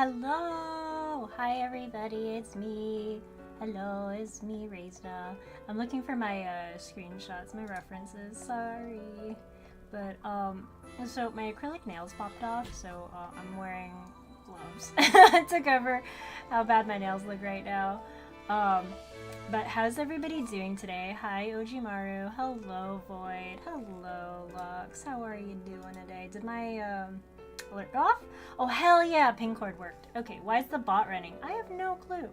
Hello! Hi everybody, it's me. Hello, it's me, Reizna. I'm looking for my screenshots, my references, sorry. But, so my acrylic nails popped off, so I'm wearing gloves to cover how bad my nails look right now. But how's everybody doing today? Hi, Ojimaru. Hello, Void. Hello, Lux. How are you doing today? Did my, alert go off? Oh, hell yeah, ping cord worked. Okay, why is the bot running? I have no clue.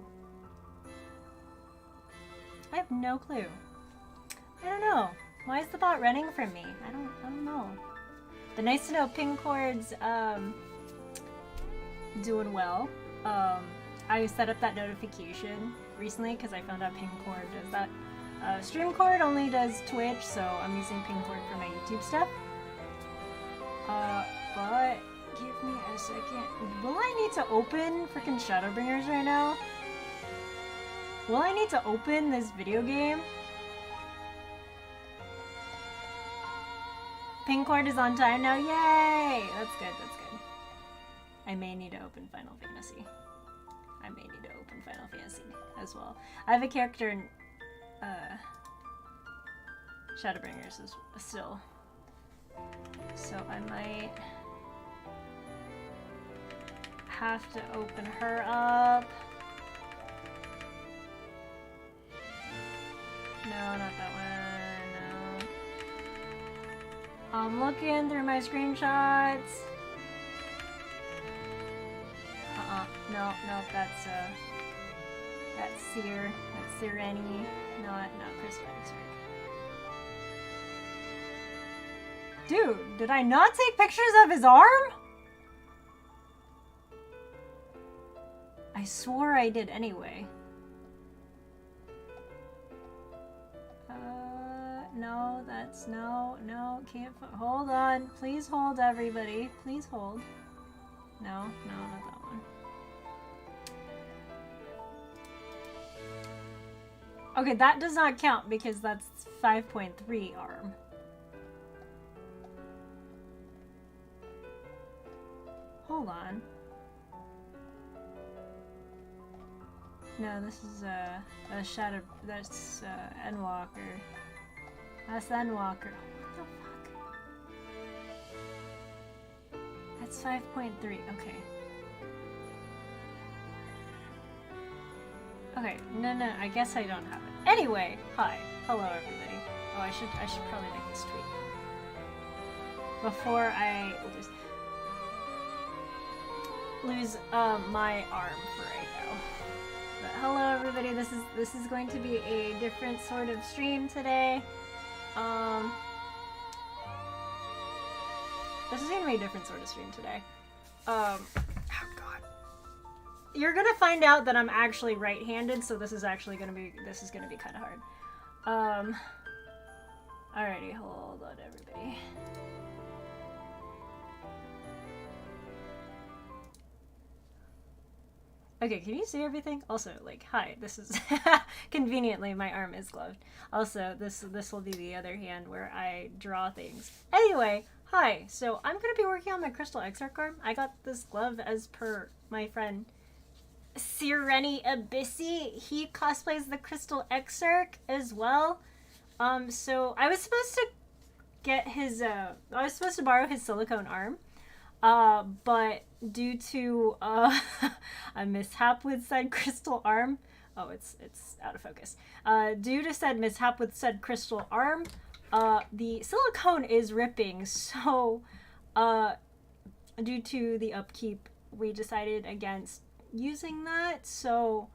I have no clue. I don't know. Why is the bot running from me? I don't know. But nice to know ping cord's, doing well. I set up that notification recently because I found out ping cord does that. Stream cord only does Twitch, so I'm using ping cord for my YouTube stuff. But give me a second. Will I need to open freaking Shadowbringers right now? Will I need to open this video game? Ping cord is on time now. Yay! That's good, that's good. I may need to open Final Fantasy. I may need to open Final Fantasy as well. I have a character in Shadowbringers as still. So I might have to open her up. No, not that one. No. I'm looking through my screenshots. No, that's Seer. That's Sireni. Not Crystal Exarch. Dude, did I not take pictures of his arm? I swore I did anyway. No, that's no, can't, hold on. Please hold, everybody. Please hold. No, not that one. Okay, that does not count because that's 5.3 arm. Hold on. No, this is a shadow. That's Endwalker. That's Endwalker. What the fuck? That's 5.3. Okay. Okay. No. I guess I don't have it. Anyway, hi. Hello, everybody. Oh, I should probably make this tweet before I lose my arm for right now. But hello everybody, this is going to be a different sort of stream today. This is gonna be a different sort of stream today. Oh god. You're gonna find out that I'm actually right-handed, so this is gonna be kinda hard. Alrighty, hold on everybody. Okay, can you see everything? Also, like, hi, this is conveniently my arm is gloved. Also, this will be the other hand where I draw things. Anyway, hi. So I'm gonna be working on my Crystal Exarch arm. I got this glove as per my friend Sireni Abyssi. He cosplays the Crystal Exarch as well. So I was supposed to get his I was supposed to borrow his silicone arm. But due to a mishap with said crystal arm, oh, it's out of focus. Due to said mishap with said crystal arm, the silicone is ripping. So, due to the upkeep, we decided against using that. So,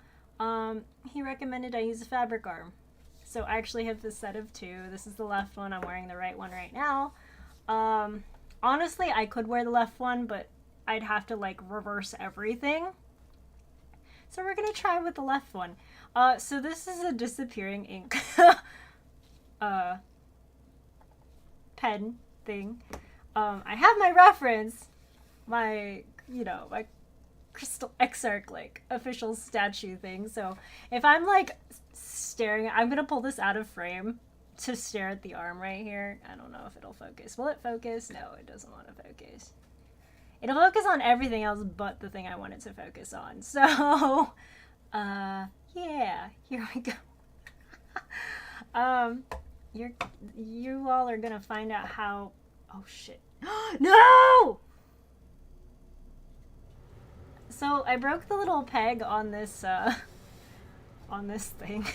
he recommended I use a fabric arm. So I actually have this set of two. This is the left one. I'm wearing the right one right now. Honestly, I could wear the left one, but I'd have to, like, reverse everything. So we're gonna try with the left one. So this is a disappearing ink pen thing. I have my reference, my Crystal Exarch, like, official statue thing. So if I'm, like, staring, I'm gonna pull this out of frame to stare at the arm right here. I don't know if it'll focus. Will it focus? No, it doesn't want to focus. It'll focus on everything else but the thing I want it to focus on. So, yeah, here we go. You all are gonna find out how. Oh shit! No! So I broke the little peg on this thing.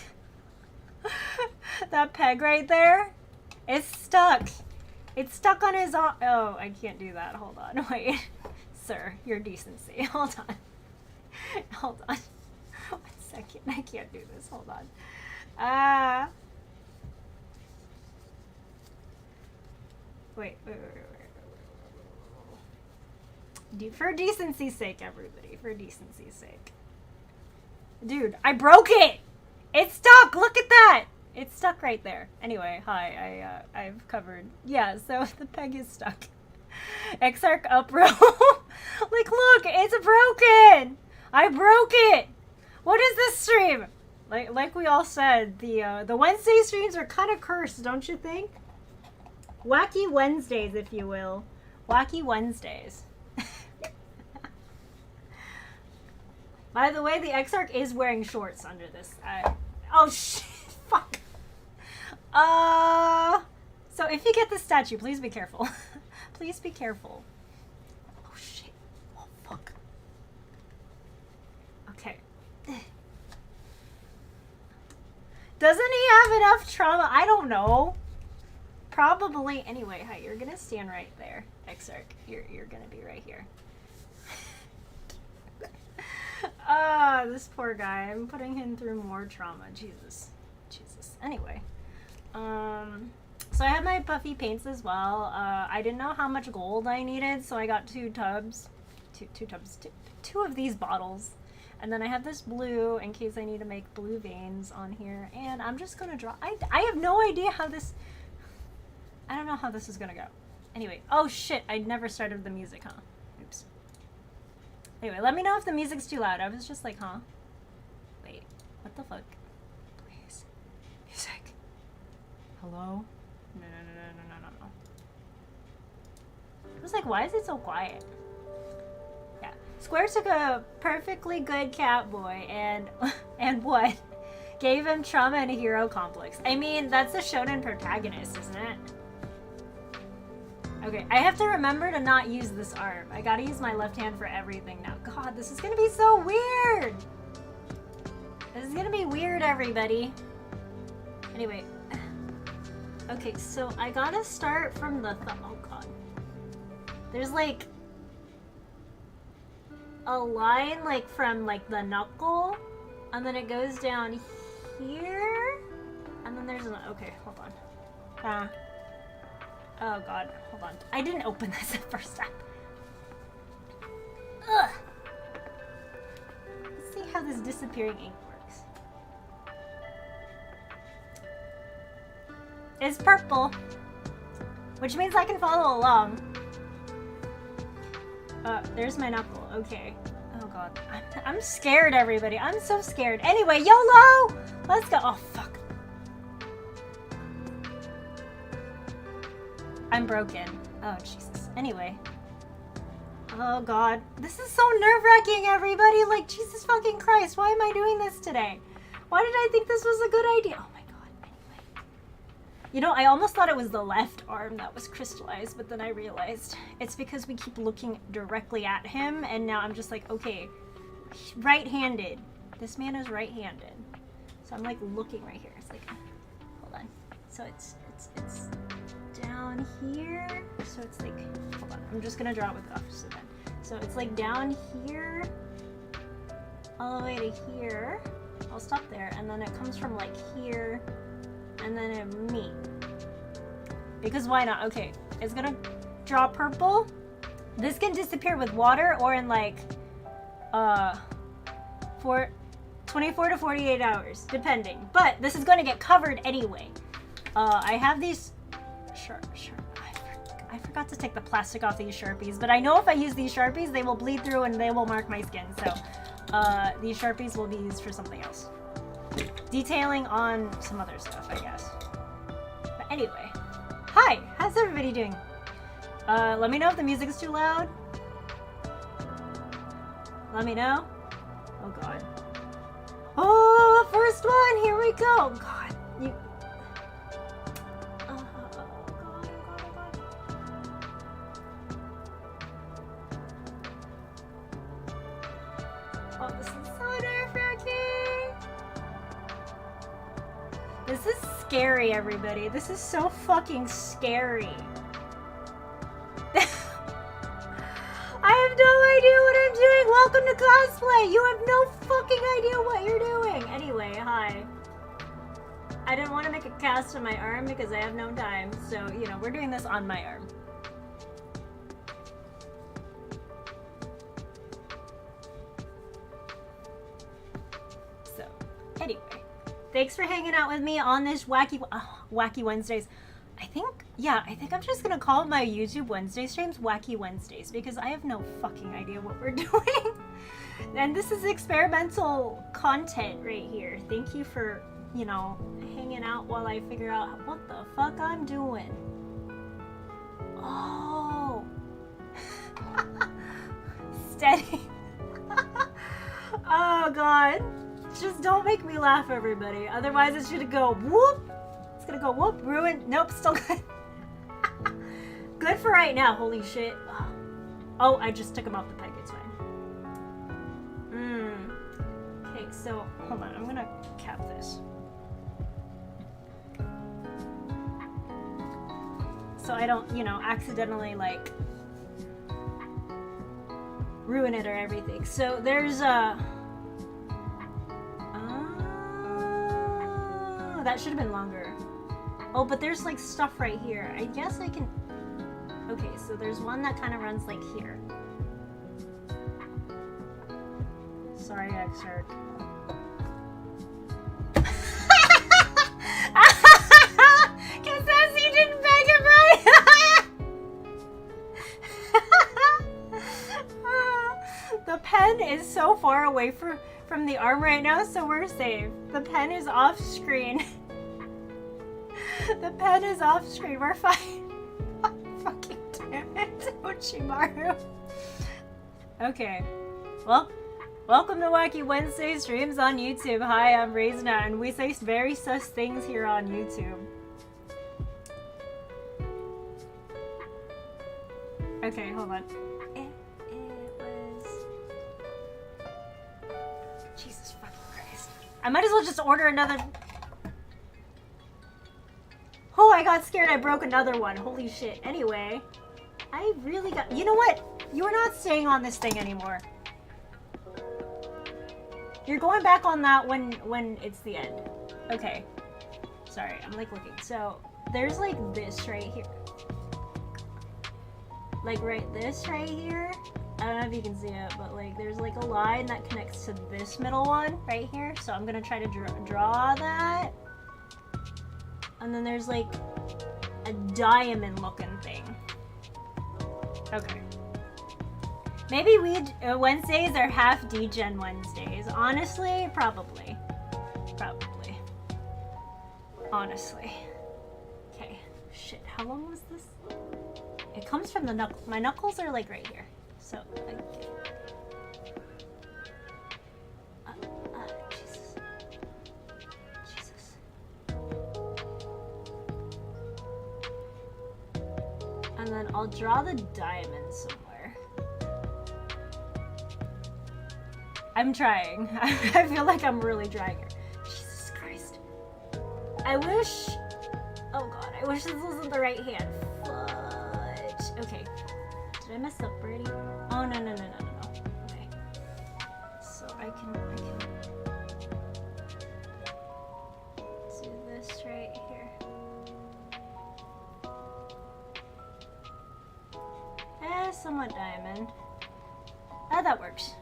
That peg right there, it's stuck. It's stuck on his arm. Oh, I can't do that. Hold on, wait, sir, your decency. Hold on, hold on. 1 second. I can't do this. Hold on. Wait. For decency's sake, everybody. For decency's sake. Dude, I broke it! It's stuck! Look at that! It's stuck right there. Anyway, hi. I've covered. Yeah, so the peg is stuck. Exarch up row. Like, look! It's broken! I broke it! What is this stream? Like we all said, the Wednesday streams are kind of cursed, don't you think? Wacky Wednesdays, if you will. Wacky Wednesdays. By the way, the Exarch is wearing shorts under this. Oh shit! Fuck. So if you get this statue, please be careful. Please be careful. Oh shit! Oh fuck. Okay. Doesn't he have enough trauma? I don't know. Probably. Anyway, hi, you're gonna stand right there, Exarch. You're gonna be right here. This poor guy. I'm putting him through more trauma. Jesus. Anyway. So I have my puffy paints as well. I didn't know how much gold I needed, so I got 2 tubs. Two of these bottles. And then I have this blue in case I need to make blue veins on here. And I'm just gonna draw. I have no idea how this... I don't know how this is gonna go. Anyway, oh shit, I never started the music, huh? Oops. Anyway, let me know if the music's too loud. I was just like, huh? Wait, what the fuck? Please. Music. Hello? No. I was like, why is it so quiet? Yeah. Square took a perfectly good cat boy and what? Gave him trauma and a hero complex. I mean, that's a shonen protagonist, isn't it? Okay, I have to remember to not use this arm. I gotta use my left hand for everything now. God, this is gonna be so weird! This is gonna be weird, everybody. Anyway. Okay, so I gotta start from the oh god. There's like a line like from like the knuckle, and then it goes down here, and then there's an okay, hold on. Oh god, hold on. I didn't open this at first time. Ugh. Let's see how this disappearing ink works. It's purple, which means I can follow along. There's my knuckle. Okay. Oh god, I'm scared, everybody. I'm so scared. Anyway, YOLO! Let's go. Oh fuck. I'm broken. Oh, Jesus. Anyway. Oh, God. This is so nerve-wracking, everybody. Like, Jesus fucking Christ. Why am I doing this today? Why did I think this was a good idea? Oh, my God. Anyway. You know, I almost thought it was the left arm that was crystallized, but then I realized it's because we keep looking directly at him, and now I'm just like, okay, right-handed. This man is right-handed. So I'm, like, looking right here. It's like, hold on. So it's down here, so it's like, hold on, I'm just gonna draw it with the opposite then. So it's like down here, all the way to here. I'll stop there, and then it comes from like here, and then it me. Because why not? Okay, it's gonna draw purple. This can disappear with water or in like, for 24 to 48 hours, depending. But this is gonna get covered anyway. I have these. Sure. I forgot to take the plastic off these Sharpies, but I know if I use these Sharpies, they will bleed through and they will mark my skin. So these Sharpies will be used for something else. Detailing on some other stuff, I guess. But anyway, hi, how's everybody doing? Let me know if the music is too loud. Let me know. Oh god. Oh, first one! Here we go! God, you... Oh god, oh god, oh god. Oh, this is so nerve-wracking! This is scary, everybody. This is so fucking scary. I have no idea what I'm doing. Welcome to Cosplay. You have no fucking idea what you're doing. Anyway, hi. I didn't want to make a cast on my arm because I have no time. So, you know, we're doing this on my arm. So, anyway. Thanks for hanging out with me on this Wacky Wednesdays. I think I'm just gonna call my YouTube Wednesday streams Wacky Wednesdays because I have no fucking idea what we're doing. And this is experimental content right here. Thank you for, you know, hanging out while I figure out what the fuck I'm doing. Oh. Steady. Oh god. Just don't make me laugh, everybody. Otherwise it's gonna go whoop. It's gonna go whoop, ruin. Nope, still good. Good for right now, holy shit. Oh, I just took him off the peg, it's fine. Okay, so, hold on, I'm gonna cap this. So I don't, you know, accidentally, like, ruin it or everything. So there's a... that should have been longer. Oh, but there's like stuff right here. I guess I can... Okay, so there's one that kind of runs like here. Sorry, Exarch. Cause Sassy didn't beg him right. The pen is so far away from the arm right now, so we're safe. The pen is off screen. The pen is off screen. We're fine. Fucking damn it, Ochimaru. Okay. Well, welcome to Wacky Wednesday streams on YouTube. Hi, I'm Reizna, and we say very sus things here on YouTube. Okay, hold on. It was... Jesus fucking Christ. I might as well just order another... Oh, I got scared. I broke another one. Holy shit. Anyway, I really got... You know what? You're not staying on this thing anymore. You're going back on that when it's the end. Okay. Sorry, I'm like looking. So, there's like this right here. Like this right here. I don't know if you can see it, but like there's like a line that connects to this middle one right here. So I'm gonna try to draw that. And then there's like a diamond looking thing. Okay. Maybe Wednesdays are half degen Wednesdays. Honestly, probably. Probably. Honestly. Okay. Shit, how long was this? It comes from the knuckle. My knuckles are like right here. So, like... Jesus. Jesus. And then I'll draw the diamond somewhere. I'm trying. I feel like I'm really trying here. Jesus Christ. I wish... Oh god, I wish this wasn't the right hand. Fudge. Okay. Did I mess up already? Oh, no. Okay. So I can do this right here. Somewhat diamond. Ah, that works.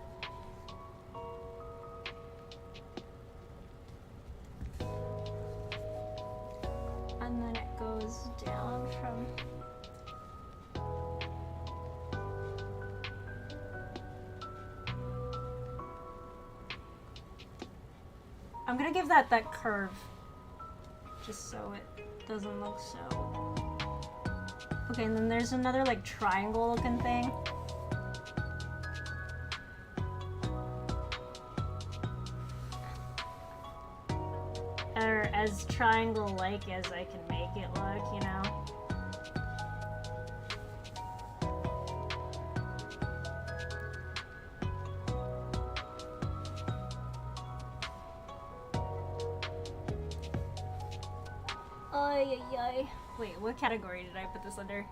And then it goes down from... I'm gonna give that curve, just so it doesn't look so... Okay, and then there's another like triangle looking thing. or as triangle-like as I can make it look, you know? Ay, ay, ay. Wait, what category did I put this under?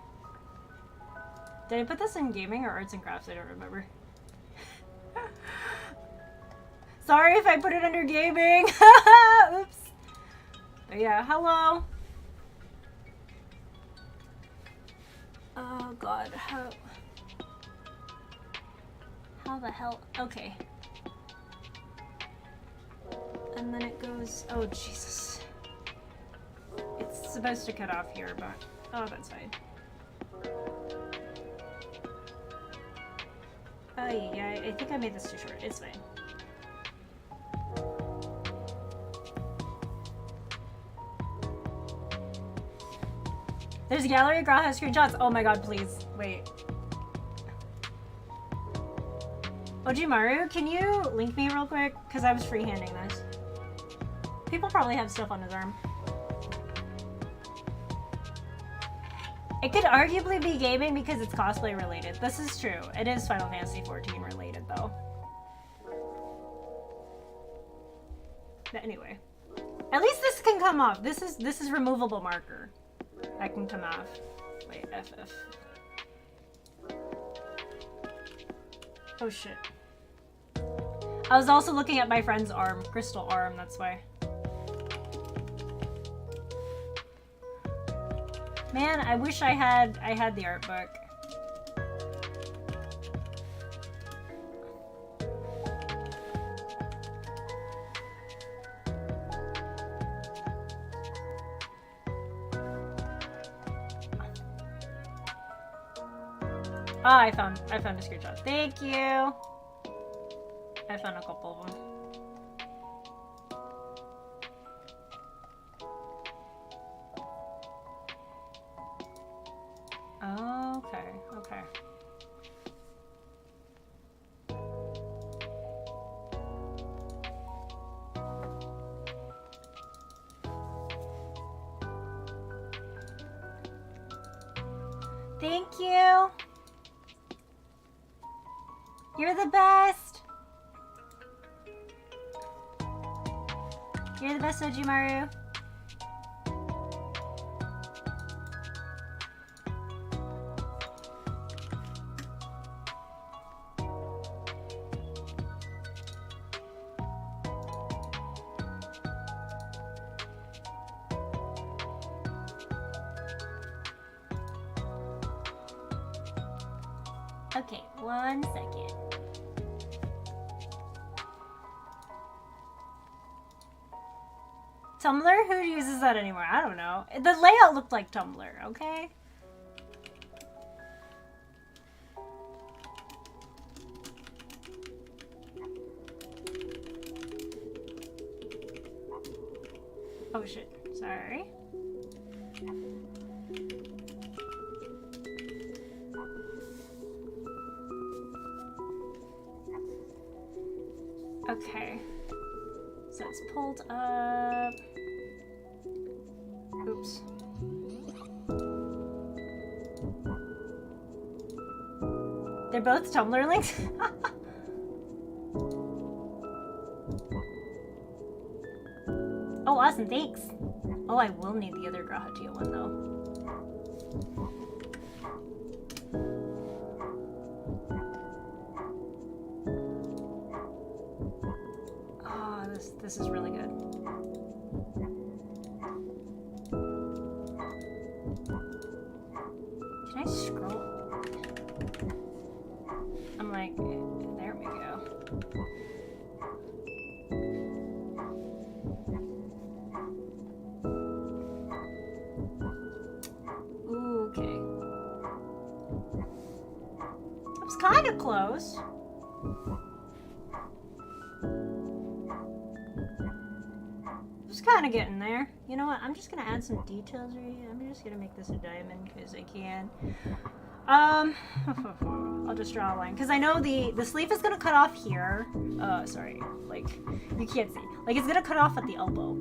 Did I put this in gaming or arts and crafts? I don't remember. Sorry if I put it under gaming. Oops. But yeah, hello. Oh god, how the hell? Okay. And then it goes, oh Jesus. It's supposed to cut off here, but oh, that's fine. Oh yeah, I think I made this too short. It's fine. There's a gallery, Gra has screenshots. Oh my god, please. Wait. Ojimaru, can you link me real quick? Because I was freehanding this. People probably have stuff on his arm. It could arguably be gaming because it's cosplay related. This is true. It is Final Fantasy XIV related though. But anyway. At least this can come off. This is removable marker. That can come off. Wait, FF. Oh shit. I was also looking at my friend's arm, crystal arm, that's why. Man, I wish I had the art book. Oh, I found a screenshot. Thank you. I found a couple of them. Okay, okay. Thank you. You're the best. You're the best, Ojimaru. Okay, 1 second. Tumblr? Who uses that anymore? I don't know. The layout looked like Tumblr, okay? Oh shit, sorry. Okay. So it's pulled up. Oops. They're both Tumblr links? Oh, awesome, thanks. Oh, I will need the other Grahatia one, though. Oh, this is really good. Can I scroll? I'm like, there we go. Ooh, okay. That was kind of close. Just kind of getting there. You know what? I'm just gonna add some details right here. I'm just gonna make this a diamond because I can. I'll just draw a line because I know the sleeve is gonna cut off here. Sorry, like you can't see. Like it's gonna cut off at the elbow.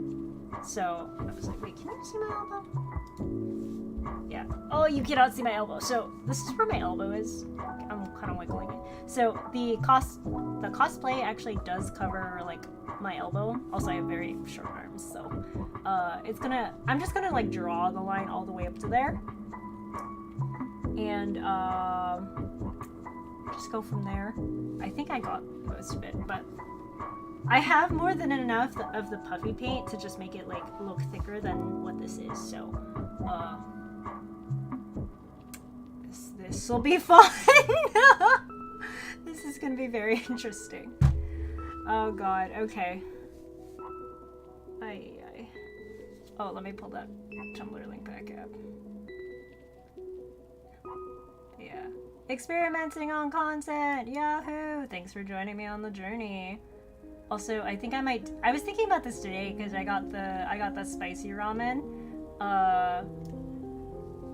So I was like, wait, can you see my elbow? Yeah. Oh, you cannot see my elbow. So this is where my elbow is. I'm kind of wiggling it. So the cosplay actually does cover like my elbow. Also, I have very short arms, so I'm just gonna like draw the line all the way up to there, and just go from there. I think I got most of it, but I have more than enough of the puffy paint to just make it like look thicker than what this is. So this will be fun. This is gonna be very interesting. Oh god, okay. Ay. Oh, let me pull that Tumblr link back up. Yeah. Experimenting on content! Yahoo! Thanks for joining me on the journey. Also, I think I was thinking about this today because I got the spicy ramen.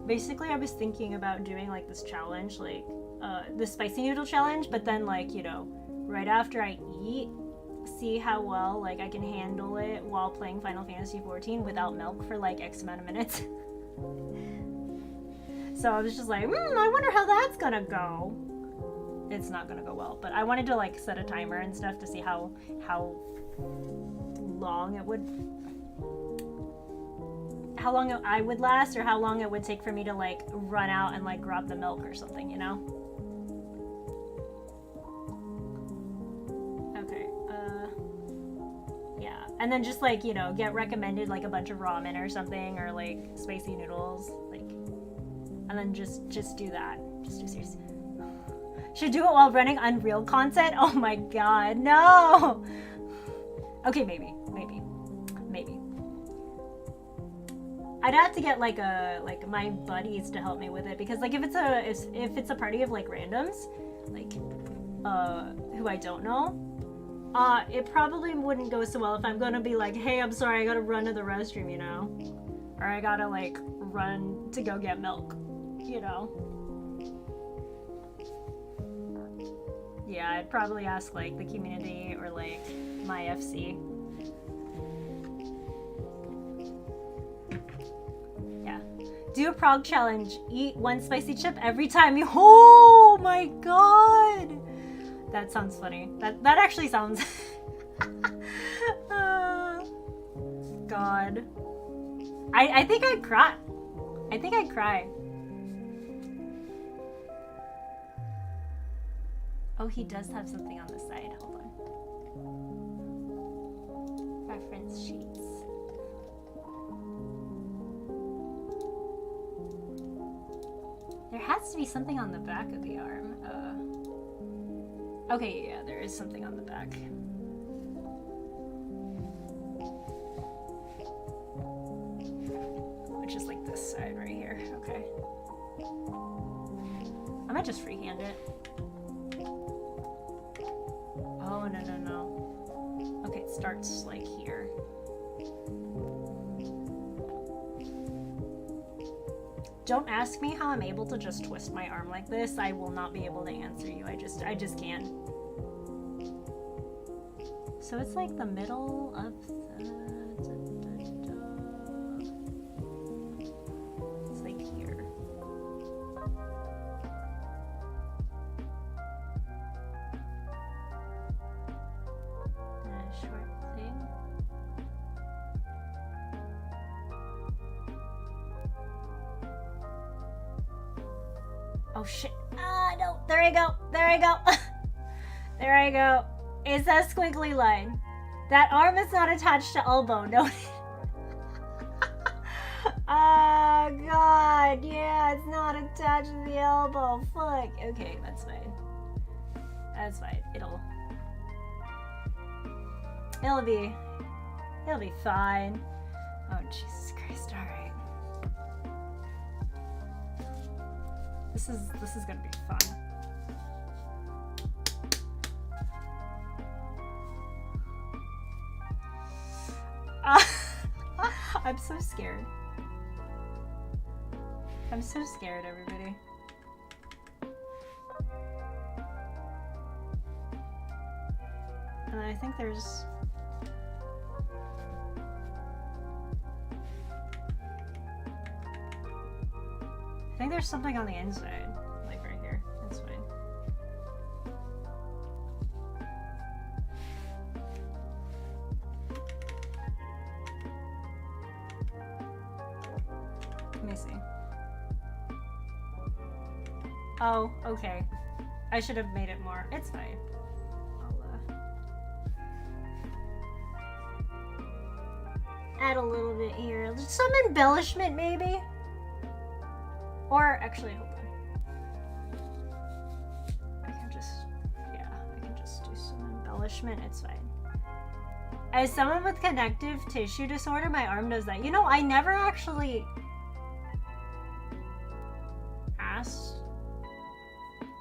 Basically I was thinking about doing like this challenge, like the spicy noodle challenge, but then like, you know, right after I eat, see how well like I can handle it while playing Final Fantasy XIV without milk for like X amount of minutes. So I was just like, I wonder how that's gonna go. It's not gonna go well, but I wanted to like set a timer and stuff to see how long I would last, or how long it would take for me to like run out and like grab the milk or something, you know? Okay, yeah. And then just like, you know, get recommended like a bunch of ramen or something, or like spicy noodles, like, and then just do that. Just do seriously. Should do it while running Unreal content? Oh my god, no! Okay, maybe. I'd have to get like my buddies to help me with it, because like if it's a party of like randoms, like who I don't know, it probably wouldn't go so well if I'm gonna be like, hey, I'm sorry, I gotta run to the restroom, you know, or I gotta like run to go get milk, you know. Yeah, I'd probably ask like the community or like my FC. Yeah. Do a prog challenge. Eat one spicy chip every time you. Oh my god! That sounds funny. That actually sounds. God. I think I'd cry. I think I'd cry. Oh, he does have something on the side. Hold on. Reference sheets. There has to be something on the back of the arm. Okay, yeah, there is something on the back. Which is like this side right here. Okay. I might just freehand it. Oh, no. Okay, it starts like here. Don't ask me how I'm able to just twist my arm like this. I will not be able to answer you. I just can't. So it's like the middle of the... It's like here. A short thing. Oh shit. No. There I go. There I go. It's that squiggly line. That arm is not attached to elbow. No. Oh god. Yeah, it's not attached to the elbow. Fuck. Okay, that's fine. That's fine. It'll be fine. Oh Jesus Christ. All right. This is gonna be fun. I'm so scared. I'm so scared, everybody. And I think there's... think there's something on the inside. Like right here. That's fine. Let me see. Oh, okay. I should have made it more. It's fine. Add a little bit here. Just some embellishment, maybe? Or, actually, hold on. I can just do some embellishment. It's fine. As someone with connective tissue disorder, my arm does that. You know, I never actually asked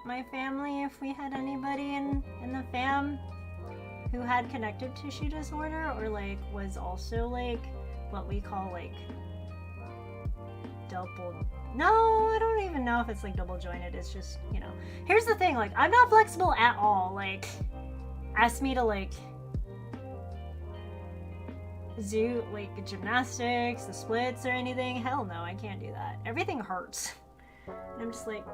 my family if we had anybody in the fam who had connective tissue disorder or like was also like what we call like double. No, I don't even know if it's like double jointed. It's just, you know, here's the thing, like I'm not flexible at all. Like ask me to like do like gymnastics, the splits or anything. Hell no, I can't do that. Everything hurts. And I'm just like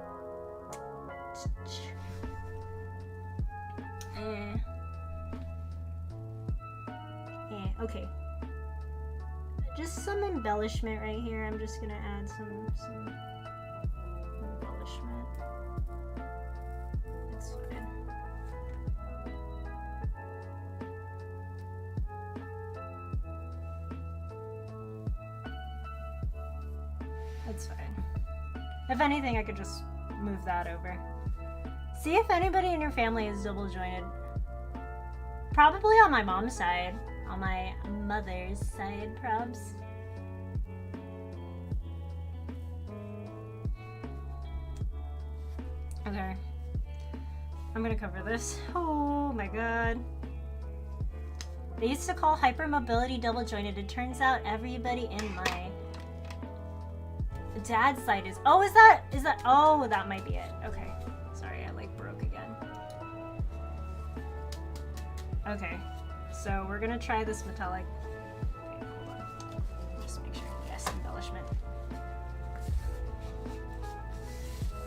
okay. Just some embellishment right here. I'm just gonna add some embellishment. It's fine. It's fine. If anything, I could just move that over. See if anybody in your family is double jointed. Probably on my mom's side. On my mother's side, probs. Okay. I'm gonna cover this. Oh my god. They used to call hypermobility double jointed. It turns out everybody in my dad's side is. Oh, is that? Oh, that might be it. Okay. Sorry, I like broke again. Okay. So we're gonna try this metallic. Okay, hold on. Just make sure. Yes, embellishment.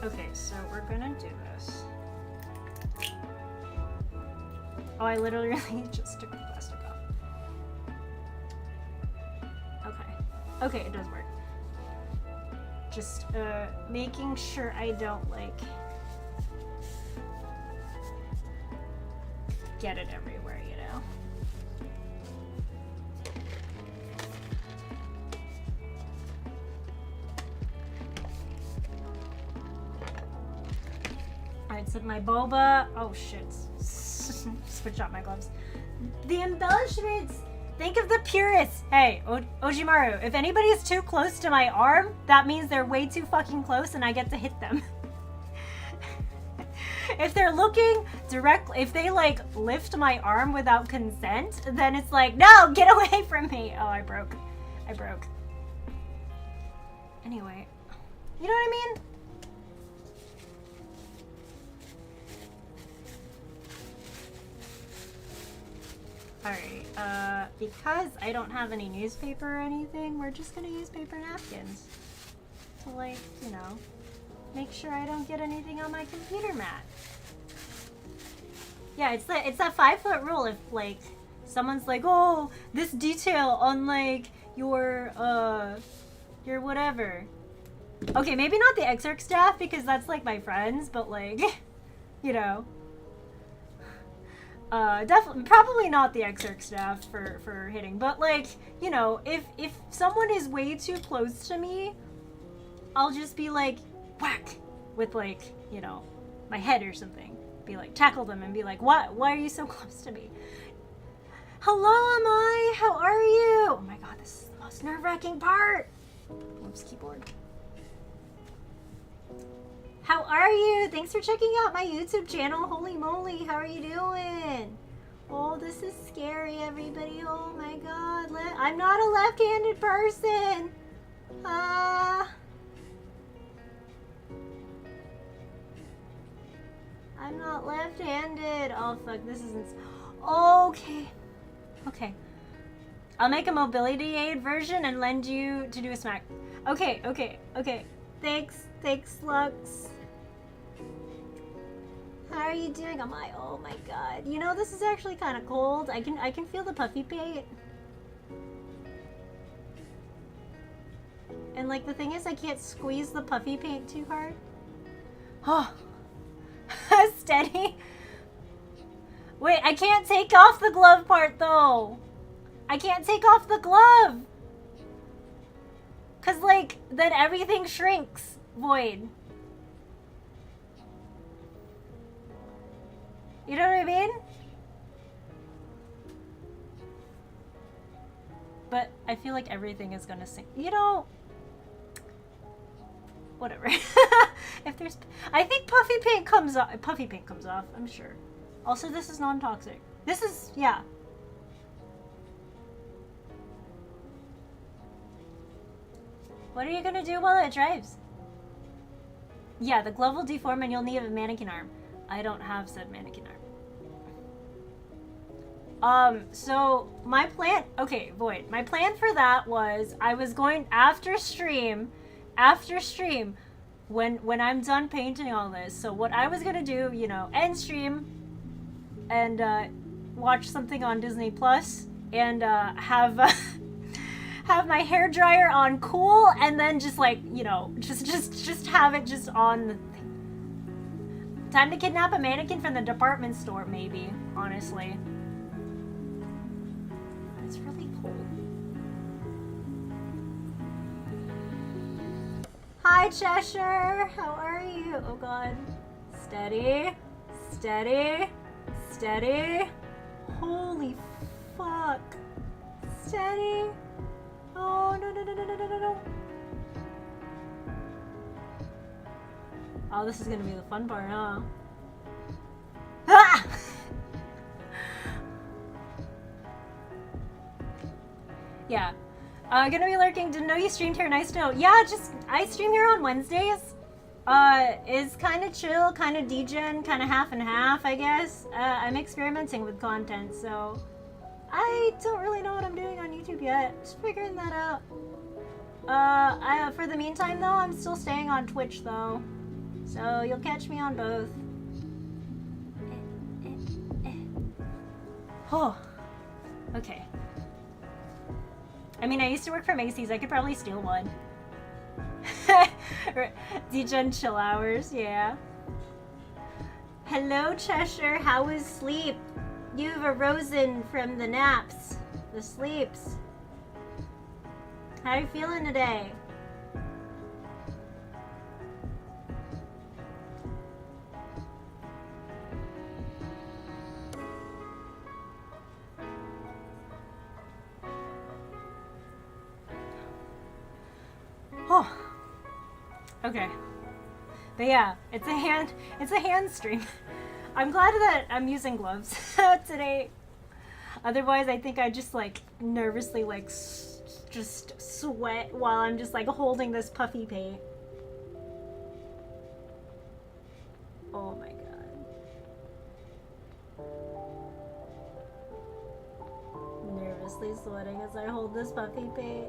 Okay, so we're gonna do this. Oh, I literally just took the plastic off. Okay. Okay, it does work. Just making sure I don't like get it everywhere, you know. Alright, so my boba. Oh shit. Switch out my gloves. The embellishments! Think of the purists! Hey, Ojimaru, if anybody is too close to my arm, that means they're way too fucking close and I get to hit them. If they're looking directly, if they like lift my arm without consent, then it's like, no, get away from me! Oh, I broke. Anyway, you know what I mean? Alright, because I don't have any newspaper or anything, we're just gonna use paper napkins to, like, you know, make sure I don't get anything on my computer mat. Yeah, it's that 5-foot rule. If, like, someone's like, oh, this detail on, like, your whatever. Okay, maybe not the Exarch staff, because that's, like, my friends, but, like, you know. Definitely, probably not the Exarch staff for hitting, but like, you know, if someone is way too close to me, I'll just be like, whack, with like, you know, my head or something. Be like, tackle them and be like, what? Why are you so close to me? Hello, Amai, how are you? Oh my god, this is the most nerve-wracking part. Whoops, keyboard. How are you? Thanks for checking out my YouTube channel. Holy moly, how are you doing? Oh, this is scary, everybody. Oh my god. I'm not a left-handed person. I'm not left-handed. Oh, fuck. This isn't... Okay. Okay. I'll make a mobility aid version and lend you to do a smack. Okay, okay, okay. Thanks, Lux. How are you doing? Oh my god. You know, this is actually kind of cold. I can feel the puffy paint. And like the thing is, I can't squeeze the puffy paint too hard. Oh. Steady. Wait, I can't take off the glove part though. I can't take off the glove. Cause like, then everything shrinks, Void. You know what I mean? But I feel like everything is gonna sink. You know, whatever. If there's, I think puffy paint comes off. Puffy paint comes off, I'm sure. Also, this is non-toxic. This is, yeah. What are you gonna do while it dries? Yeah, the glove will deform and you'll need a mannequin arm. I don't have said mannequin arm. So my plan, okay, Void. My plan for that was I was going after stream, when I'm done painting all this. So what I was gonna do, you know, end stream and watch something on Disney Plus and have have my hair dryer on cool and then just like, you know, just have it just on the thing. Time to kidnap a mannequin from the department store, maybe, honestly. It's really cold. Hi, Cheshire. How are you? Oh, God. Steady. Steady. Steady. Holy fuck. Steady. Oh, no, no, no, no, no, no, no. Oh, this is gonna be the fun part, huh? Ah! Yeah. Gonna be lurking. Didn't know you streamed here. Nice to know. Yeah, I stream here on Wednesdays. Is kind of chill, kind of degen, kind of half and half, I guess. I'm experimenting with content, so I don't really know what I'm doing on YouTube yet. Just figuring that out. For the meantime, though, I'm still staying on Twitch, though. So you'll catch me on both. Oh. Okay. I mean, I used to work for Macy's. I could probably steal one. Degen chill hours, yeah. Hello, Cheshire. How was sleep? You've arisen from the naps, the sleeps. How are you feeling today? Oh. Okay. But yeah, it's a hand stream. I'm glad that I'm using gloves today. Otherwise, I think I just like nervously like just sweat while I'm just like holding this puffy paint. Oh my god. Nervously sweating as I hold this puffy paint.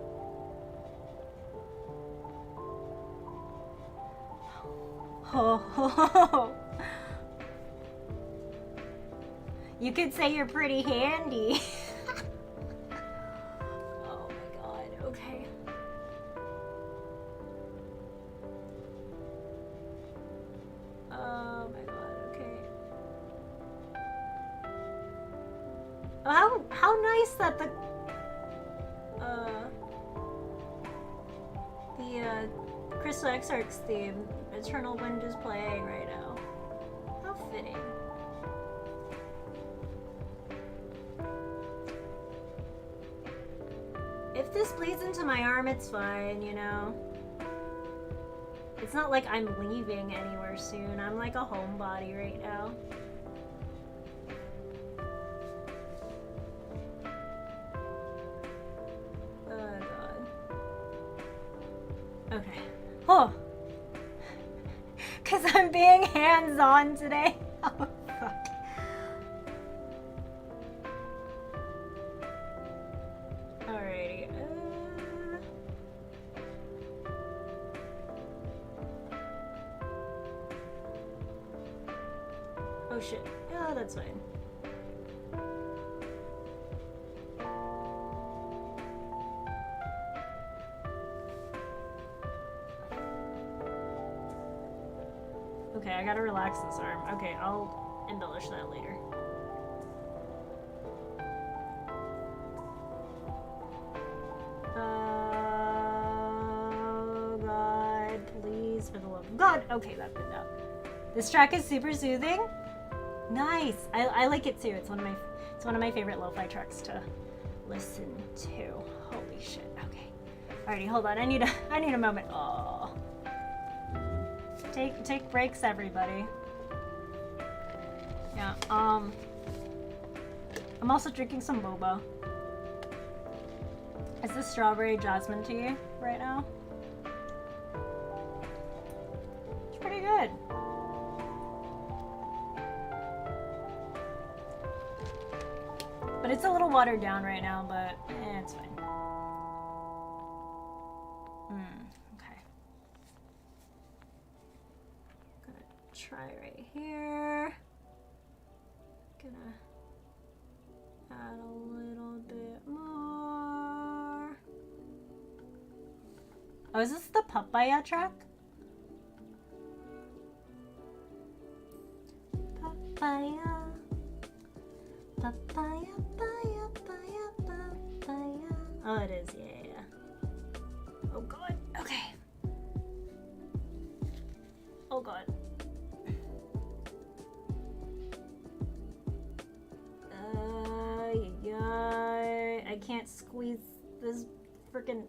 Oh. You could say you're pretty handy. Oh my god, okay. Oh my god, okay. How nice that the Crystal Exarch theme, Eternal Wind, is playing right now. How fitting. If this bleeds into my arm, it's fine, you know? It's not like I'm leaving anywhere soon. I'm like a homebody right now. Oh, God. Okay. Oh! Because I'm being hands-on today. Oh, fuck. Alrighty. Oh shit. Yeah, that's fine. Okay, I gotta relax this arm. Okay, I'll embellish that later. Oh god, please, for the love of God. Okay, that pinned out. This track is super soothing. Nice. I like it too. It's one of my favorite lo-fi tracks to listen to. Holy shit. Okay. Alrighty, hold on. I need a moment. Oh. Take breaks, everybody. Yeah. I'm also drinking some boba. Is this strawberry jasmine tea right now? It's pretty good. But it's a little watered down right now, but it's fine. Okay. Gonna try right here. Gonna add a little bit more. Oh, is this the papaya track? Papaya. Papaya, papaya, papaya, papaya. Oh, it is, yeah. Oh god, okay. Oh god. Yeah. I can't squeeze this freaking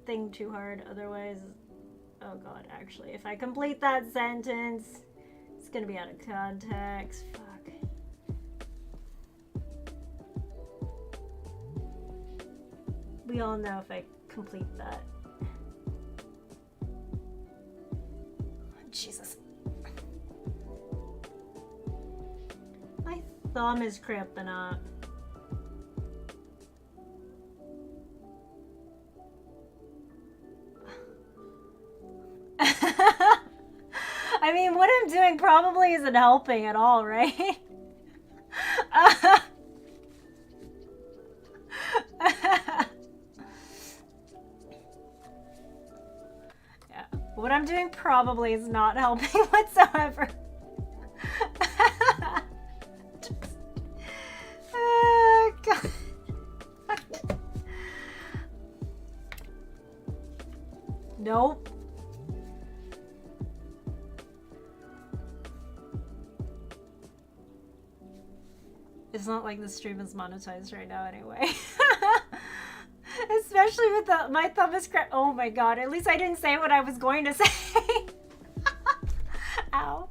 thing too hard, otherwise. Oh god, actually, if I complete that sentence, it's gonna be out of context. Fuck. We all know if I complete that. Jesus. My thumb is cramping up. I mean, what I'm doing probably isn't helping at all, right? Yeah. What I'm doing probably is not helping whatsoever. Oh, God. Nope. It's not like the stream is monetized right now anyway. Especially with my thumb is cracked. Oh my god, at least I didn't say what I was going to say. Ow.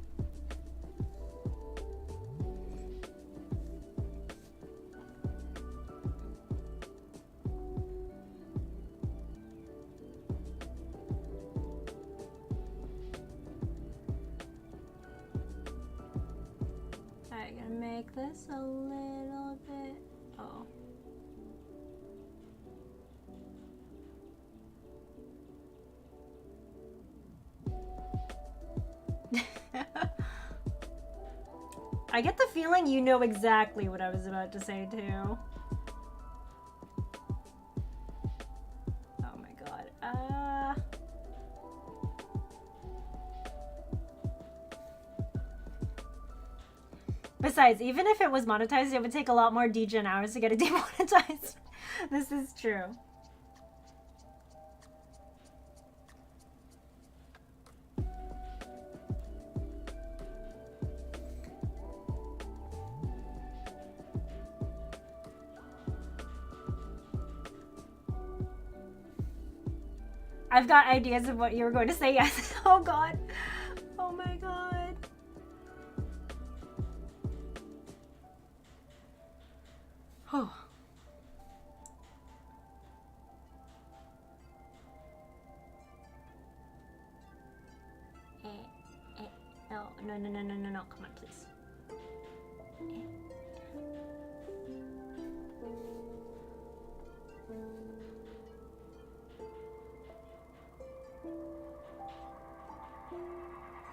Alright, gonna make this a little bit. Oh. I get the feeling you know exactly what I was about to say too. Oh my god. Besides, even if it was monetized, it would take a lot more degen hours to get it demonetized. This is true. I've got ideas of what you were going to say, yes. Oh god. Oh my god. Oh. No, no, no, no, no, no. Come on, please.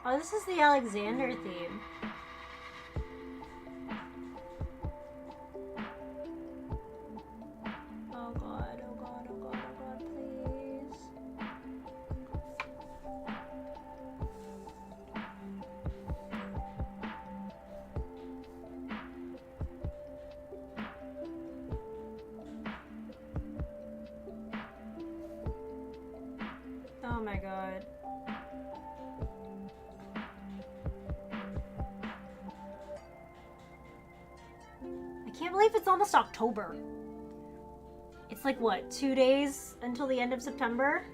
Oh, this is the Alexander theme. Oh my god. I can't believe it's almost October. It's like, what, 2 days until the end of September?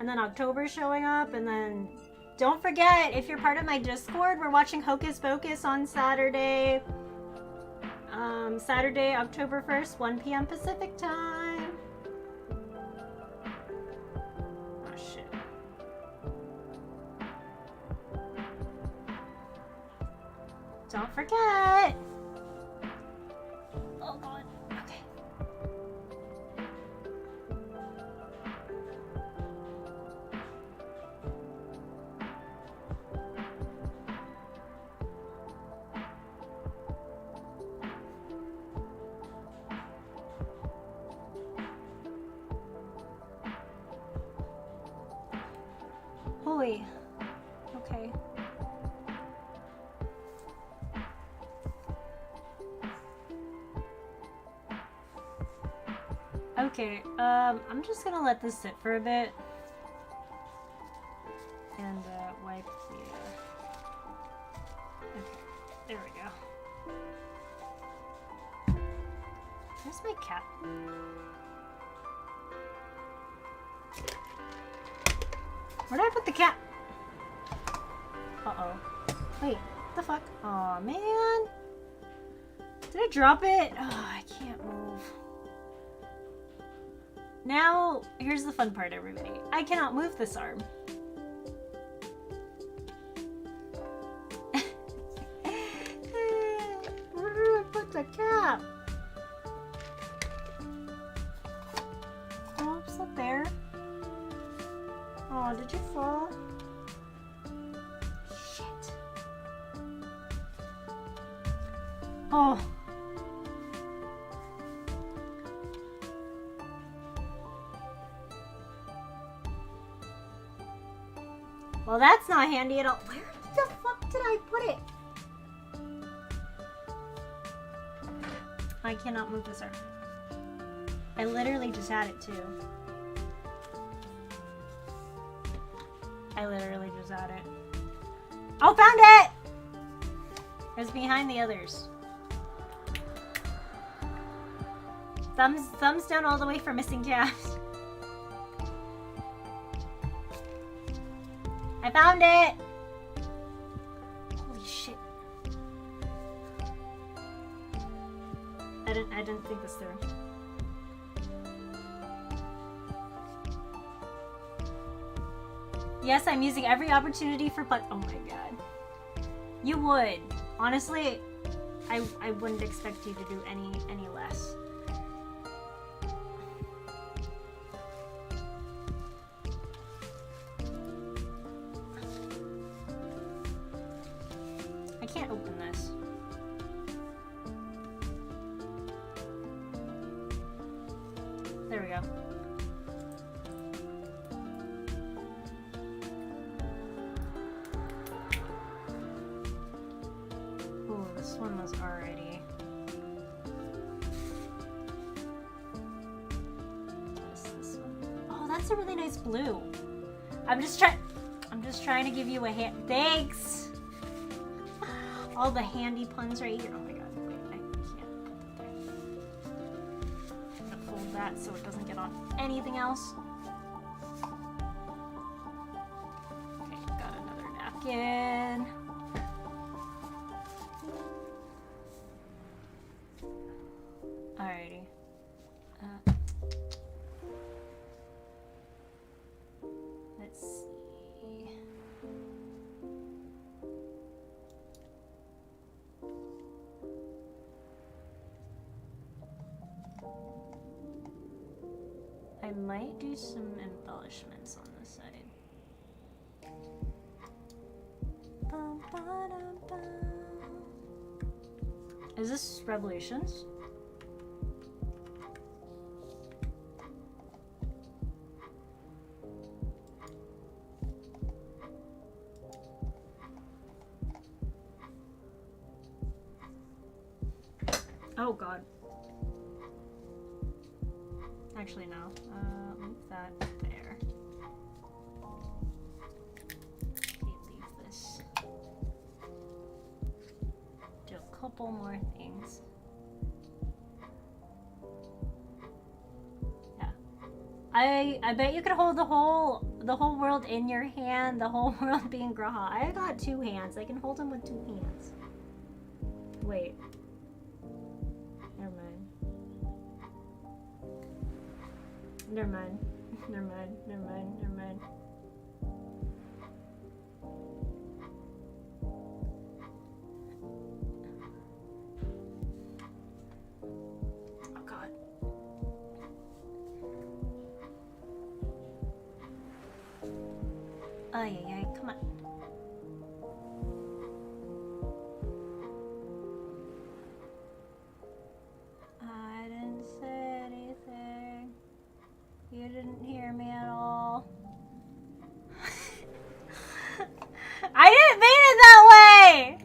And then October's showing up, and then... Don't forget, if you're part of my Discord, we're watching Hocus Pocus on Saturday. Saturday, October 1st, 1 p.m. Pacific time. Oh, shit. Don't forget! Oh, God. Okay. Holy. Okay. Okay, I'm just gonna let this sit for a bit. And, wipe the, Okay, there we go. Where's my cat? Where did I put the cat? Uh-oh. Wait, what the fuck? Aw, man. Did I drop it? Oh, I can't move. Now, here's the fun part, everybody. I cannot move this arm. Where did I put the cap? Oh, it's up there. Oh, did you fall? Shit. Oh. Well, that's not handy at all. Where the fuck did I put it? I cannot move this arm. I literally just had it too. I literally just had it. Oh, found it! It was behind the others. Thumbs down all the way for missing tabs. I found it! Holy shit. I didn't think this through. Yes, I'm using every opportunity for oh my god. You would. Honestly, I wouldn't expect you to do any less. I can't open this. There we go. Oh, this one was already... This one? Oh, that's a really nice blue. I'm just trying to give you a hand. Thanks! All the handy puns right here. Oh my god, wait, I can't put that there. I'm gonna fold that so it doesn't get on anything else. Okay, got another napkin. Alrighty. Let's see. I might do some embellishments on this side. Bum, ba-dum, bum. Is this Revolutions? Oh god. Actually, no. Move that there. couple more things. Yeah. I bet you could hold the whole world in your hand, the whole world being Graha. I got 2 hands. I can hold him with 2 hands. Wait. Never mind. Never mind. Never mind. Never mind. Never mind. Oh God. Ay, ay, ay, come on. I didn't say anything. You didn't hear me at all. I didn't mean it that way!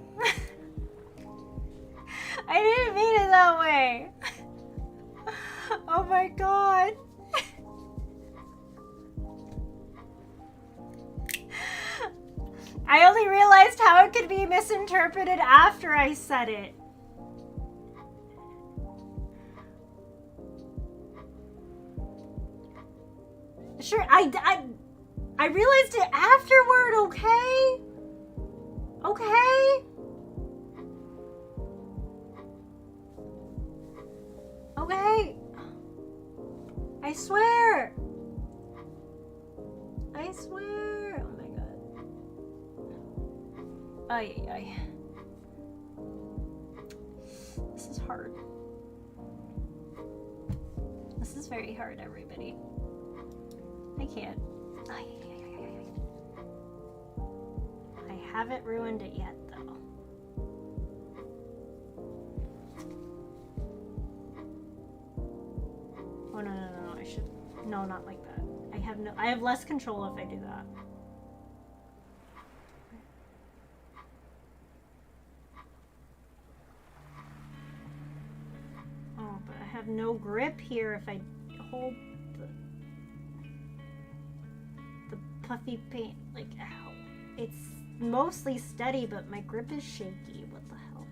I didn't mean it that way! Oh my God. I only realized how it could be misinterpreted after I said it. Sure, I realized it afterward, okay? Okay? Okay? I swear! I swear! Oh my God. Ay, ay, ay. This is hard. This is very hard, everybody. I can't. Ay, ay, ay, ay, ay. I haven't ruined it yet, though. Oh, no, no, no, no. I should... No, not like that. I have less control if I do that. Oh, but I have no grip here if I hold the puffy paint. Like, ow. It's mostly steady, but my grip is shaky. What the hell?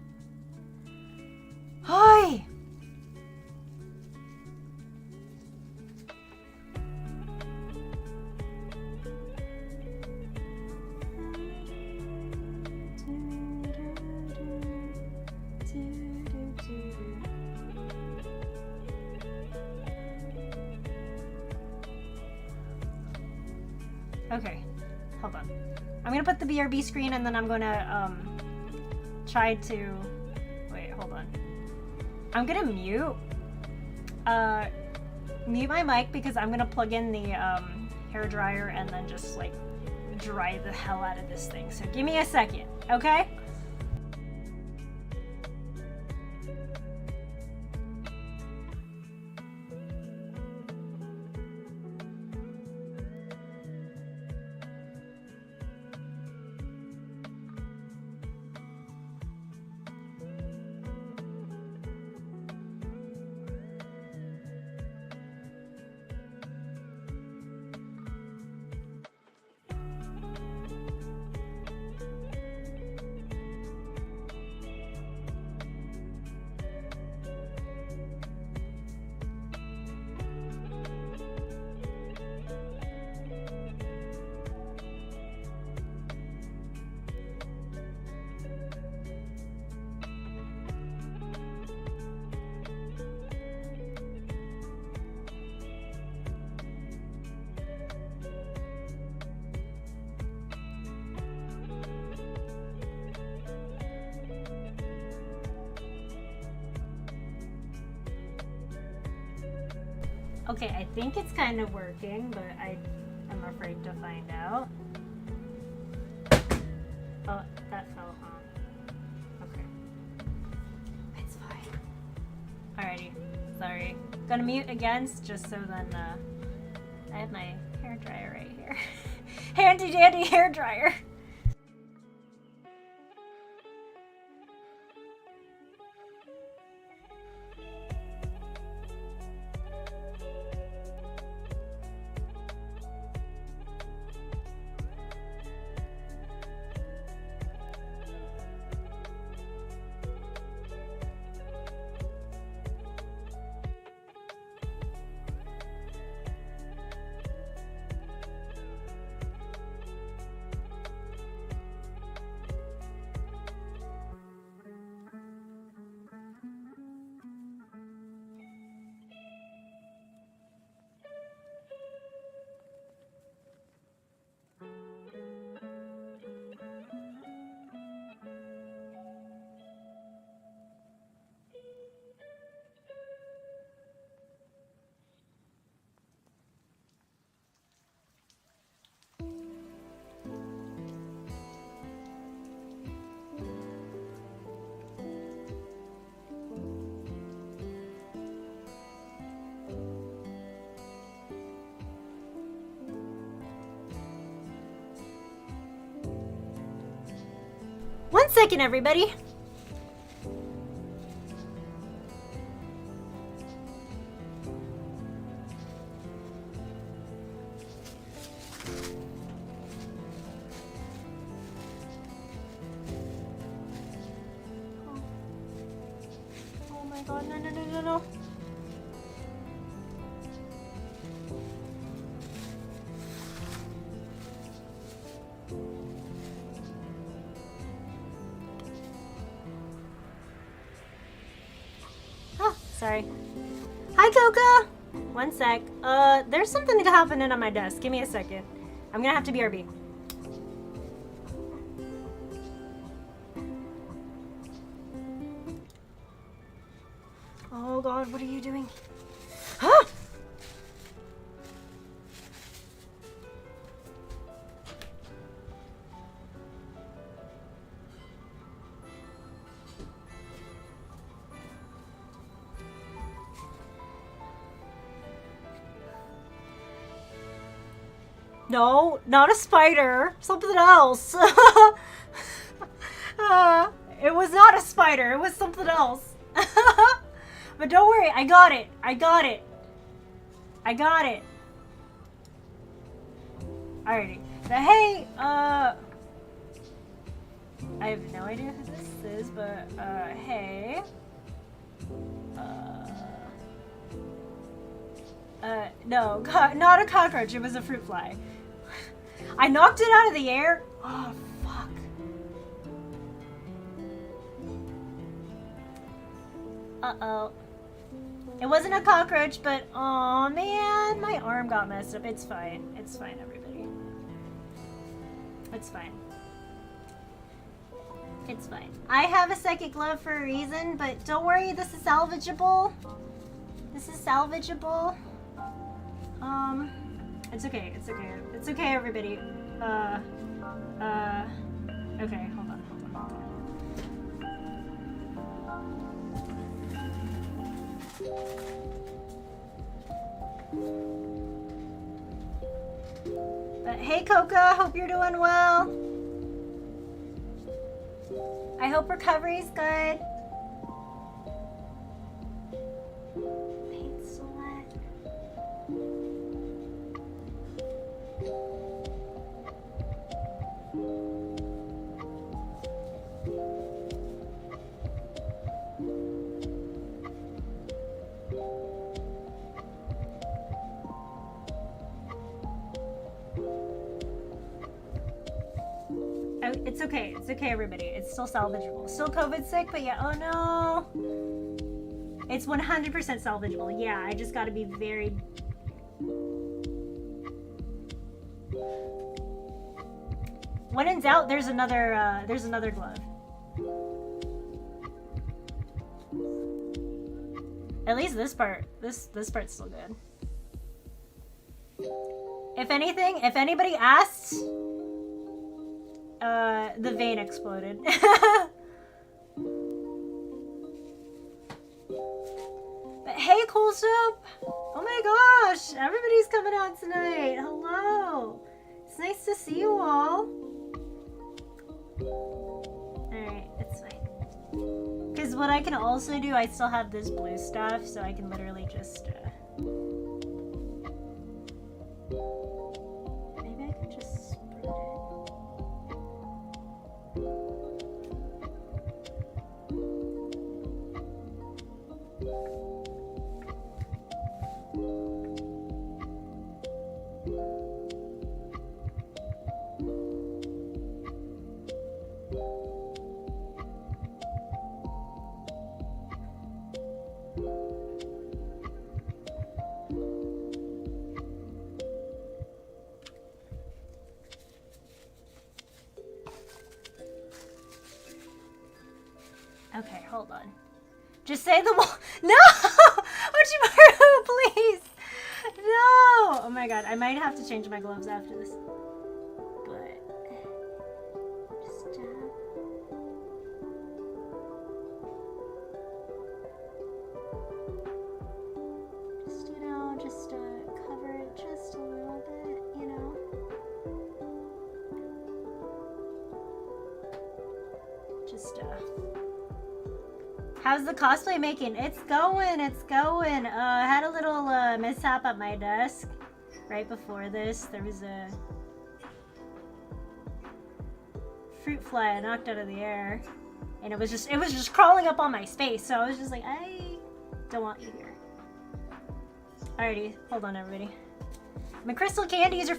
Hi! Okay, hold on. I'm gonna put the BRB screen and then I'm gonna try to wait, hold on. I'm gonna mute my mic because I'm gonna plug in the hair dryer and then just like dry the hell out of this thing. So give me a second, okay? Okay, I think it's kind of working, but I'm afraid to find out. Oh, that fell off. Okay. It's fine. Alrighty. Sorry. Gonna mute again, just so then, I have my hair dryer right here. Handy dandy hair dryer. 1 second, everybody. Oh my god, no, no, no, no, no. Sorry. Hi, Coca! 1 sec. There's something happening on my desk. Give me a second. I'm gonna have to BRB. Oh god, what are you doing? Huh? No, not a spider. Something else. It was not a spider. It was something else. But don't worry. I got it. I got it. I got it. Alrighty. But hey, I have no idea who this is, but, hey. No, not a cockroach. It was a fruit fly. I knocked it out of the air. Oh, fuck. Uh-oh. It wasn't a cockroach, but oh man, my arm got messed up. It's fine. It's fine, everybody. It's fine. It's fine. I have a second glove for a reason, but don't worry, this is salvageable. This is salvageable. It's okay, it's okay. It's okay, everybody. Okay, hold on. But hey, Coca, hope you're doing well. I hope recovery's good. Paint select. It's okay. It's okay, everybody. It's still salvageable. Still COVID sick, but yeah. Oh no. It's 100% salvageable. Yeah, I just got to be very. When in doubt, there's another glove. At least this part. This part's still good. If anything, if anybody asks. The vein exploded. But hey, Cool Soup! Oh my gosh, everybody's coming out tonight. Hello. It's nice to see you all. Alright, it's fine. Because what I can also do, I still have this blue stuff, so I can literally just, maybe I could just spread it. Okay, hold on. Just say the wall. No! Ochimaru, please! No! Oh my god, I might have to change my gloves after this. But. Just, you know, just cover it just a little bit, you know? How's the cosplay making? It's going, it's going. I had a little mishap at my desk right before this. There was a fruit fly I knocked out of the air, and it was just crawling up on my space. So I was just like, I don't want you here. Alrighty, hold on, everybody. My crystal candies are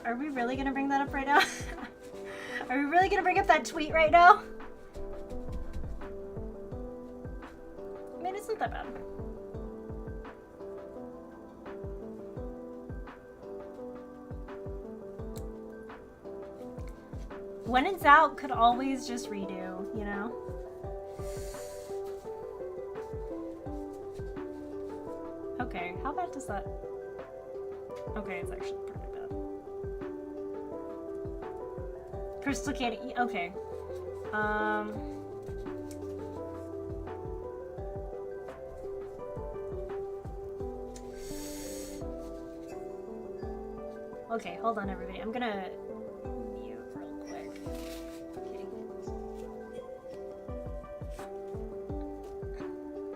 Are we really gonna bring that up right now? Are we really gonna bring up that tweet right now? I mean, it's not that bad. When it's out, could always just redo, you know? Okay, how bad does that... Okay, it's actually pretty bad. Crystal candy, okay. Okay, hold on everybody. I'm gonna mute real quick.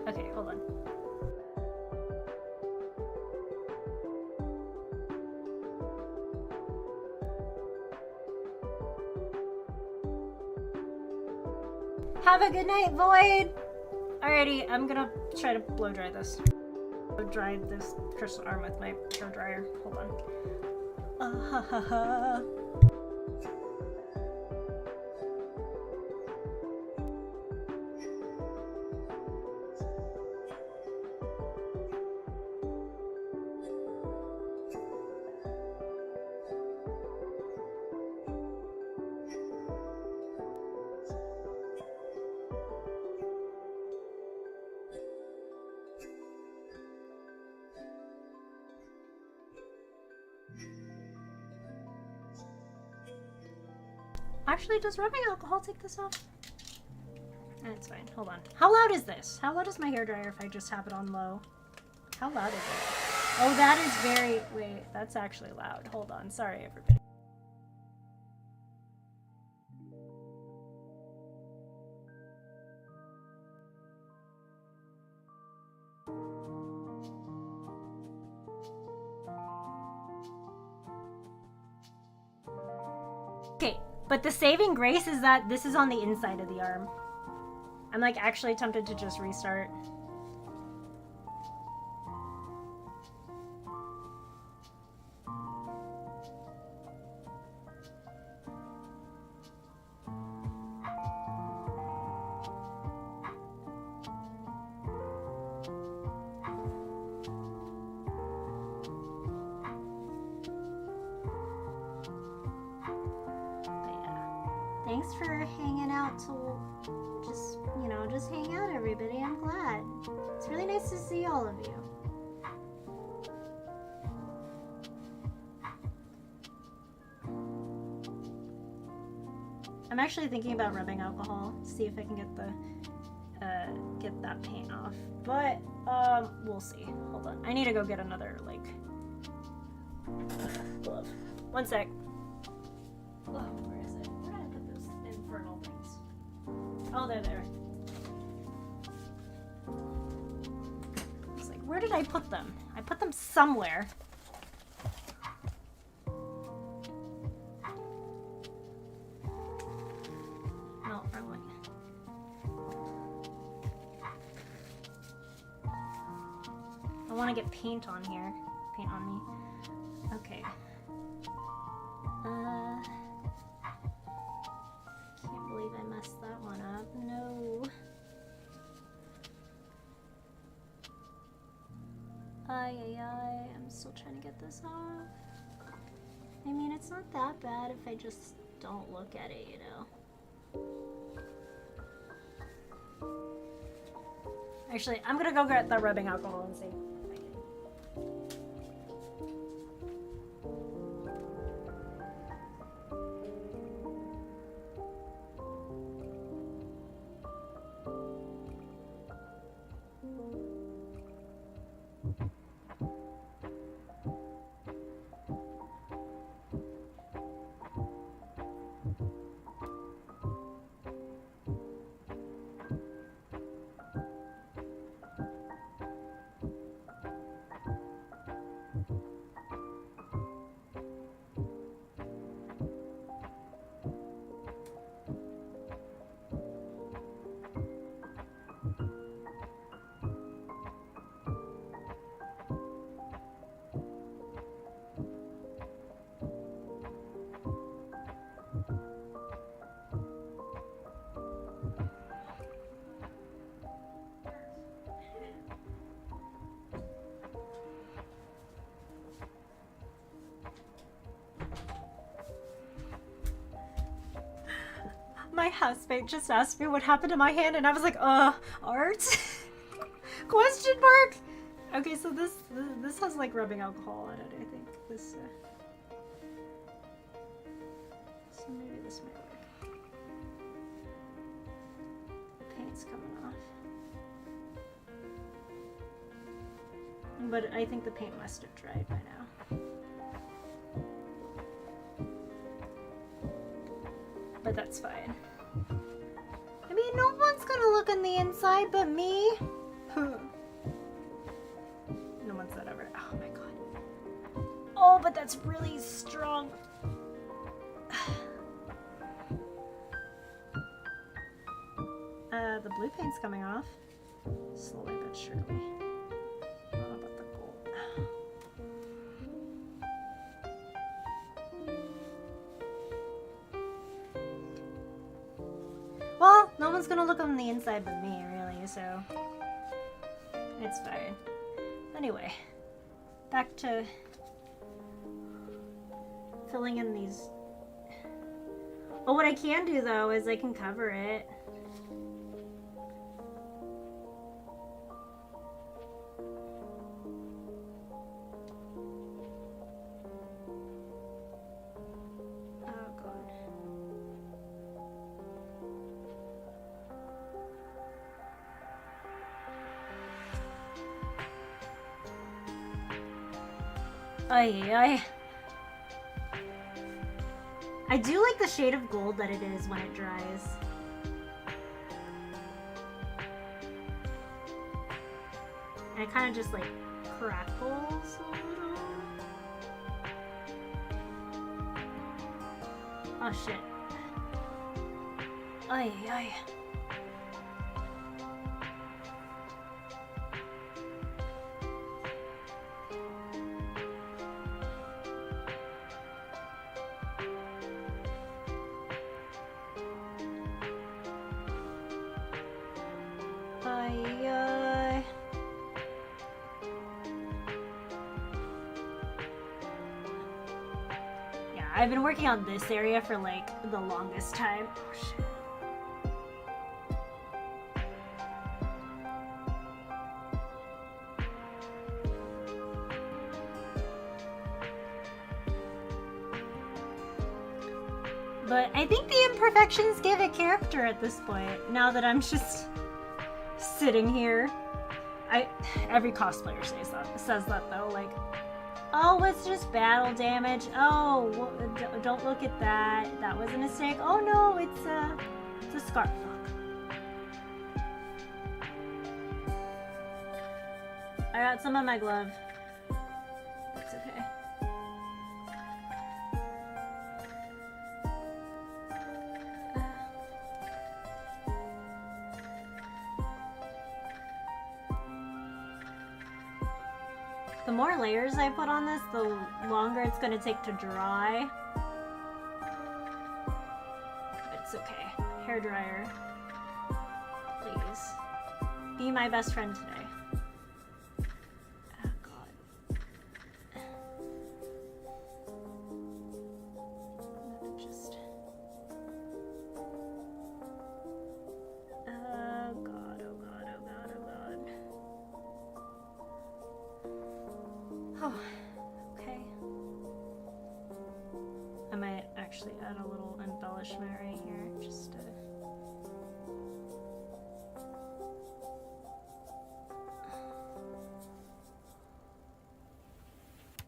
Okay, hold on. Have a good night, Void! Alrighty, I'm gonna try to blow dry this. Blow dry this crystal arm with my hair dryer. Hold on. Ha ha ha. Actually, does rubbing alcohol take this off? That's fine. Hold on. How loud is this? How loud is my hairdryer if I just have it on low? How loud is it? Oh, that is very... Wait, that's actually loud. Hold on. Sorry, everybody. Okay. But the saving grace is that this is on the inside of the arm. I'm like actually tempted to just restart. Thanks for hanging out to just, you know, just hang out, everybody. I'm glad. It's really nice to see all of you. I'm actually thinking about rubbing alcohol, see if I can get that paint off. But we'll see. Hold on. I need to go get another like glove. One sec. Oh, where is it? Where did I put those infernal things? Oh, they're there. I was like, where did I put them? I put them somewhere. No, wrong way. I want to get paint on here. Paint on me. Okay. Can't believe I messed that one up. No. I'm still trying to get this off. I mean, it's not that bad if I just don't look at it, you know. Actually, I'm gonna go get the rubbing alcohol and see. my housemate just asked me what happened to my hand, and I was like, art? Question mark? Okay, so this has like rubbing alcohol on it, I think. This, so maybe this might work. The paint's coming off. But I think the paint must have dried by now. But that's fine. I mean, no one's gonna look on the inside but me. No one said ever. Oh my god. Oh, but that's really strong. The blue paint's coming off. Slowly but surely. I don't know about the gold. Well, no one's gonna look on the inside but me, really, so it's fine. Anyway, back to filling in these. Oh, what I can do though is I can cover it. I do like the shade of gold that it is when it dries. And it kind of just like crackles a little. Oh shit. Ay, ay. I've been working on this area for like the longest time. Oh shit. But I think the imperfections give it character at this point, now that I'm just sitting here. Every cosplayer says that though, like, oh, it's just battle damage. Oh, don't look at that. That was a mistake. Oh no, it's a scar. Fuck. I got some on my glove. That's okay. The more layers I put on this, the longer it's going to take to dry. It's okay. Hairdryer, please. Be my best friend today. Oh, God. Just... Oh, God, oh, God, oh, God, oh, God. Oh, okay. I might actually add a little embellishment right here, just to...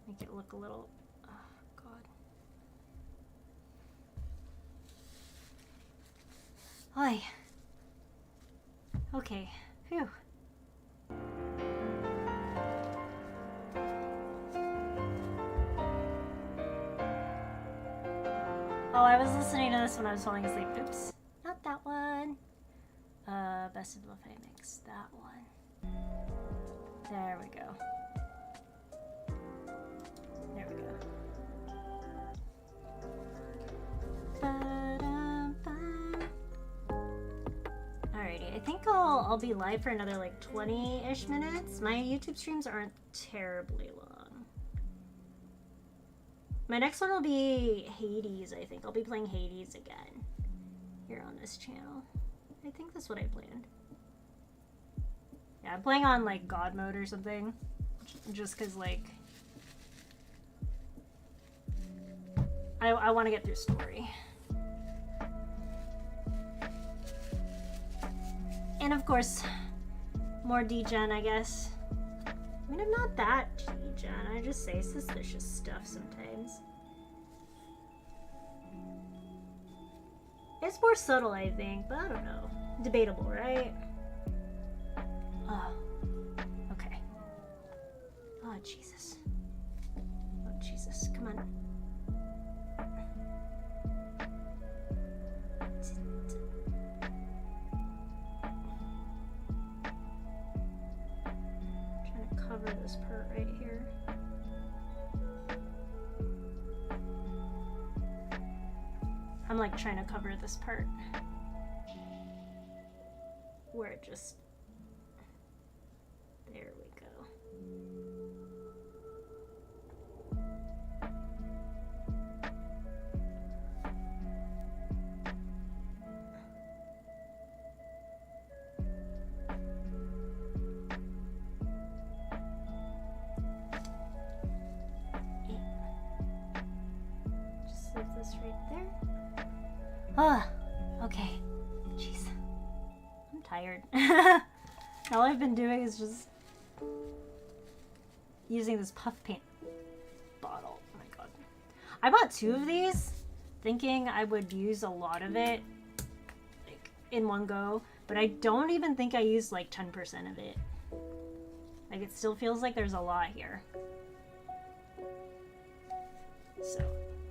make it look a little... Oh, God. Oy. Okay. Phew. Oh, I was listening to this when I was falling asleep. Oops. Not that one. Best of Buffet Mix. That one. There we go. There we go. Alrighty, I think I'll be live for another like 20-ish minutes. My YouTube streams aren't terribly long. My next one will be Hades, I think. I'll be playing Hades again. here on this channel. I think that's what I planned. Yeah, I'm playing on like God mode or something. Just cause like I want to get through story. And of course, more degen, I guess. I mean, I'm not that degen. I just say suspicious stuff sometimes. It's more subtle, I think, but I don't know. Debatable, right? Oh. Okay. Oh, Jesus. Oh, Jesus. Come on. Trying to cover this part right here. I'm like trying to cover this part where it just, there we go. Just leave this right there. Ah, okay. Jeez. I'm tired. All I've been doing is just using this puff paint bottle. Oh my god. I bought 2 of these thinking I would use a lot of it like in one go, but I don't even think I used like 10% of it. Like it still feels like there's a lot here. So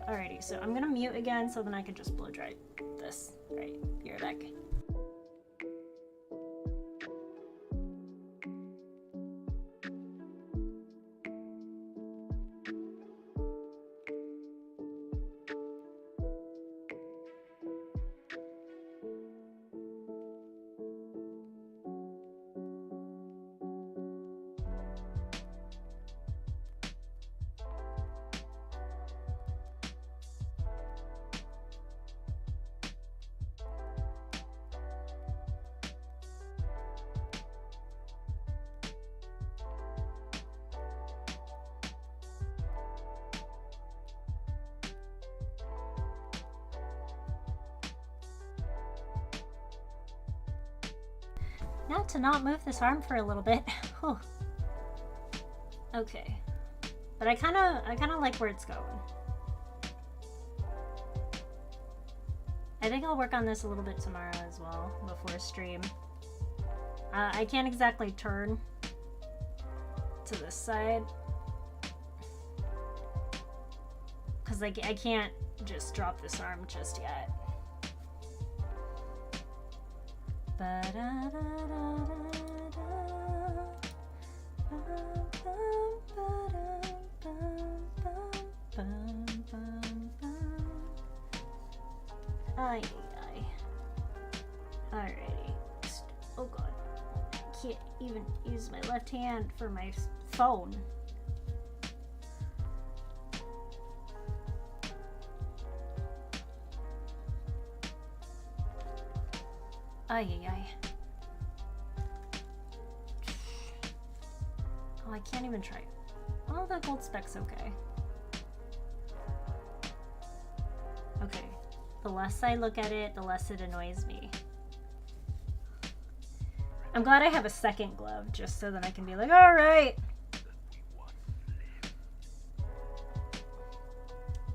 alrighty, so I'm gonna mute again so then I can just blow dry this. Alright, you're back. Now to not move this arm for a little bit. Whew. Okay, but I kind of like where it's going. I think I'll work on this a little bit tomorrow as well before stream. I can't exactly turn to this side because I can't just drop this arm just yet. Ay, ay. Alrighty. Oh god. I can't even use my left hand for my phone. Ay, ay, ay. Oh, I can't even try. Oh, that gold speck's okay. Okay. The less I look at it, the less it annoys me. I'm glad I have a second glove, just so that I can be like, alright.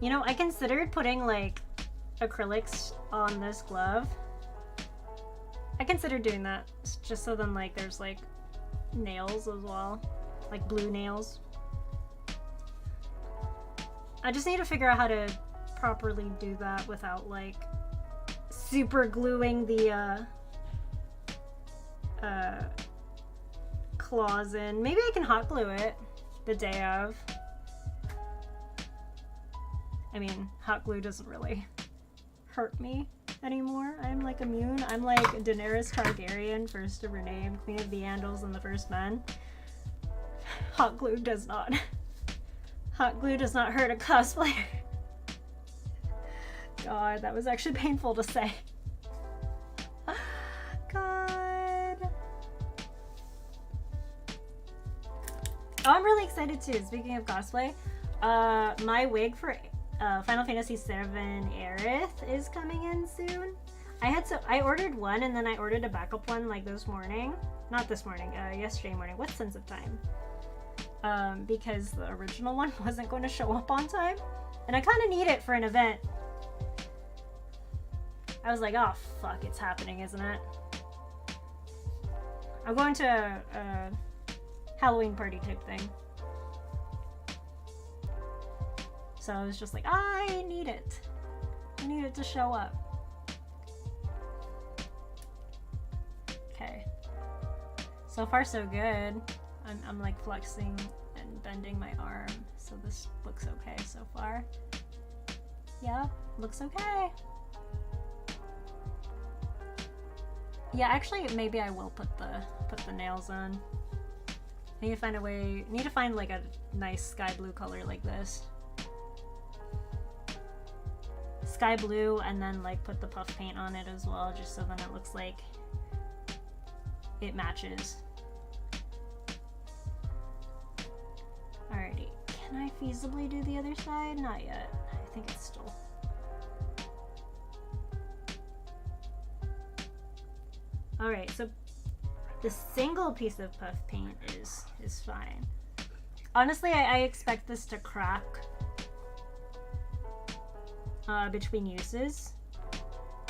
You know, I considered putting, like, acrylics on this glove. I considered doing that, just so then, like, there's, like, nails as well. Like, blue nails. I just need to figure out how to properly do that without, like, super gluing the, claws in. Maybe I can hot glue it the day of. I mean, hot glue doesn't really hurt me anymore. I'm like immune. I'm like Daenerys Targaryen, first of her name, Queen of the Andals and the First Men. Hot glue does not. Hot glue does not hurt a cosplayer. God, that was actually painful to say. Oh, I'm really excited too. Speaking of cosplay, my wig for Final Fantasy VII Aerith is coming in soon. I ordered one and then I ordered a backup one like this morning. Not this morning, yesterday morning. What sense of time? Because the original one wasn't going to show up on time. And I kind of need it for an event. I was like, oh fuck, it's happening, isn't it? I'm going to a Halloween party type thing. So I was just like, I need it. I need it to show up. Okay. So far so good. I'm like flexing and bending my arm. So this looks okay so far. Yeah, looks okay. Yeah, actually maybe I will put the nails on. I need to find a way, need to find like a nice sky blue color like this. Sky blue, and then like put the puff paint on it as well, just so then it looks like it matches. Alrighty, can I feasibly do the other side? Not yet. I think it's still... Alright, so the single piece of puff paint is fine. Honestly, I expect this to crack between uses,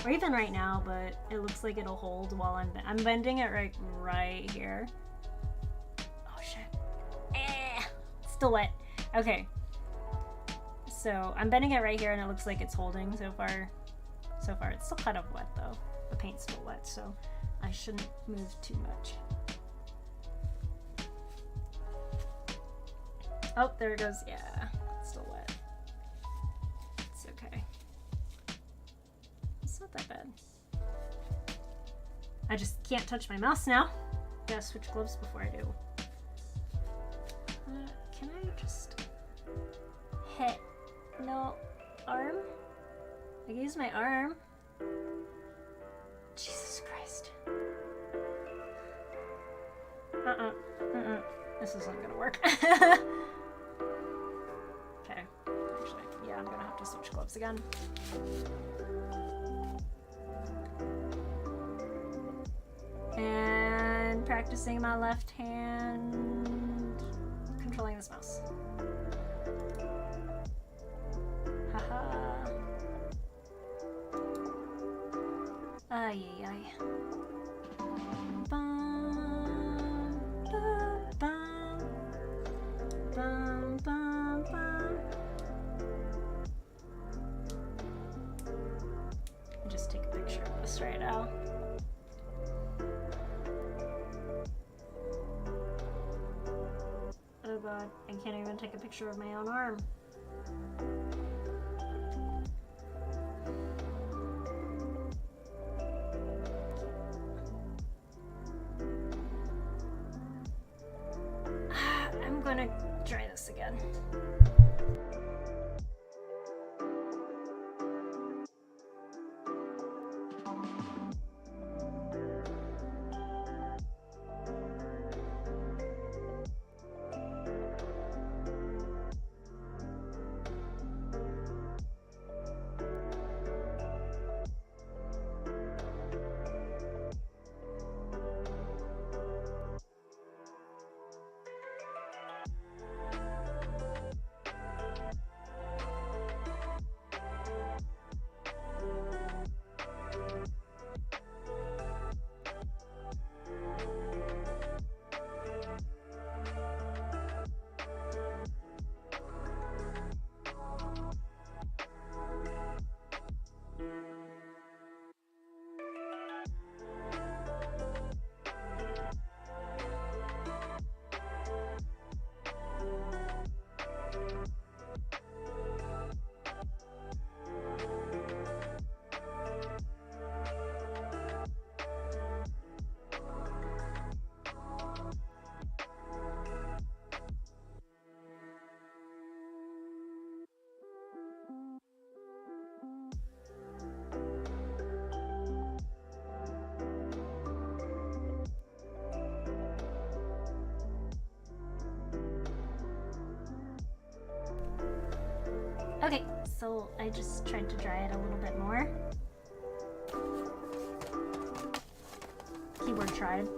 or even right now, but it looks like it'll hold while I'm bending it right here. Oh shit. Still wet. Okay. So I'm bending it right here and it looks like it's holding so far. So far it's still kind of wet though. The paint's still wet, so I shouldn't move too much. Oh, there it goes. Yeah, it's still wet. It's okay. It's not that bad. I just can't touch my mouse now. Gotta switch gloves before I do. Can I just hit? No, arm? I can use my arm. Jesus Christ. This isn't gonna work. Okay. Actually, yeah, I'm gonna have to switch gloves again. And practicing my left hand controlling this mouse. Haha. Ay, ay, ay. Bum, bum, bum. Bum, bum, bum. I'll just take a picture of this right now. Oh god, I can't even take a picture of my own arm. I'm gonna try this again. Okay, so I just tried to dry it a little bit more. Keyword tried.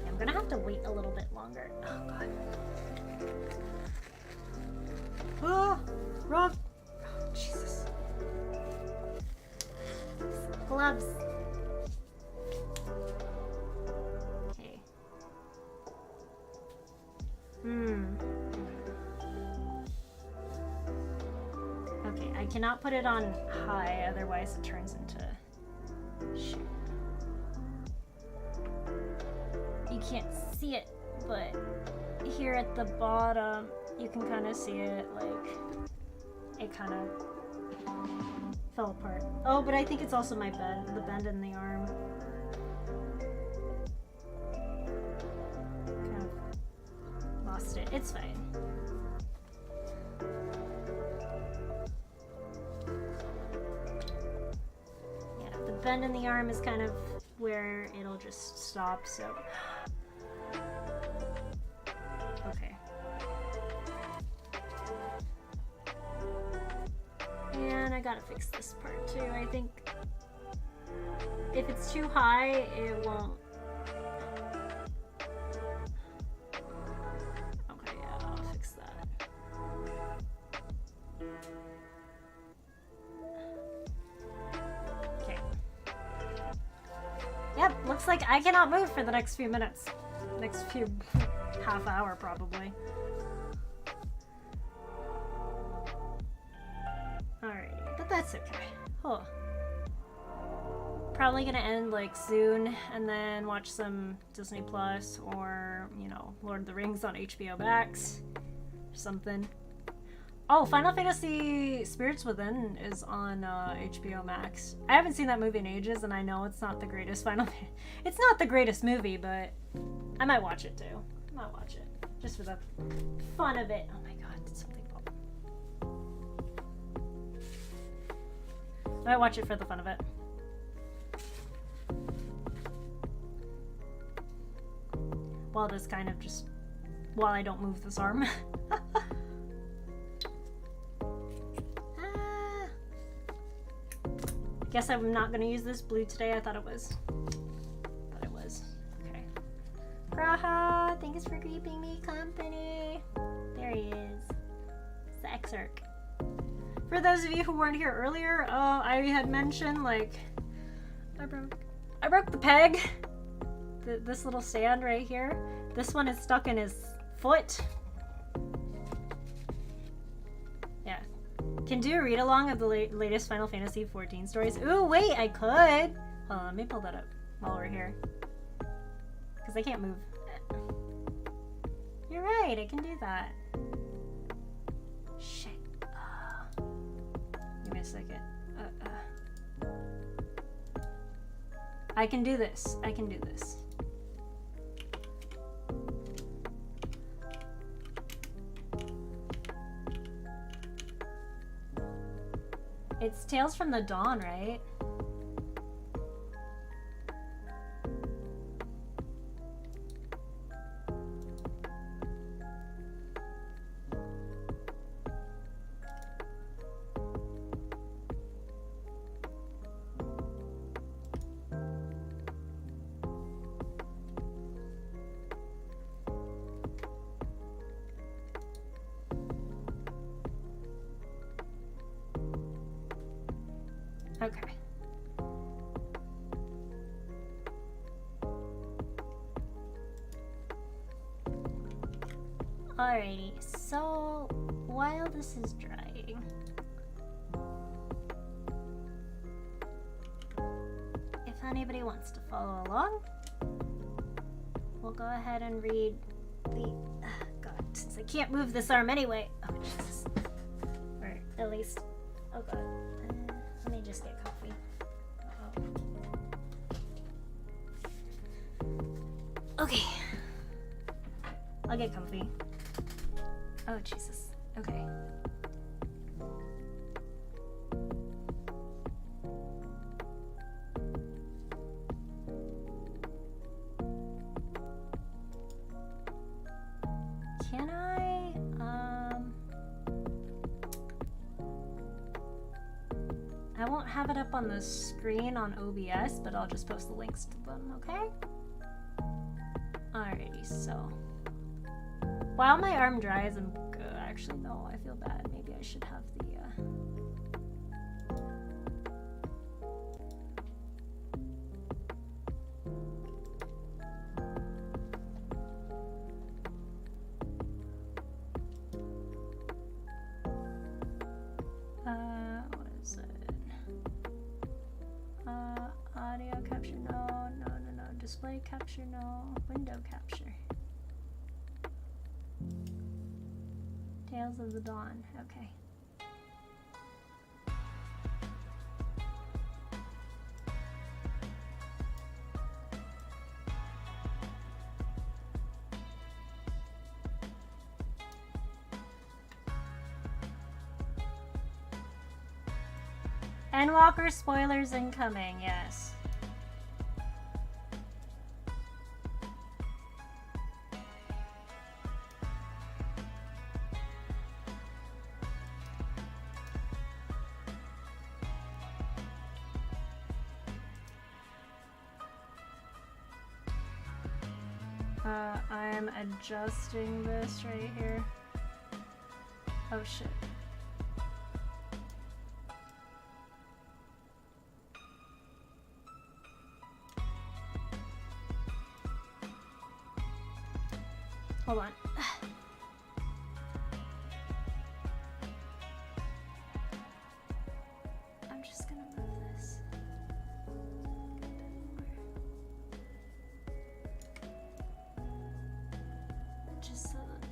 I'm gonna have to wait a little bit longer. Oh god. Oh, Rob. Oh, Jesus. Gloves. Okay. Okay, I cannot put it on high, otherwise it turns into... Shoot. You can't see it, but here at the bottom, you can kind of see it, like, it kind of fell apart. Oh, but I think it's also my bend, the bend in the arm. Kind of lost it. It's fine. Yeah, the bend in the arm is kind of where it'll just stop, so... Okay. And I gotta fix this part too. I think if it's too high, it won't. Okay, yeah, I'll fix that. Okay. Yep, looks like I cannot move for the next few minutes. Next few half hour, probably. Alrighty, but that's okay. Oh. Probably gonna end like soon and then watch some Disney Plus or, you know, Lord of the Rings on HBO Max or something. Oh, Final Fantasy Spirits Within is on HBO Max. I haven't seen that movie in ages, and I know it's not the greatest It's not the greatest movie, but I might watch it too. I might watch it just for the fun of it. Oh my god, did something pop? I might watch it for the fun of it. While this kind of just... while I don't move this arm. Guess I'm not gonna use this blue today. I thought it was. Okay. Graha, thanks for keeping me company. There he is. It's the Exarch. For those of you who weren't here earlier, I had mentioned, like, I broke the peg. This little stand right here. This one is stuck in his foot. Yeah. Can do a read along of the latest Final Fantasy 14 stories. Ooh, wait, I could. Hold on, let me pull that up while we're here. Because I can't move. You're right, I can do that. Shit. Give me a second. I can do this. I can do this. It's Tales from the Dawn, right? Okay. Alrighty, so while this is drying, if anybody wants to follow along, we'll go ahead and read the... God, since I can't move this arm anyway. Oh, Jesus. Or at least... Oh, God. Let me just get coffee. Okay. I'll get comfy. Oh, Jesus. Okay. don't have it up on the screen on OBS, but I'll just post the links to them, okay? Alrighty, so while my arm dries, I'm good. Actually, no, I feel bad. Maybe I should have the what is it? Audio capture, no. Display capture, no. Window capture. Tales of the Dawn, okay. Endwalker spoilers incoming, yes. I'm adjusting this right here. Oh shit. Hold on. I'm just gonna move this a bit more. Just so that...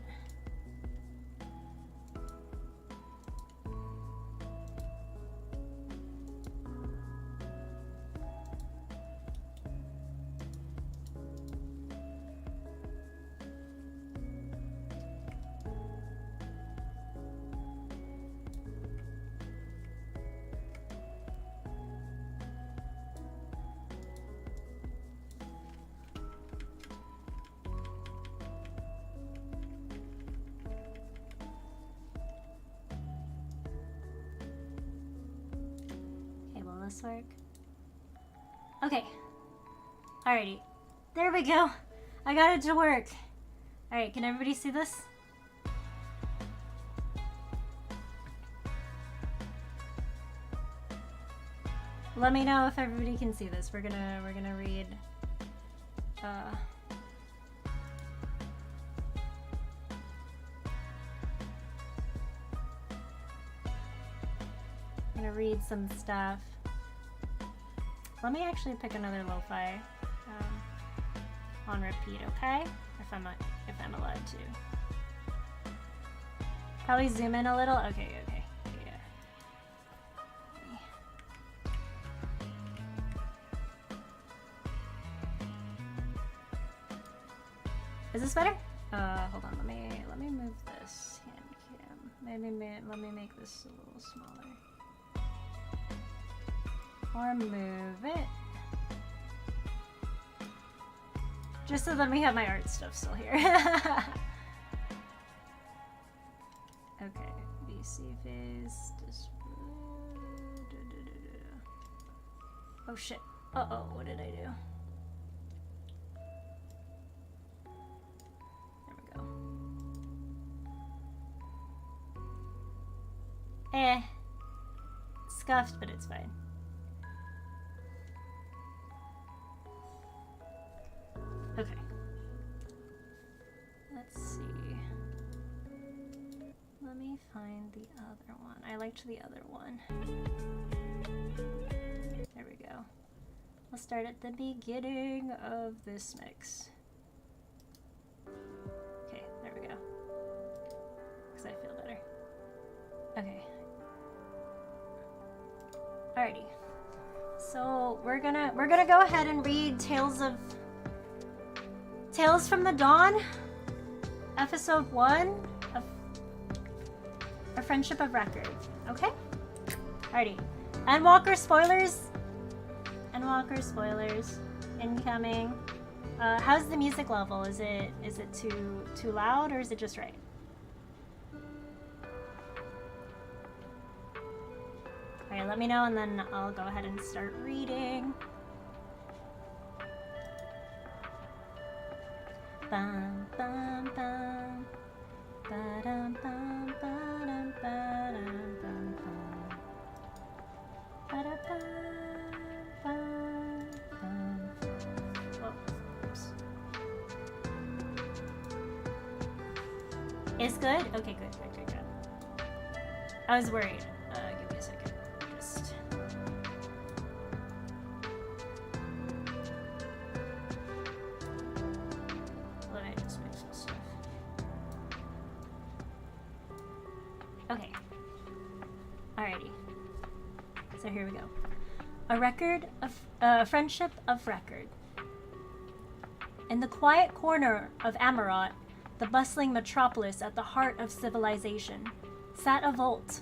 this work? Okay. Alrighty. There we go. I got it to work. Alright, can everybody see this? Let me know if everybody can see this. We're gonna read I'm gonna read some stuff. Let me actually pick another lo-fi on repeat, okay? If I'm allowed to. Probably zoom in a little. Okay, yeah. Is this better? Hold on. Let me move this hand cam. Let me make this a little smaller. Or move it. Just so then we have my art stuff still here. Okay, VC face, oh shit. Uh-oh, what did I do? There we go. Scuffed, but it's fine. Okay. Let's see. Let me find the other one. I liked the other one. There we go. I'll start at the beginning of this mix. Okay, there we go. Because I feel better. Okay. Alrighty. So we're gonna go ahead and read Tales from the Dawn, episode 1 of A Friendship of Record. Okay? Alrighty. Endwalker spoilers. Endwalker spoilers incoming. How's the music level? Is it too loud or is it just right? Alright, let me know and then I'll go ahead and start reading. Bum, bum, bum. Ba-dum, bum, ba-dum, ba-dum, bum, bum. Ba-da-bum, bum, bum. Oh, oops. It's good? Okay, good. I was worried. Give me a second. Just... Let me just make some stuff. Okay. Alrighty. So here we go. A friendship of record. In the quiet corner of Amarot, the bustling metropolis at the heart of civilization, sat a vault,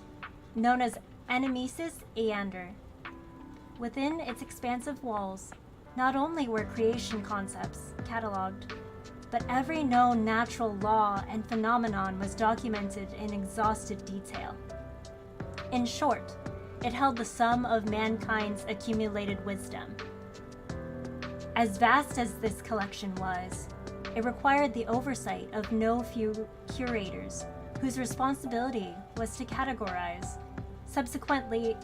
known as Enemesis Eander. Within its expansive walls, not only were creation concepts catalogued, but every known natural law and phenomenon was documented in exhaustive detail. In short, it held the sum of mankind's accumulated wisdom. As vast as this collection was, it required the oversight of no few curators, whose responsibility was to categorize, subsequently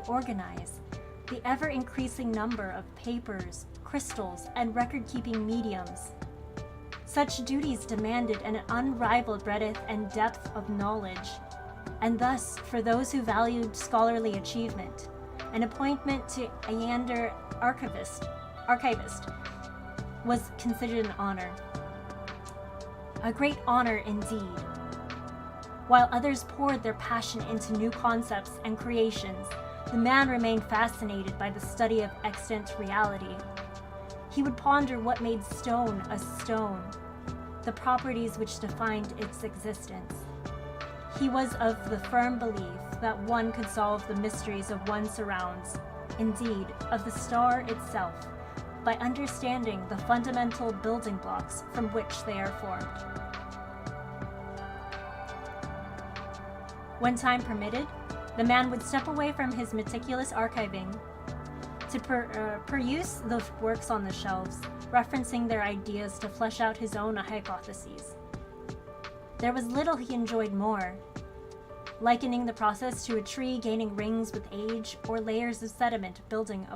organize, the ever-increasing number of papers, crystals, and record-keeping mediums. Such duties demanded an unrivaled breadth and depth of knowledge, and thus, for those who valued scholarly achievement, an appointment to Eander archivist was considered an honor. A great honor indeed. While others poured their passion into new concepts and creations, the man remained fascinated by the study of extant reality. He would ponder what made stone a stone, the properties which defined its existence. He was of the firm belief that one could solve the mysteries of one's surrounds, indeed, of the star itself, by understanding the fundamental building blocks from which they are formed. When time permitted, the man would step away from his meticulous archiving to peruse the works on the shelves, referencing their ideas to flesh out his own hypotheses. There was little he enjoyed more, likening the process to a tree gaining rings with age or layers of sediment building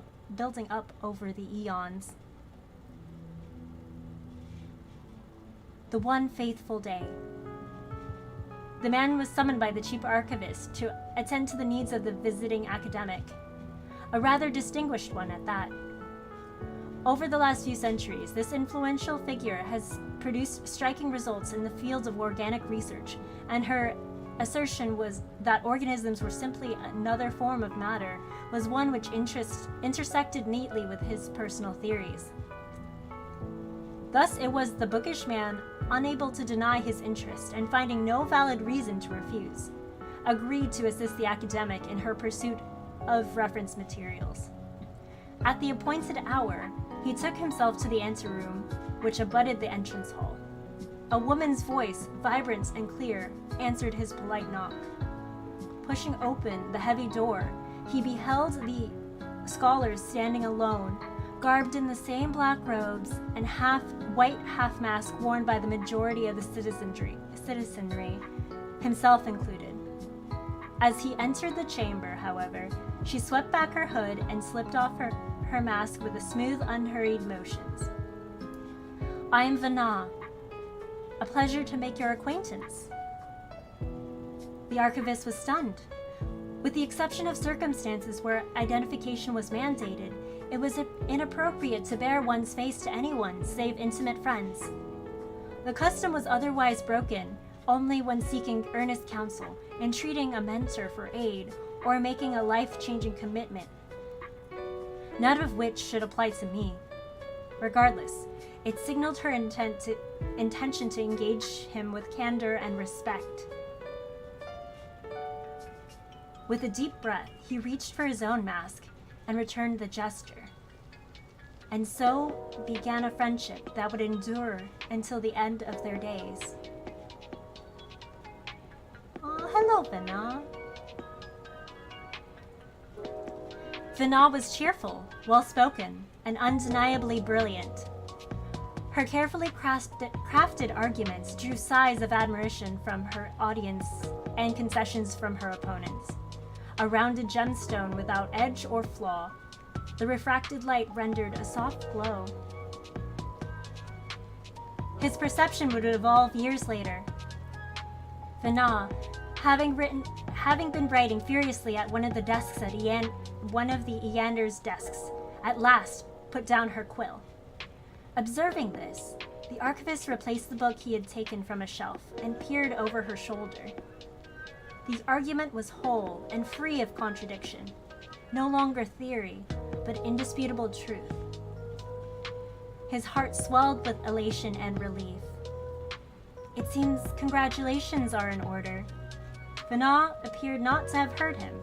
up over the eons. The one faithful day. The man was summoned by the chief archivist to attend to the needs of the visiting academic, a rather distinguished one at that. Over the last few centuries, this influential figure has produced striking results in the fields of organic research, and her assertion was that organisms were simply another form of matter was one which intersected neatly with his personal theories. Thus it was the bookish man, unable to deny his interest and finding no valid reason to refuse, agreed to assist the academic in her pursuit of reference materials. At the appointed hour, he took himself to the anteroom, which abutted the entrance hall. A woman's voice, vibrant and clear, answered his polite knock. Pushing open the heavy door, he beheld the scholars standing alone, garbed in the same black robes and white half-mask worn by the majority of the citizenry, himself included. As he entered the chamber, however, she swept back her hood and slipped off her mask with a smooth, unhurried motions. "I am Vana. A pleasure to make your acquaintance." The archivist was stunned. With the exception of circumstances where identification was mandated, it was inappropriate to bare one's face to anyone save intimate friends. The custom was otherwise broken only when seeking earnest counsel, entreating a mentor for aid, or making a life-changing commitment, none of which should apply to me. Regardless, it signaled her intention to engage him with candor and respect. With a deep breath, he reached for his own mask and returned the gesture. And so began a friendship that would endure until the end of their days. Oh, hello, Vana. Vina was cheerful, well-spoken, and undeniably brilliant. Her carefully crafted arguments drew sighs of admiration from her audience and concessions from her opponents. A rounded gemstone without edge or flaw, the refracted light rendered a soft glow. His perception would evolve years later. Vina, having been writing furiously at one of the desks at one of the Eander's desks, at last put down her quill. Observing this, the archivist replaced the book he had taken from a shelf and peered over her shoulder. The argument was whole and free of contradiction, no longer theory, but indisputable truth. His heart swelled with elation and relief. It seems congratulations are in order. Vina appeared not to have heard him.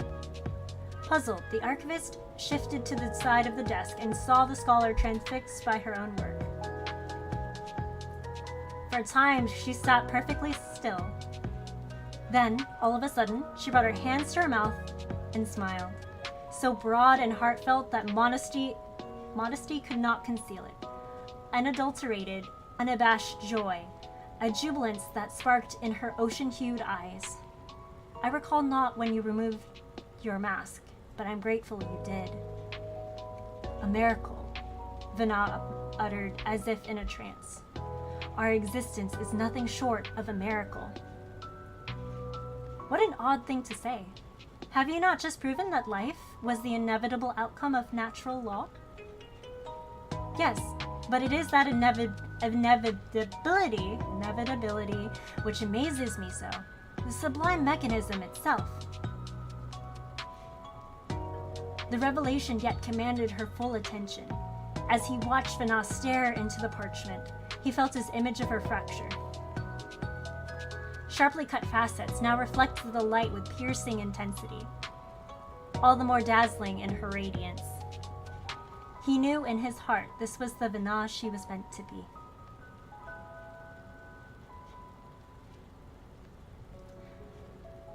Puzzled, the archivist shifted to the side of the desk and saw the scholar transfixed by her own work. For a time, she sat perfectly still. Then, all of a sudden, she brought her hands to her mouth and smiled, so broad and heartfelt that modesty could not conceal it. Unadulterated, unabashed joy, a jubilance that sparked in her ocean-hued eyes. I recall not when you removed your mask, but I'm grateful you did. A miracle, Vina uttered as if in a trance. Our existence is nothing short of a miracle. What an odd thing to say. Have you not just proven that life was the inevitable outcome of natural law? Yes, but it is that inevitability which amazes me so. The sublime mechanism itself. The revelation yet commanded her full attention. As he watched Vina stare into the parchment, he felt his image of her fracture. Sharply cut facets now reflected the light with piercing intensity, all the more dazzling in her radiance. He knew in his heart this was the Vina she was meant to be.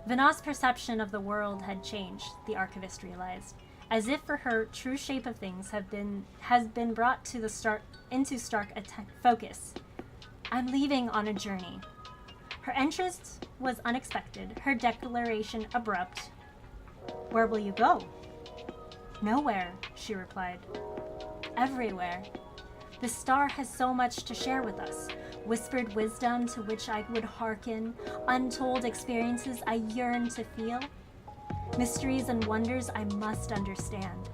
Vina's perception of the world had changed, the archivist realized, as if for her true shape of things has been brought to into stark focus. I'm leaving on a journey. Her entrance was unexpected, her declaration abrupt. Where will you go? Nowhere, she replied. Everywhere. The star has so much to share with us, whispered wisdom to which I would hearken, untold experiences I yearn to feel, mysteries and wonders I must understand.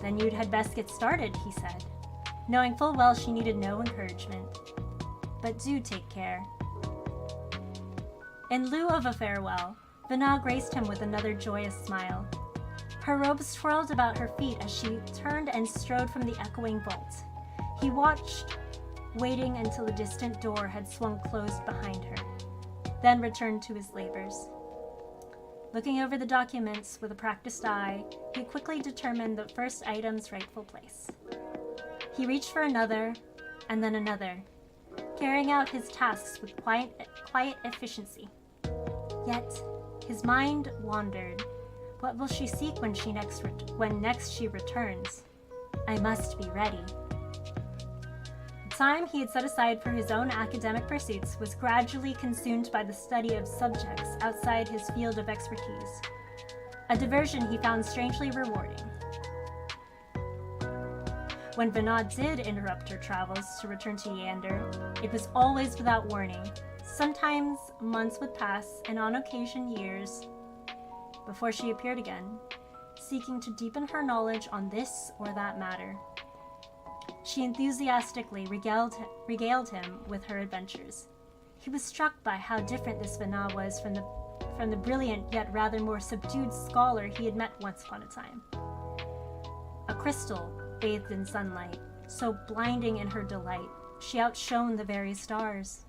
Then you had best get started, he said, knowing full well she needed no encouragement. But do take care. In lieu of a farewell, Vina graced him with another joyous smile. Her robes twirled about her feet as she turned and strode from the echoing vault. He watched, waiting until the distant door had swung closed behind her, then returned to his labors. Looking over the documents with a practiced eye, he quickly determined the first item's rightful place. He reached for another, and then another, carrying out his tasks with quiet efficiency. Yet, his mind wandered. What will she seek when next she returns? I must be ready. The time he had set aside for his own academic pursuits was gradually consumed by the study of subjects outside his field of expertise, a diversion he found strangely rewarding. When Vina did interrupt her travels to return to Yander, it was always without warning. Sometimes months would pass, and on occasion years, before she appeared again, seeking to deepen her knowledge on this or that matter. She enthusiastically regaled him with her adventures. He was struck by how different this Vina was from the brilliant yet rather more subdued scholar he had met once upon a time. A crystal bathed in sunlight, so blinding in her delight, she outshone the very stars.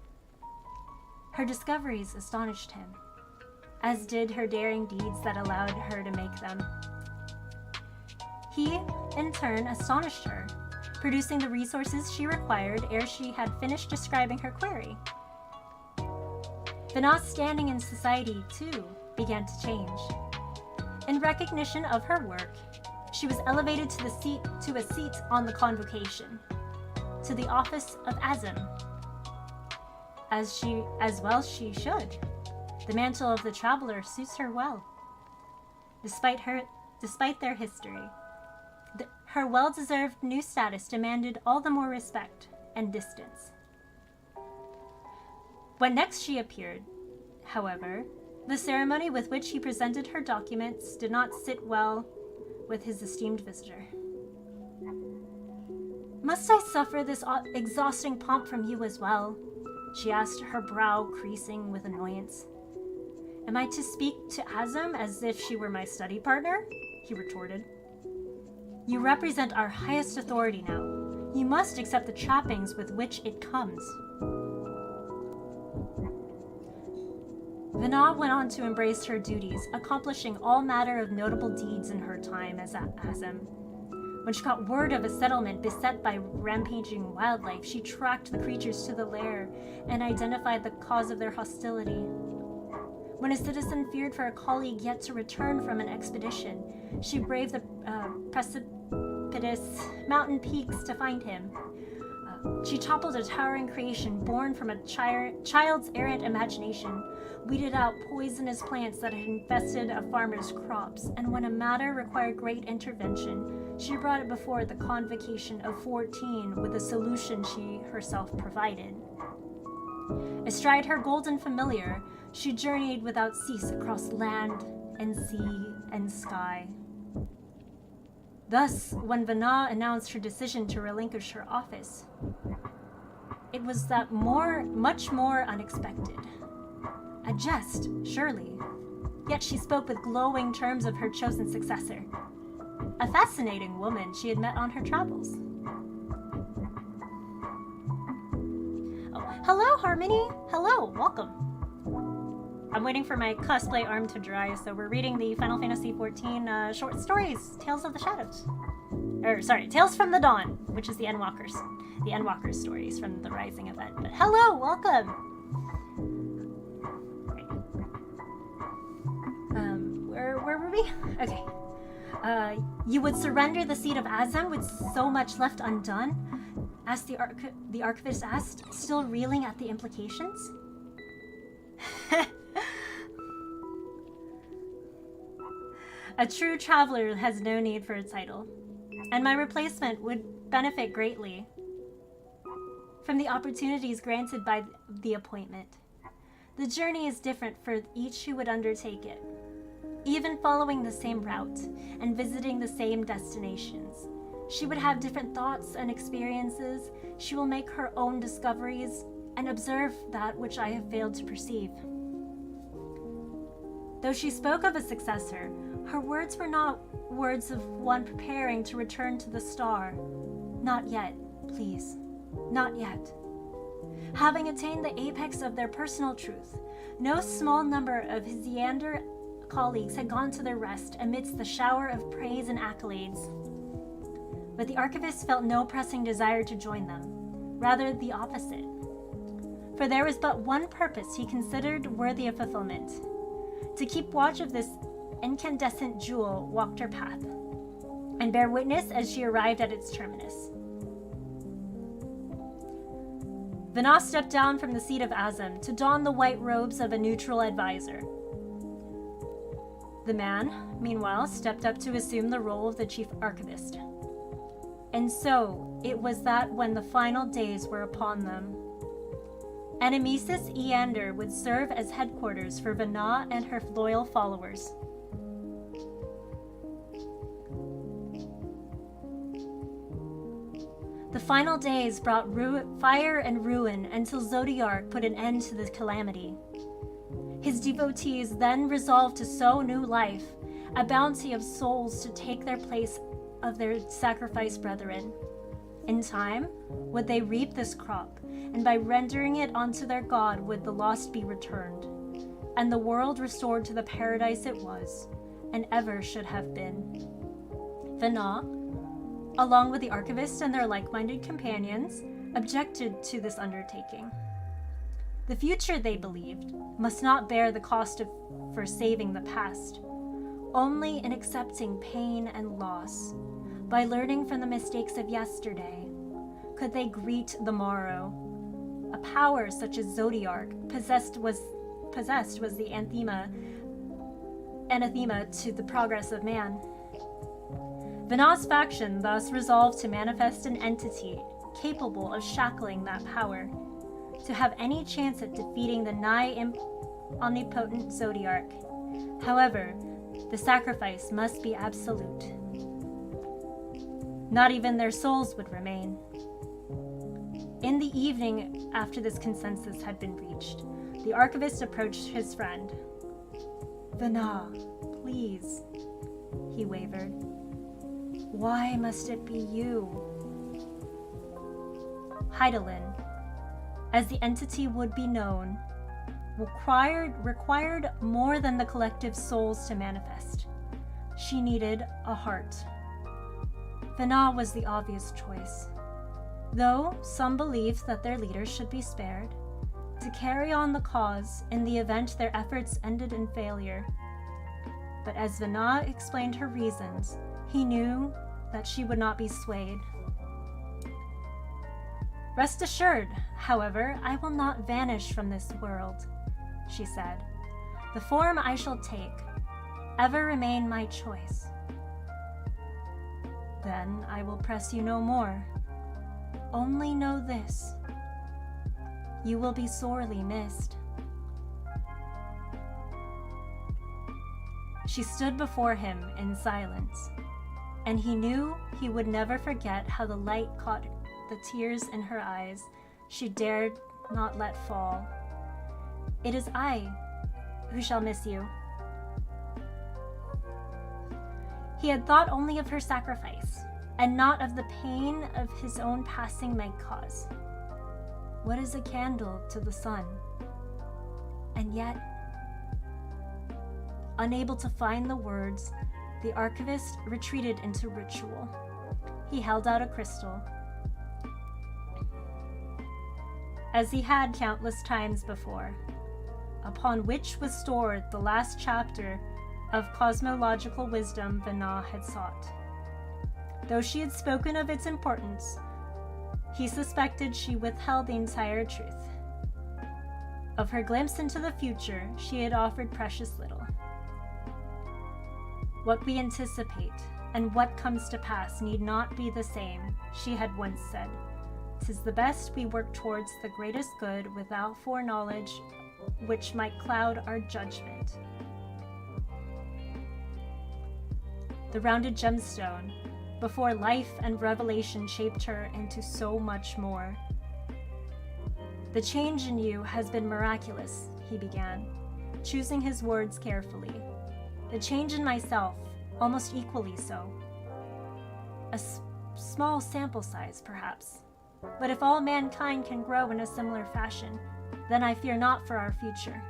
Her discoveries astonished him, as did her daring deeds that allowed her to make them. He, in turn, astonished her, producing the resources she required ere she had finished describing her query. Vina's standing in society, too, began to change. In recognition of her work, she was elevated to a seat on the convocation, to the office of Azim. As well she should. The mantle of the traveler suits her well. Despite their history, her well-deserved new status demanded all the more respect and distance. When next she appeared, however, the ceremony with which he presented her documents did not sit well with his esteemed visitor. "Must I suffer this exhausting pomp from you as well?" she asked, her brow creasing with annoyance. "Am I to speak to Azim as if she were my study partner?" he retorted. "You represent our highest authority now. You must accept the trappings with which it comes." Vana went on to embrace her duties, accomplishing all manner of notable deeds in her time as Azim. When she got word of a settlement beset by rampaging wildlife, she tracked the creatures to the lair and identified the cause of their hostility. When a citizen feared for a colleague yet to return from an expedition, she braved the precipitous mountain peaks to find him. She toppled a towering creation born from a child's errant imagination, weeded out poisonous plants that had infested a farmer's crops, and when a matter required great intervention, she brought it before the convocation of 14 with a solution she herself provided. Astride her golden familiar, she journeyed without cease across land and sea and sky. Thus, when Vana announced her decision to relinquish her office, it was much more unexpected. A jest, surely. Yet she spoke with glowing terms of her chosen successor, a fascinating woman she had met on her travels. Oh, hello, Harmony. Hello, welcome. I'm waiting for my cosplay arm to dry, so we're reading the Final Fantasy XIV short stories, Tales of the Shadows. Tales from the Dawn, which is the Endwalkers stories from the Rising event. But hello, welcome! Right. Where were we? Okay. You would surrender the seat of Azim with so much left undone? Asked the archivist asked, still reeling at the implications. A true traveler has no need for a title, and my replacement would benefit greatly from the opportunities granted by the appointment. The journey is different for each who would undertake it. Even following the same route and visiting the same destinations, she would have different thoughts and experiences. She will make her own discoveries and observe that which I have failed to perceive. Though she spoke of a successor, her words were not words of one preparing to return to the star. Not yet, please. Not yet. Having attained the apex of their personal truth, no small number of his Xander colleagues had gone to their rest amidst the shower of praise and accolades. But the archivist felt no pressing desire to join them, rather the opposite. For there was but one purpose he considered worthy of fulfillment: to keep watch of this incandescent jewel walked her path, and bear witness as she arrived at its terminus. Vana stepped down from the seat of Azim to don the white robes of a neutral advisor. The man, meanwhile, stepped up to assume the role of the chief archivist. And so it was that when the final days were upon them, Enemesis Eander would serve as headquarters for Vana and her loyal followers. The final days brought fire and ruin until Zodiark put an end to the calamity. His devotees then resolved to sow new life, a bounty of souls to take their place of their sacrificed brethren. In time, would they reap this crop, and by rendering it unto their God would the lost be returned, and the world restored to the paradise it was, and ever should have been. Vana, along with the archivist and their like-minded companions, objected to this undertaking. The future, they believed, must not bear the cost for saving the past. Only in accepting pain and loss, by learning from the mistakes of yesterday, could they greet the morrow. A power such as Zodiarch possessed was the anathema to the progress of man. Vinah's faction thus resolved to manifest an entity capable of shackling that power, to have any chance at defeating the nigh omnipotent Zodiarch. However, the sacrifice must be absolute. Not even their souls would remain. In the evening, after this consensus had been reached, the archivist approached his friend. "Vinah, please," he wavered. "Why must it be you?" Heidelin, as the entity would be known, required more than the collective souls to manifest. She needed a heart. Vinah was the obvious choice, though some believed that their leaders should be spared, to carry on the cause in the event their efforts ended in failure. But as Vinah explained her reasons, he knew that she would not be swayed. "Rest assured, however, I will not vanish from this world," she said. "The form I shall take, ever remain my choice." "Then I will press you no more. Only know this: you will be sorely missed." She stood before him in silence, and he knew he would never forget how the light caught the tears in her eyes she dared not let fall. "It is I who shall miss you." He had thought only of her sacrifice, and not of the pain of his own passing might cause. What is a candle to the sun? And yet, unable to find the words, the archivist retreated into ritual. He held out a crystal. As he had countless times before, upon which was stored the last chapter of cosmological wisdom Vinah had sought. Though she had spoken of its importance, he suspected she withheld the entire truth. Of her glimpse into the future, she had offered precious little. "What we anticipate and what comes to pass need not be the same," she had once said. "'Tis the best we work towards the greatest good without foreknowledge which might cloud our judgment." The rounded gemstone, before life and revelation shaped her into so much more. "The change in you has been miraculous," he began, choosing his words carefully. "The change in myself, almost equally so. A small sample size, perhaps. But if all mankind can grow in a similar fashion, then I fear not for our future.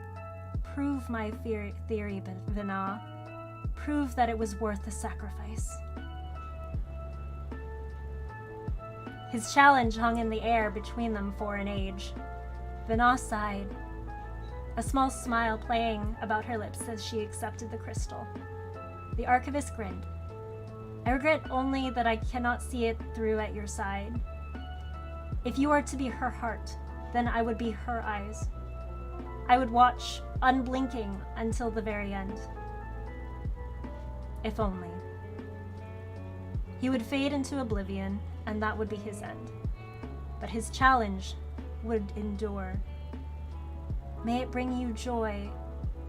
Prove my theory, Vinah. Prove that it was worth the sacrifice." His challenge hung in the air between them for an age. Vinah sighed, a small smile playing about her lips as she accepted the crystal. The archivist grinned. "I regret only that I cannot see it through at your side. If you are to be her heart, then I would be her eyes. I would watch, unblinking, until the very end. If only." He would fade into oblivion, and that would be his end. But his challenge would endure. May it bring you joy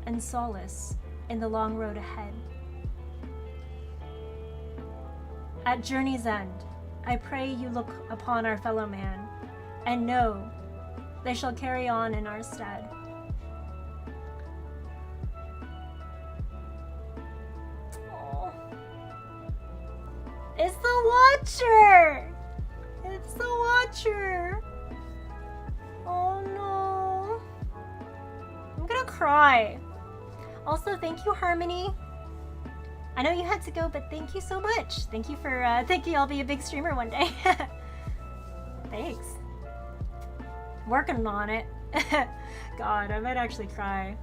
and solace in the long road ahead. At journey's end, I pray you look upon our fellow man, and know they shall carry on in our stead. Oh. It's the Watcher! It's the Watcher! Oh no. I'm gonna cry. Also, thank you, Harmony. I know you had to go, but thank you so much. Thank you. I'll be a big streamer one day. Thanks. Working on it. God, I might actually cry.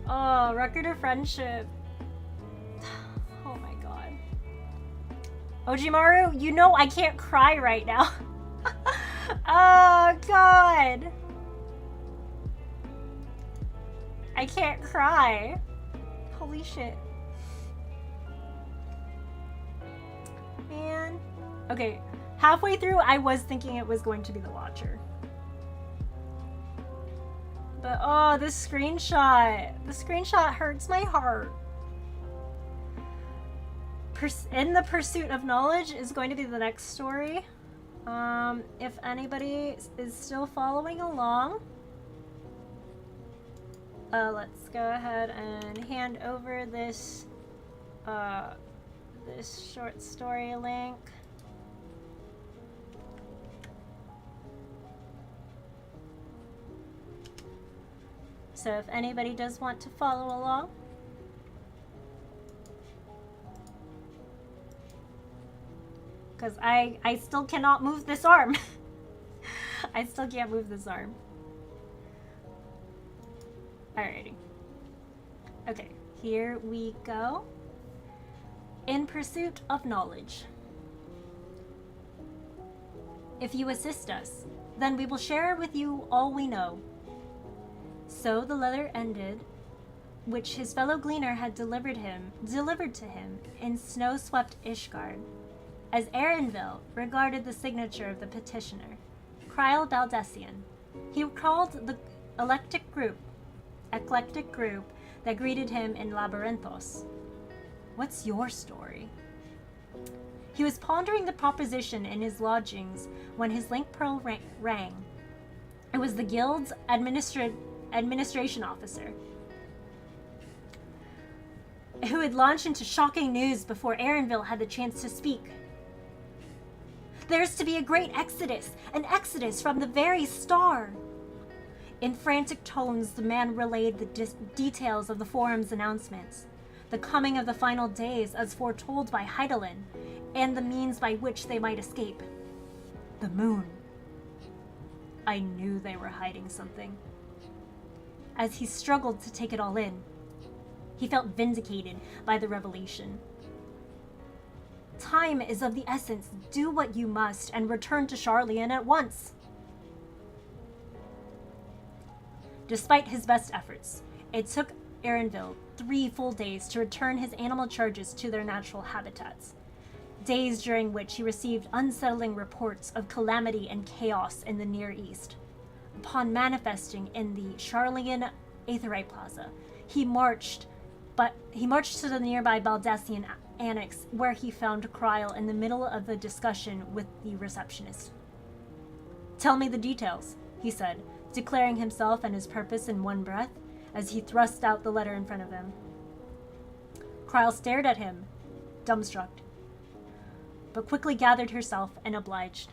Oh, record of friendship. Oh my god. Ojimaru, you know I can't cry right now. Oh god. I can't cry. Holy shit. Man. Okay, halfway through I was thinking it was going to be the Watcher. But oh, this screenshot. The screenshot hurts my heart. In the Pursuit of Knowledge is going to be the next story. If anybody is still following along, let's go ahead and hand over this this short story link. So if anybody does want to follow along, because I still cannot move this arm. I still can't move this arm. Alrighty. Okay, here we go. In Pursuit of Knowledge. If you assist us, then we will share with you all we know. So the letter ended, which his fellow gleaner had delivered to him in snow-swept Ishgard, as Erenville regarded the signature of the petitioner, Kryle Baldessian. He recalled the eclectic group that greeted him in Labyrinthos. What's your story? He was pondering the proposition in his lodgings when his link pearl rang. It was the guild's administration officer, who had launched into shocking news before Erenville had the chance to speak. There's to be a great exodus, an exodus from the very star. In frantic tones, the man relayed the details of the forum's announcements, the coming of the final days as foretold by Heidelin, and the means by which they might escape. The moon. I knew they were hiding something. As he struggled to take it all in, he felt vindicated by the revelation. Time is of the essence. Do what you must and return to Sharlayan at once. Despite his best efforts, it took Erenville 3 full days to return his animal charges to their natural habitats. Days during which he received unsettling reports of calamity and chaos in the Near East. Upon manifesting in the Sharlayan Aetheryte Plaza, he marched to the nearby Baldessian annex, where he found Kryle in the middle of a discussion with the receptionist. Tell me the details, he said, declaring himself and his purpose in one breath, as he thrust out the letter in front of him. Kryle stared at him, dumbstruck, but quickly gathered herself and obliged.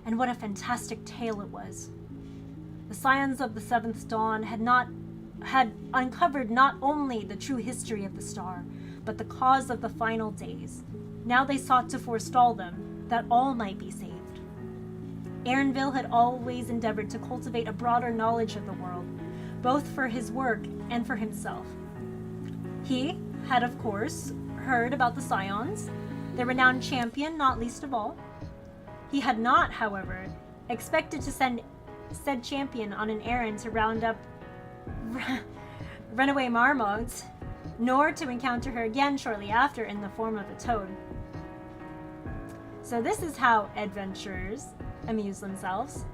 And what a fantastic tale it was. The Scions of the Seventh Dawn had uncovered not only the true history of the star, but the cause of the final days. Now they sought to forestall them, that all might be saved. Erenville had always endeavored to cultivate a broader knowledge of the world, both for his work and for himself. He had, of course, heard about the Scions, the renowned champion not least of all. He had not, however, expected to send said champion on an errand to round up runaway marmots, nor to encounter her again shortly after in the form of a toad. So this is how adventurers amuse themselves.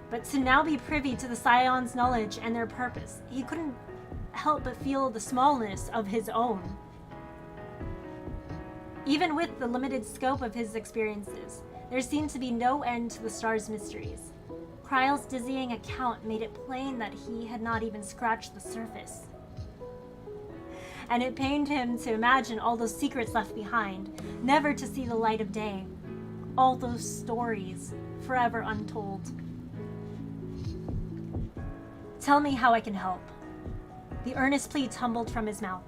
But to now be privy to the Scions' knowledge and their purpose, he couldn't help but feel the smallness of his own. Even with the limited scope of his experiences, there seemed to be no end to the star's mysteries. Kryle's dizzying account made it plain that he had not even scratched the surface. And it pained him to imagine all those secrets left behind, never to see the light of day. All those stories, forever untold. Tell me how I can help. The earnest plea tumbled from his mouth.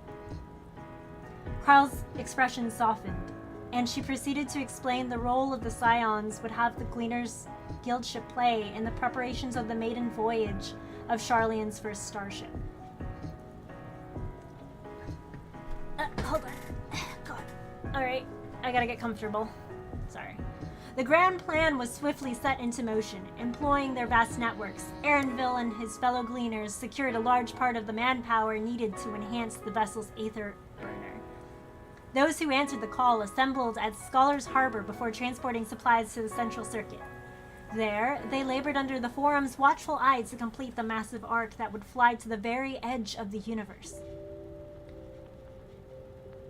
Kryle's expression softened, and she proceeded to explain the role of the Scions would have the Gleaners Guildship play in the preparations of the maiden voyage of Charlene's first starship. Hold on. God. Alright, I gotta get comfortable. Sorry. The grand plan was swiftly set into motion. Employing their vast networks, Erenville and his fellow gleaners secured a large part of the manpower needed to enhance the vessel's aether burner. Those who answered the call assembled at Scholar's Harbor before transporting supplies to the central circuit. There, they labored under the Forum's watchful eye to complete the massive arc that would fly to the very edge of the universe.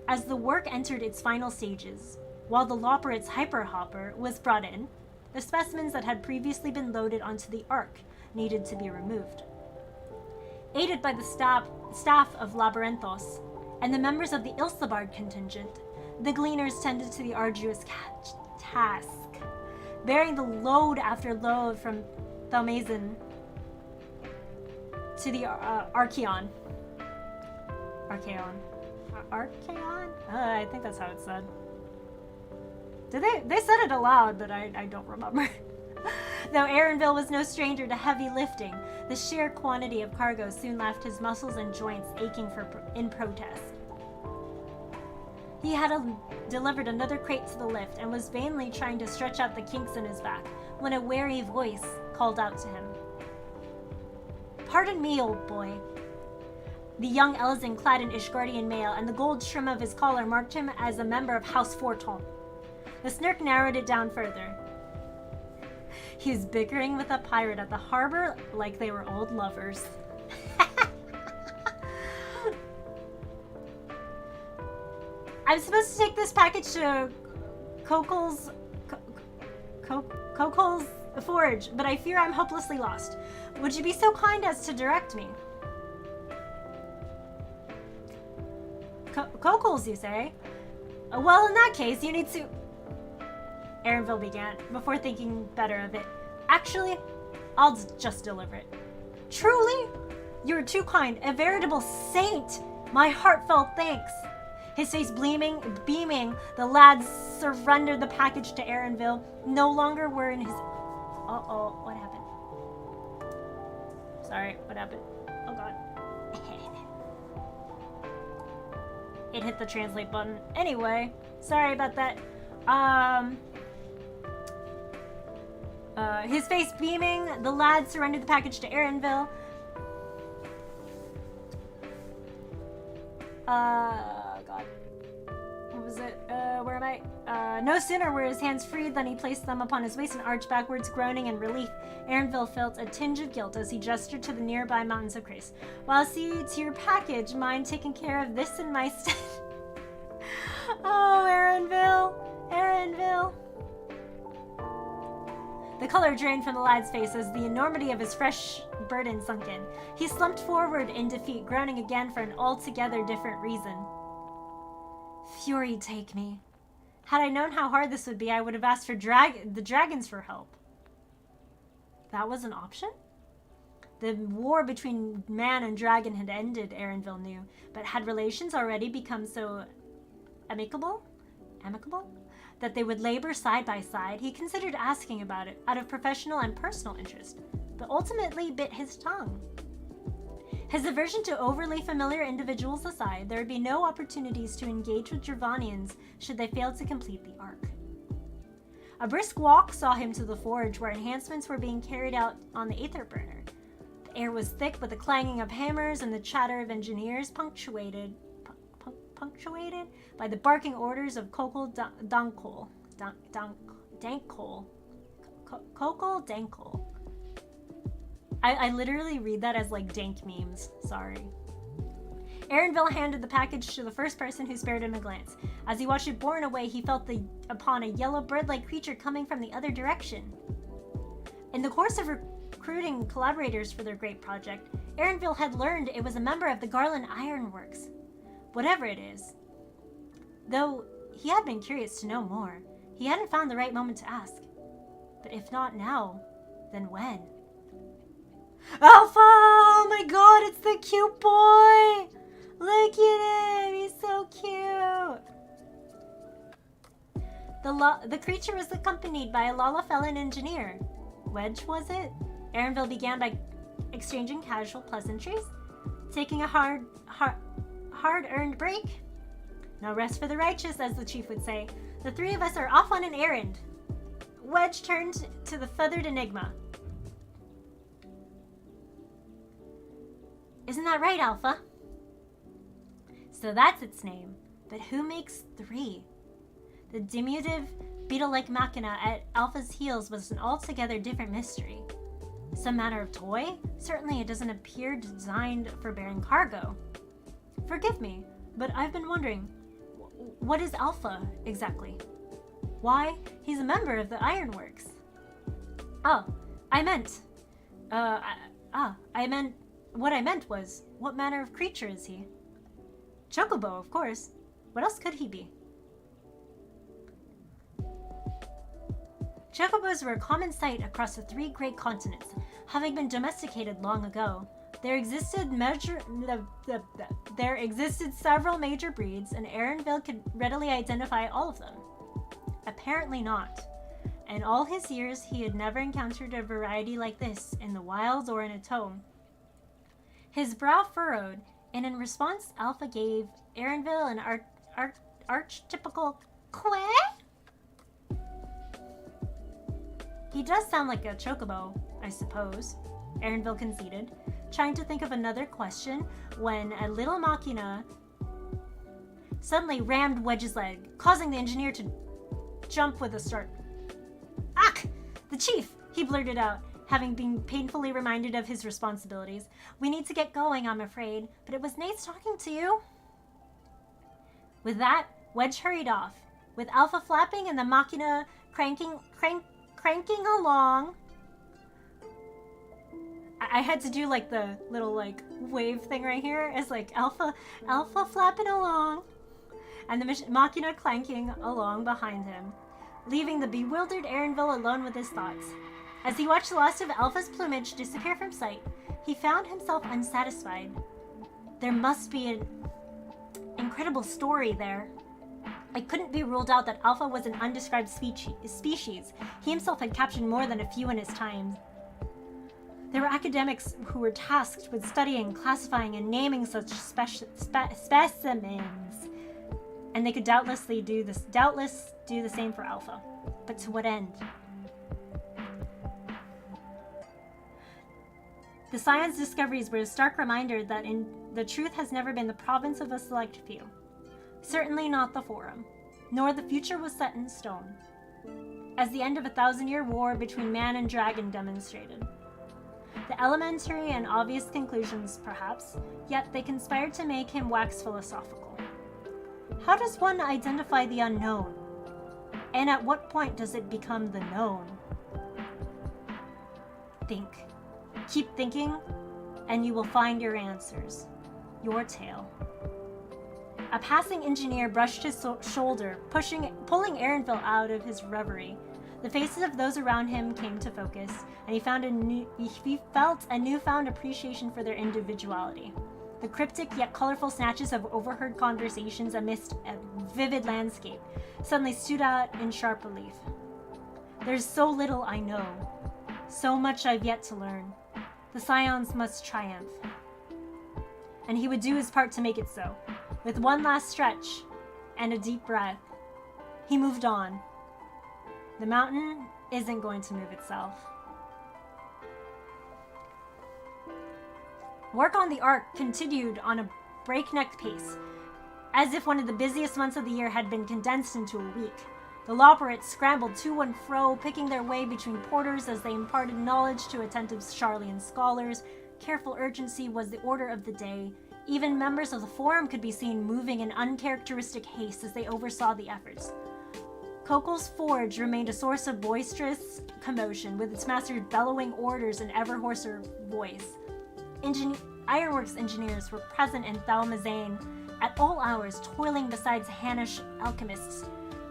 As the work entered its final stages, while the Loperit's hyperhopper was brought in, the specimens that had previously been loaded onto the ark needed to be removed. Aided by the staff of Labyrinthos and the members of the Ilsabard contingent, the gleaners tended to the arduous task, bearing the load after load from Thalmazin to the Archaeon. Archaeon? I think that's how it's said. They said it aloud, but I don't remember. Though Erenville was no stranger to heavy lifting, the sheer quantity of cargo soon left his muscles and joints aching in protest. He had delivered another crate to the lift and was vainly trying to stretch out the kinks in his back when a wary voice called out to him. "Pardon me, old boy." The young Elzin, clad in Ishgardian mail, and the gold trim of his collar marked him as a member of House Forton. The snark narrowed it down further. He was bickering with a pirate at the harbor like they were old lovers. I'm supposed to take this package to Kokol's forge, but I fear I'm hopelessly lost. Would you be so kind as to direct me? Kokol's, you say? Well, in that case, you need to... Erenville began, before thinking better of it. Actually, I'll just deliver it. Truly? You're too kind, a veritable saint. My heartfelt thanks. His face beaming, the lads surrendered the package to Erenville. No longer were in his... Uh-oh, what happened? Sorry, what happened? Oh, God. It hit the translate button. Anyway, sorry about that. His face beaming, the lad surrendered the package to Erenville. God. What was it? Where am I? No sooner were his hands freed than he placed them upon his waist and arched backwards, groaning in relief. Erenville felt a tinge of guilt as he gestured to the nearby mountains of Chris. Well, see to your package, mind taking care of this in my stead. Oh, Erenville. The color drained from the lad's face as the enormity of his fresh burden sunk in. He slumped forward in defeat, groaning again for an altogether different reason. Fury take me. Had I known how hard this would be, I would have asked for the dragons for help. That was an option? The war between man and dragon had ended, Erenville knew, but had relations already become so amicable, that they would labor side by side? He considered asking about it out of professional and personal interest, but ultimately bit his tongue. His aversion to overly familiar individuals aside, there would be no opportunities to engage with Dravanians should they fail to complete the arc. A brisk walk saw him to the forge where enhancements were being carried out on the aether burner. The air was thick with the clanging of hammers and the chatter of engineers, punctuated by the barking orders of Kokol Dankol. Kokol Dankol. I literally read that as like dank memes. Sorry. Erenville handed the package to the first person who spared him a glance. As he watched it borne away, he felt upon a yellow bird-like creature coming from the other direction. In the course of recruiting collaborators for their great project, Erenville had learned it was a member of the Garland Ironworks. Whatever it is. Though he had been curious to know more, he hadn't found the right moment to ask. But if not now, then when? Alpha! Oh my god, it's the cute boy! Look at him, he's so cute! The creature was accompanied by a Lalafellan engineer. Wedge, was it? Erenville began by exchanging casual pleasantries, taking a hard-earned break. No rest for the righteous, as the chief would say. The three of us are off on an errand. Wedge turned to the feathered enigma. Isn't that right, Alpha? So that's its name. But who makes three? The diminutive, beetle-like machina at Alpha's heels was an altogether different mystery. Some manner of toy? Certainly it doesn't appear designed for bearing cargo. Forgive me, but I've been wondering, what is Alpha exactly? Why, he's a member of the Ironworks. What I meant was, what manner of creature is he? Chocobo, of course. What else could he be? Chocobos were a common sight across the three great continents, having been domesticated long ago. There existed several major breeds, and Aaronville could readily identify all of them. Apparently not. In all his years, he had never encountered a variety like this in the wilds or in a tome. His brow furrowed, and in response, Alpha gave Aaronville an archetypical quack. He does sound like a chocobo, I suppose, Aaronville conceded, trying to think of another question when a little machina suddenly rammed Wedge's leg, causing the engineer to jump with a start. "Ach! The chief!" he blurted out, having been painfully reminded of his responsibilities. "We need to get going, I'm afraid, but it was nice talking to you." With that, Wedge hurried off, with Alpha flapping and the machina cranking along. I had to do like the little like wave thing right here as like Alpha flapping along, and the machina clanking along behind him, leaving the bewildered Aaronville alone with his thoughts. As he watched the last of Alpha's plumage disappear from sight, he found himself unsatisfied. There must be an incredible story there. It couldn't be ruled out that Alpha was an undescribed species. He himself had captured more than a few in his time. There were academics who were tasked with studying, classifying, and naming such specimens, and they could doubtless do the same for Alpha. But to what end? The science discoveries were a stark reminder that the truth has never been the province of a select few. Certainly not the Forum, nor the future was set in stone, as the end of a 1,000-year war between man and dragon demonstrated. The elementary and obvious conclusions, perhaps, yet they conspired to make him wax philosophical. How does one identify the unknown? And at what point does it become the known? Think. Keep thinking, and you will find your answers. Your tale. A passing engineer brushed his shoulder, pulling Aaronville out of his reverie. The faces of those around him came to focus, and he felt a newfound appreciation for their individuality. The cryptic yet colorful snatches of overheard conversations amidst a vivid landscape suddenly stood out in sharp relief. There's so little I know, so much I've yet to learn. The Scions must triumph. And he would do his part to make it so. With one last stretch and a deep breath, he moved on. The mountain isn't going to move itself. Work on the Ark continued on a breakneck pace, as if one of the busiest months of the year had been condensed into a week. The Loperates scrambled to and fro, picking their way between porters as they imparted knowledge to attentive Charlian scholars. Careful urgency was the order of the day. Even members of the Forum could be seen moving in uncharacteristic haste as they oversaw the efforts. Kokol's forge remained a source of boisterous commotion, with its masters bellowing orders in ever hoarser voice. Ironworks engineers were present in Thalmazane at all hours, toiling beside Hanish alchemists.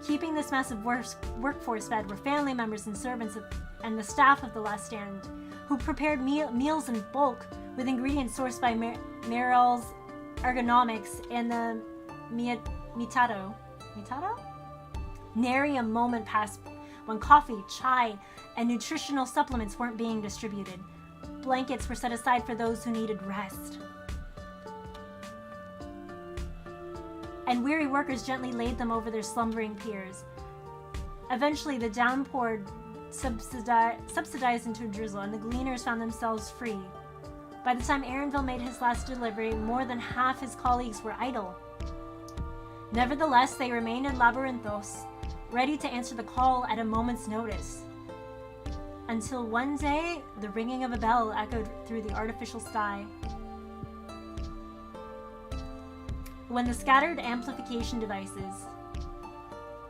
Keeping this massive workforce fed were family members and servants and the staff of the Last Stand, who prepared meals in bulk with ingredients sourced by Meryl's ergonomics and the Mitado? Nary a moment passed when coffee, chai, and nutritional supplements weren't being distributed. blankets were set aside for those who needed rest. And weary workers gently laid them over their slumbering peers. Eventually, the downpour subsidized into a drizzle, and the gleaners found themselves free. By the time Aaronville made his last delivery, more than half his colleagues were idle. Nevertheless, they remained in Labyrinthos, ready to answer the call at a moment's notice. Until one day, the ringing of a bell echoed through the artificial sky. When the scattered amplification devices,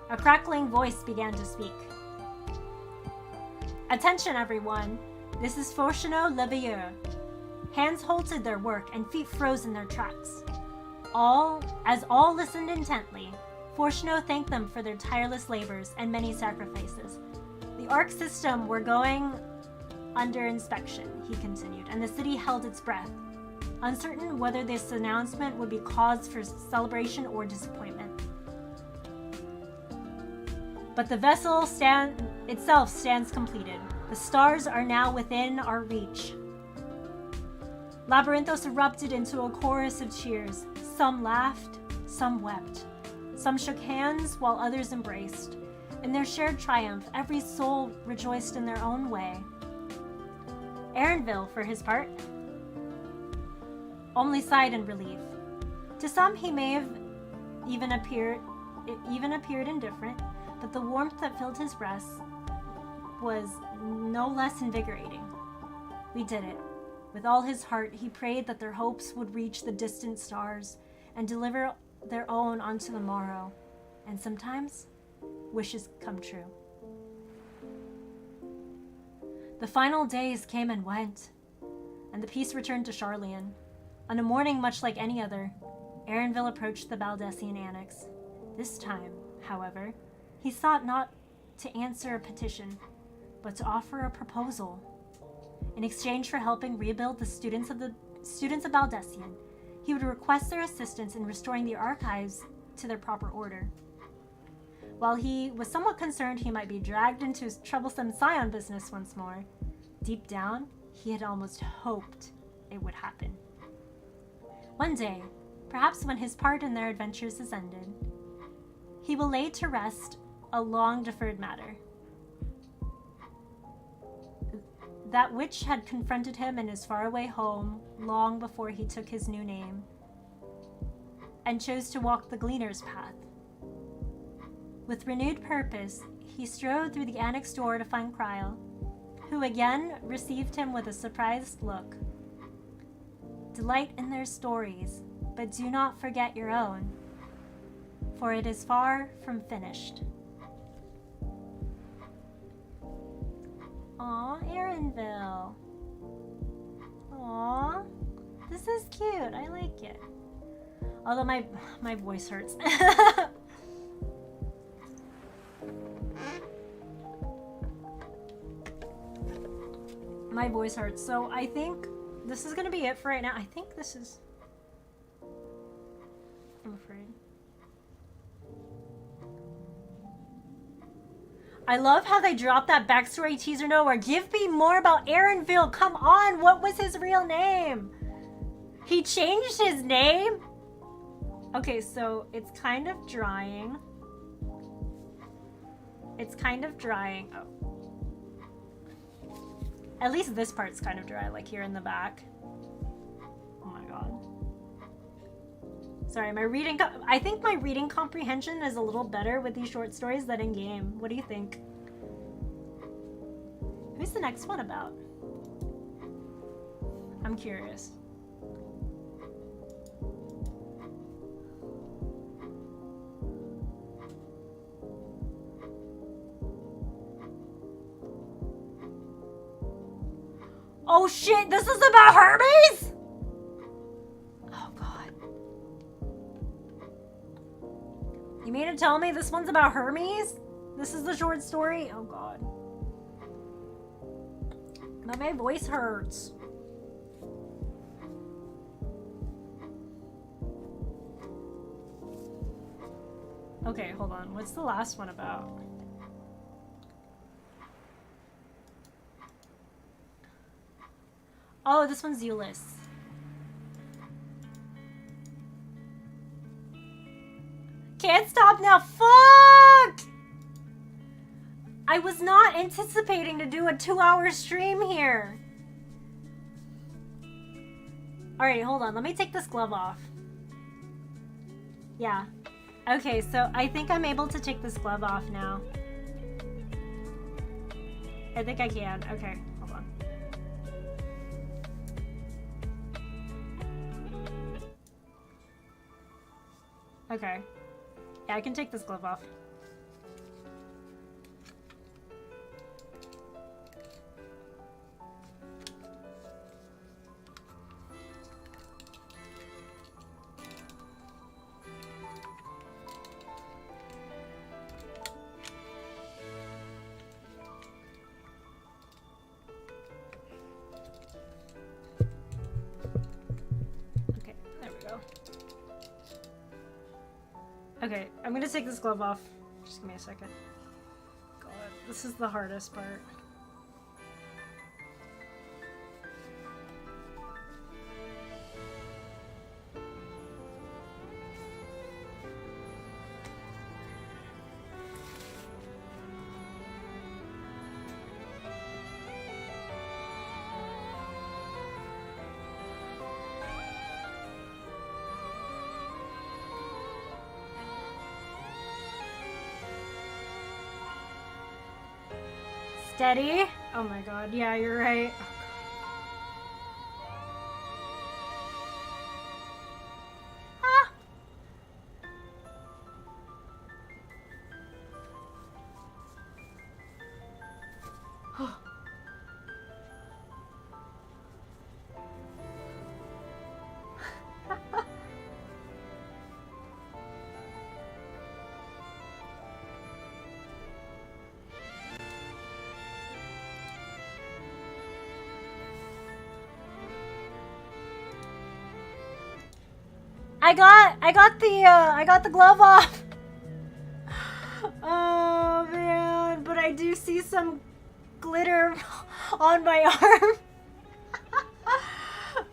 a crackling voice began to speak. Attention, everyone. This is Fortuneau Leveilleur. Hands halted their work and feet froze in their tracks. As all listened intently, Fortuneau thanked them for their tireless labors and many sacrifices. The ARC system were going under inspection, he continued, and the city held its breath, uncertain whether this announcement would be cause for celebration or disappointment. But the vessel itself stands completed. The stars are now within our reach. Labyrinthos erupted into a chorus of cheers. Some laughed, some wept. Some shook hands while others embraced. In their shared triumph, every soul rejoiced in their own way. Aaronville, for his part, only sighed in relief. To some, he may have even appeared indifferent, but the warmth that filled his breast was no less invigorating. We did it. With all his heart, he prayed that their hopes would reach the distant stars and deliver their own onto the morrow. And sometimes, wishes come true. The final days came and went, and the peace returned to Charlian. On a morning much like any other, Aaronville approached the Baldessian annex. This time, however, he sought not to answer a petition, but to offer a proposal. In exchange for helping rebuild the students of Baldessian, he would request their assistance in restoring the archives to their proper order. While he was somewhat concerned he might be dragged into his troublesome scion business once more, deep down, he had almost hoped it would happen. One day, perhaps when his part in their adventures is ended, he will lay to rest a long-deferred matter. That which had confronted him in his faraway home long before he took his new name and chose to walk the gleaner's path. With renewed purpose, he strode through the annex door to find Kryl, who again received him with a surprised look. Delight in their stories, but do not forget your own, for it is far from finished. Aw, Aaronville. Aw, this is cute. I like it. Although my voice hurts. My voice hurts. So I think this is gonna be it for right now. I think this is... I'm afraid. I love how they dropped that backstory teaser nowhere. Give me more about Aaronville. Come on. What was his real name? He changed his name? Okay, so it's kind of drying. It's kind of drying. Oh. At least this part's kind of dry, like here in the back. Oh my god. Sorry, I think my reading comprehension is a little better with these short stories than in game. What do you think? Who's the next one about? I'm curious. Oh shit, this is about Hermes? Oh god. You mean to tell me this one's about Hermes? This is the short story? Oh god. But my voice hurts. Okay, hold on. What's the last one about? Oh, this one's Euless. Can't stop now. Fuck! I was not anticipating to do a 2-hour stream here. Alrighty, hold on. Let me take this glove off. Yeah. Okay, so I think I'm able to take this glove off now. I think I can. Okay, hold on. Okay. Yeah, I can take this glove off. Okay, I'm gonna take this glove off. Just give me a second. God, this is the hardest part. Steady. Oh my god, yeah, you're right. Ah. I got the glove off. Oh man, but I do see some glitter on my arm.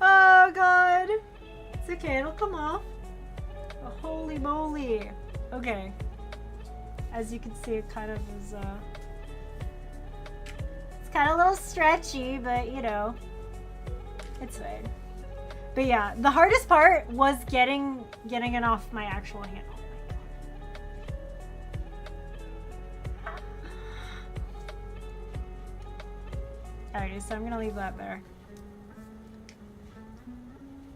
Oh god. It's okay, it'll come off. Oh, holy moly. Okay. As you can see, it kind of is it's kind of a little stretchy, but you know, it's fine. But yeah, the hardest part was getting it off my actual hand. Oh my god. Alrighty, so I'm gonna leave that there.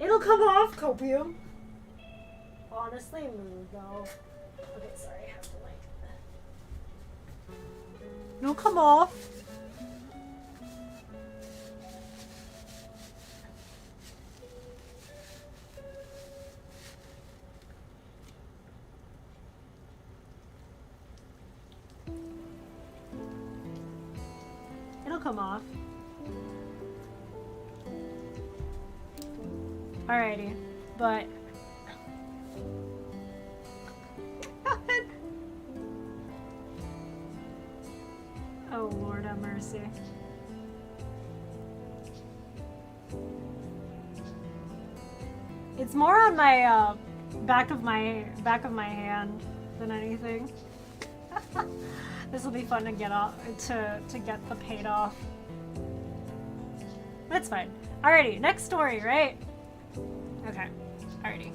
It'll come off, Copium. Honestly, move though. Okay, sorry, I have to like. It'll come off. Come off. Alrighty, but oh Lord have mercy. It's more on my back of my hand than anything. This will be fun to get off to get the paint off. That's fine. Alrighty, next story, right? Okay. Alrighty.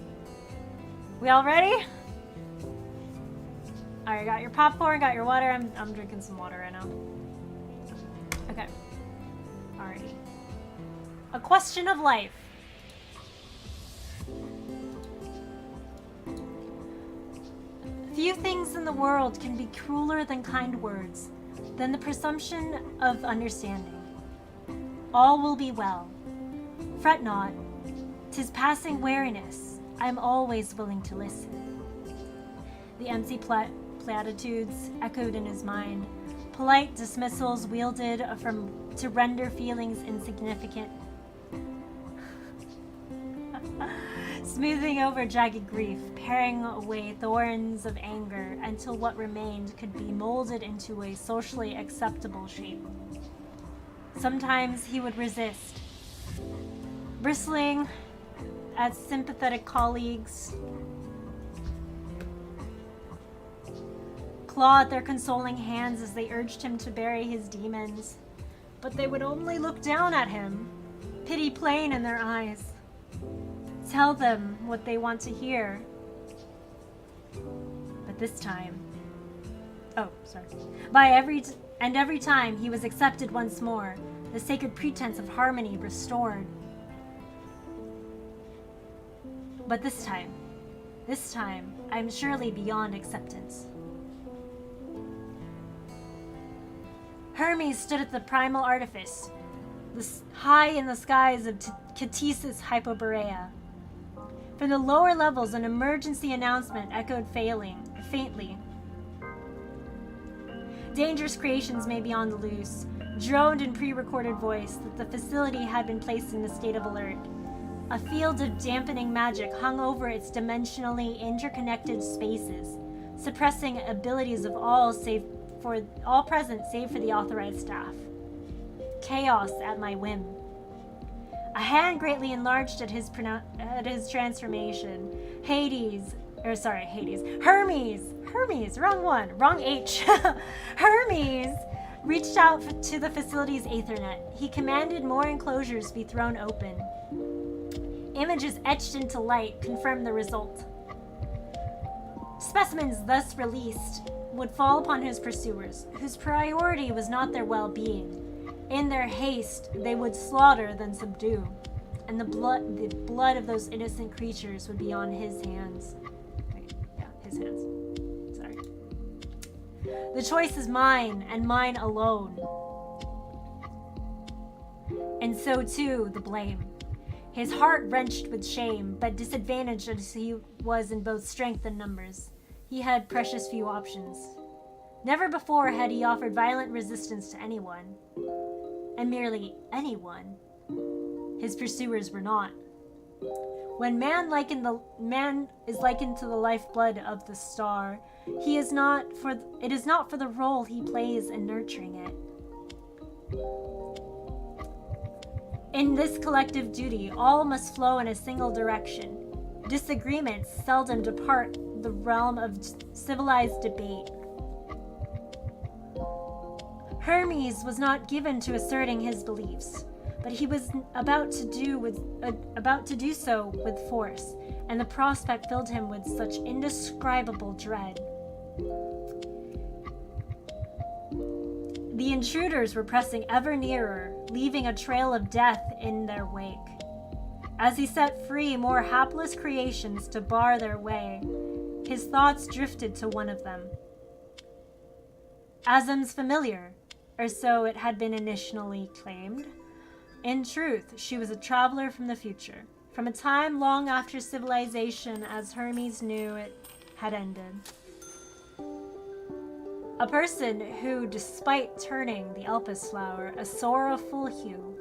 We all ready? Alright, got your popcorn, got your water. I'm drinking some water right now. Okay. Alrighty. A question of life. Few things in the world can be crueler than kind words, than the presumption of understanding. All will be well. Fret not, 'tis passing weariness. I am always willing to listen. The empty platitudes echoed in his mind, polite dismissals wielded to render feelings insignificant. Smoothing over jagged grief, paring away thorns of anger until what remained could be molded into a socially acceptable shape. Sometimes he would resist, bristling at sympathetic colleagues, claw at their consoling hands as they urged him to bury his demons. But they would only look down at him, pity plain in their eyes. Tell them what they want to hear. But this time... every time he was accepted once more, the sacred pretense of harmony restored. But this time, I'm surely beyond acceptance. Hermes stood at the primal artifice, high in the skies of Catesis Hyperborea. From the lower levels, an emergency announcement echoed faintly. Dangerous creations may be on the loose, droned in pre-recorded voice that the facility had been placed in a state of alert. A field of dampening magic hung over its dimensionally interconnected spaces, suppressing abilities of all present save for the authorized staff. Chaos at my whim. A hand greatly enlarged at his transformation. Hermes, wrong H. Hermes reached out to the facility's Aethernet. He commanded more enclosures be thrown open. Images etched into light confirmed the result. Specimens thus released would fall upon his pursuers, whose priority was not their well-being. In their haste, they would slaughter then subdue, and the blood of those innocent creatures would be on his hands. His hands. Sorry. The choice is mine, and mine alone. And so too, the blame. His heart wrenched with shame, but disadvantaged as he was in both strength and numbers. He had precious few options. Never before had he offered violent resistance to anyone. And merely anyone. His pursuers were not. When man is likened to the lifeblood of the star, it is not for the role he plays in nurturing it. In this collective duty, all must flow in a single direction. Disagreements seldom depart the realm of civilized debate. Hermes was not given to asserting his beliefs, but he was about to do so with force, and the prospect filled him with such indescribable dread. The intruders were pressing ever nearer, leaving a trail of death in their wake. As he set free more hapless creations to bar their way, his thoughts drifted to one of them. Azim's familiar, or so it had been initially claimed. In truth, she was a traveler from the future, from a time long after civilization as Hermes knew it had ended. A person who, despite turning the Elpis flower a sorrowful hue,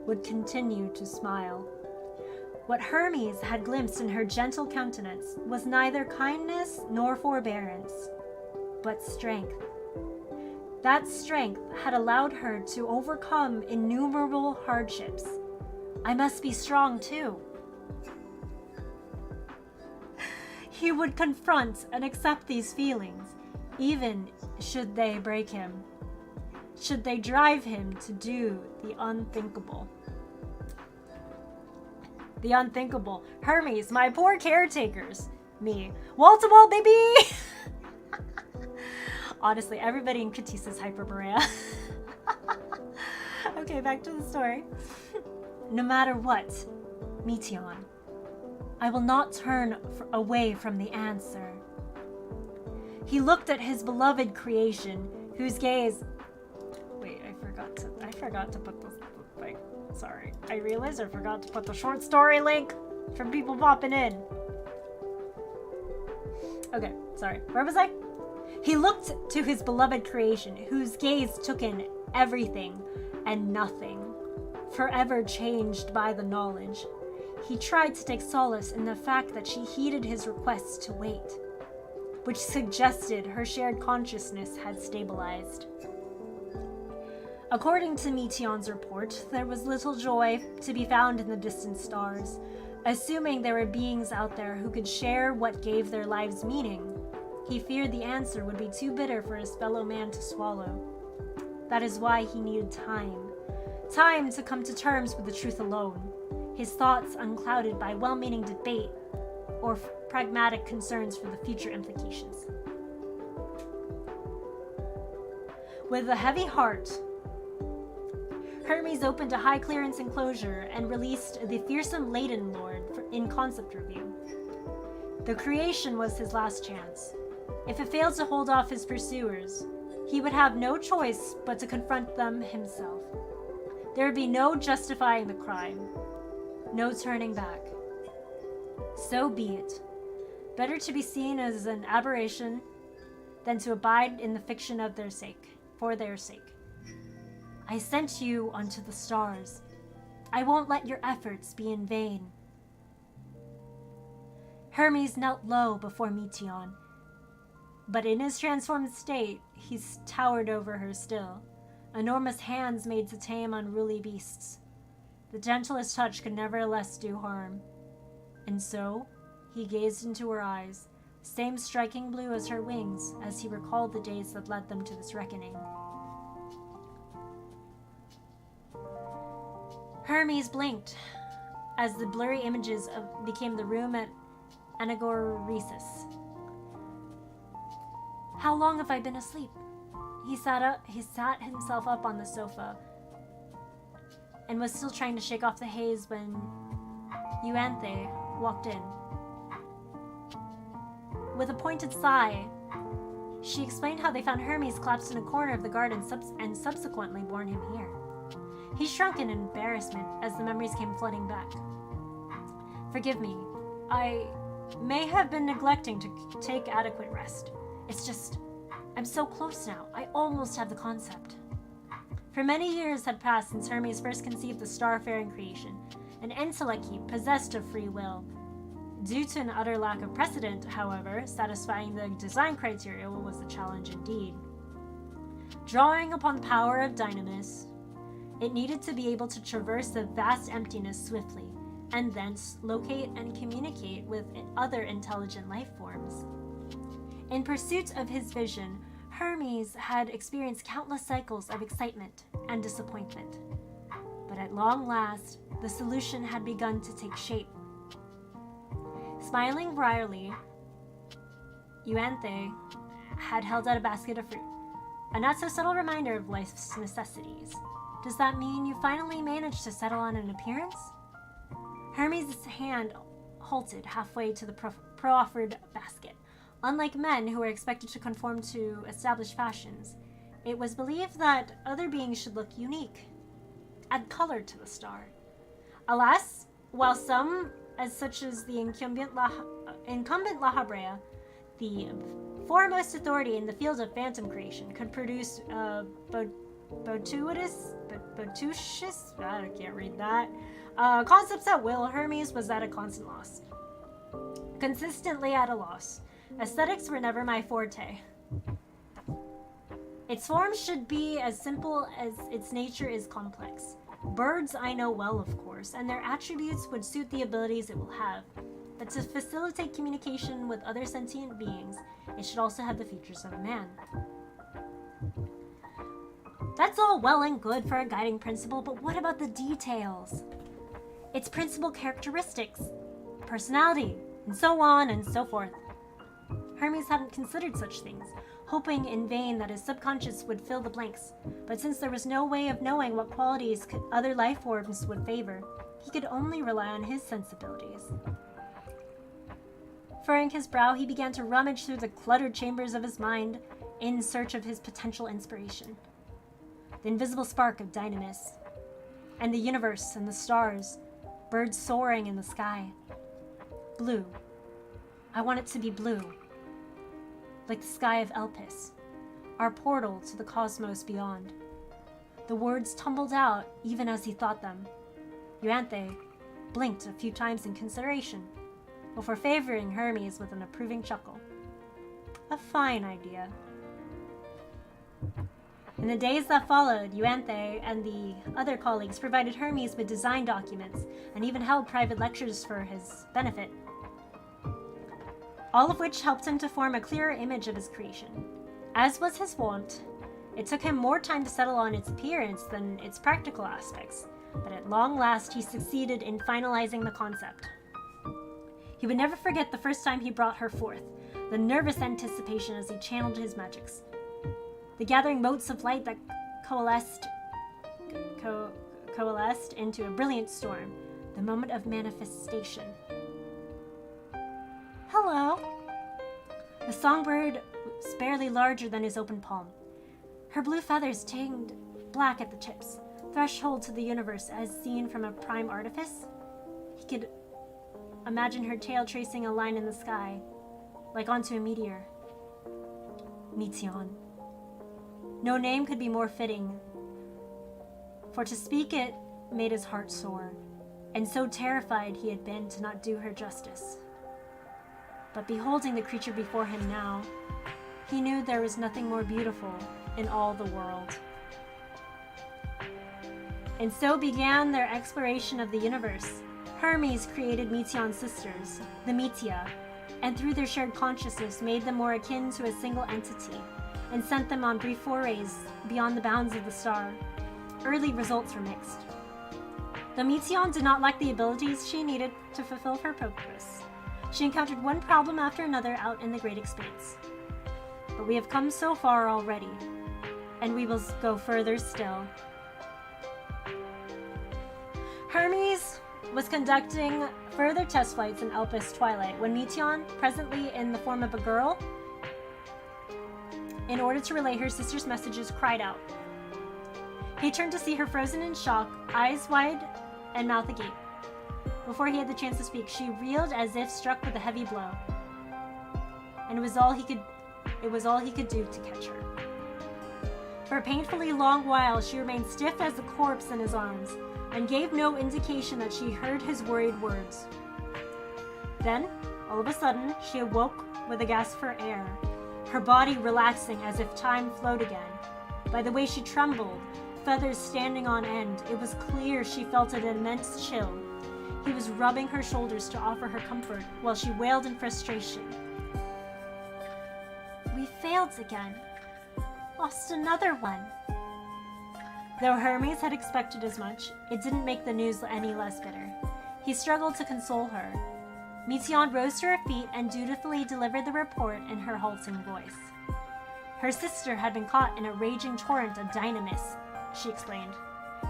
would continue to smile. What Hermes had glimpsed in her gentle countenance was neither kindness nor forbearance, but strength. That strength had allowed her to overcome innumerable hardships. I must be strong too. He would confront and accept these feelings, even should they break him, should they drive him to do the unthinkable. The unthinkable. Hermes, my poor caretakers. Me. Wall to wall, baby! Honestly, everybody in Catesis Hyperborea. Okay, back to the story. No matter what, Meteon, I will not turn away from the answer. He looked at his beloved creation, whose gaze... Wait, I forgot to put this... Like, sorry. I realized I forgot to put the short story link for people popping in. Okay, sorry. Where was I? He looked to his beloved creation, whose gaze took in everything and nothing, forever changed by the knowledge. He tried to take solace in the fact that she heeded his request to wait, which suggested her shared consciousness had stabilized. According to Meteon's report, there was little joy to be found in the distant stars. Assuming there were beings out there who could share what gave their lives meaning, he feared the answer would be too bitter for his fellow man to swallow. That is why he needed time. Time to come to terms with the truth alone, his thoughts unclouded by well-meaning debate or pragmatic concerns for the future implications. With a heavy heart, Hermes opened a high-clearance enclosure and released the fearsome Laden Lord in concept review. The creation was his last chance. If it failed to hold off his pursuers, he would have no choice but to confront them himself. There would be no justifying the crime, no turning back. So be it. Better to be seen as an aberration than to abide in the fiction of their sake, for their sake. I sent you onto the stars. I won't let your efforts be in vain. Hermes knelt low before Meteon, but in his transformed state, he towered over her still. Enormous hands made to tame unruly beasts. The gentlest touch could nevertheless do harm. And so, he gazed into her eyes, same striking blue as her wings, as he recalled the days that led them to this reckoning. Hermes blinked as the blurry images became the room at Anagoresis. How long have I been asleep? He sat himself up on the sofa and was still trying to shake off the haze when Euanthe walked in. With a pointed sigh, she explained how they found Hermes collapsed in a corner of the garden and subsequently borne him here. He shrunk in embarrassment as the memories came flooding back. Forgive me, I may have been neglecting to take adequate rest. It's just, I'm so close now, I almost have the concept. For many years had passed since Hermes first conceived the starfaring creation, an entelechy possessed of free will. Due to an utter lack of precedent, however, satisfying the design criteria was a challenge indeed. Drawing upon the power of Dynamis, it needed to be able to traverse the vast emptiness swiftly, and thence locate and communicate with other intelligent life forms. In pursuit of his vision, Hermes had experienced countless cycles of excitement and disappointment. But at long last, the solution had begun to take shape. Smiling wryly, Euanthe had held out a basket of fruit, a not-so-subtle reminder of life's necessities. Does that mean you finally managed to settle on an appearance? Hermes' hand halted halfway to the proffered basket. Unlike men who were expected to conform to established fashions, it was believed that other beings should look unique, add color to the star. Alas, while some, such as the incumbent La Habrea, the foremost authority in the field of phantom creation, could produce botucious, I can't read that, concepts at will, Hermes was at a constant loss. Consistently at a loss. Aesthetics were never my forte. Its form should be as simple as its nature is complex. Birds I know well, of course, and their attributes would suit the abilities it will have. But to facilitate communication with other sentient beings, it should also have the features of a man. That's all well and good for a guiding principle, but what about the details? Its principal characteristics, personality, and so on and so forth. Hermes hadn't considered such things, hoping in vain that his subconscious would fill the blanks. But since there was no way of knowing what qualities other life forms would favor, he could only rely on his sensibilities. Furrowing his brow, he began to rummage through the cluttered chambers of his mind in search of his potential inspiration. The invisible spark of Dynamis, and the universe and the stars, birds soaring in the sky. Blue. I want it to be blue. Like the sky of Elpis, our portal to the cosmos beyond. The words tumbled out even as he thought them. Euanthe blinked a few times in consideration, before favoring Hermes with an approving chuckle. A fine idea. In the days that followed, Euanthe and the other colleagues provided Hermes with design documents and even held private lectures for his benefit, all of which helped him to form a clearer image of his creation. As was his wont, it took him more time to settle on its appearance than its practical aspects, but at long last he succeeded in finalizing the concept. He would never forget the first time he brought her forth, the nervous anticipation as he channeled his magics. The gathering motes of light that coalesced into a brilliant storm, the moment of manifestation. Hello. The songbird was barely larger than his open palm. Her blue feathers tinged black at the tips, threshold to the universe as seen from a prime artifice. He could imagine her tail tracing a line in the sky, like onto a meteor. Meteion. No name could be more fitting, for to speak it made his heart soar, and so terrified he had been to not do her justice. But beholding the creature before him now, he knew there was nothing more beautiful in all the world. And so began their exploration of the universe. Hermes created Meteion's sisters, the Meteia, and through their shared consciousness made them more akin to a single entity, and sent them on brief forays beyond the bounds of the star. Early results were mixed. The Meteion did not lack the abilities she needed to fulfill her purpose. She encountered one problem after another out in the great expanse. But we have come so far already, and we will go further still. Hermes was conducting further test flights in Elpis Twilight when Meteion, presently in the form of a girl, in order to relay her sister's messages, cried out. He turned to see her frozen in shock, eyes wide and mouth agape. Before he had the chance to speak, she reeled as if struck with a heavy blow. And it was all he could do to catch her. For a painfully long while, she remained stiff as a corpse in his arms, and gave no indication that she heard his worried words. Then, all of a sudden, she awoke with a gasp for air, her body relaxing as if time flowed again. By the way she trembled, feathers standing on end, it was clear she felt an immense chill. He was rubbing her shoulders to offer her comfort, while she wailed in frustration. We failed again. Lost another one. Though Hermes had expected as much, it didn't make the news any less bitter. He struggled to console her. Meteion rose to her feet and dutifully delivered the report in her halting voice. Her sister had been caught in a raging torrent of dynamis, she explained,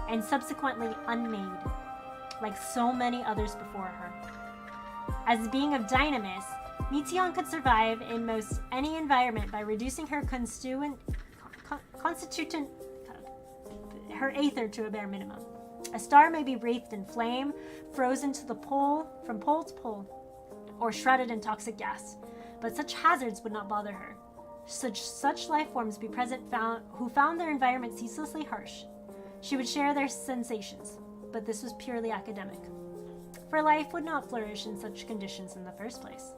and subsequently unmade, like so many others before her. As being of dynamis, Meteion could survive in most any environment by reducing her constituent her aether to a bare minimum. A star may be wreathed in flame, frozen to the pole, from pole to pole, or shredded in toxic gas, but such hazards would not bother her. Such life forms be present who found their environment ceaselessly harsh. She would share their sensations, but this was purely academic, for life would not flourish in such conditions in the first place.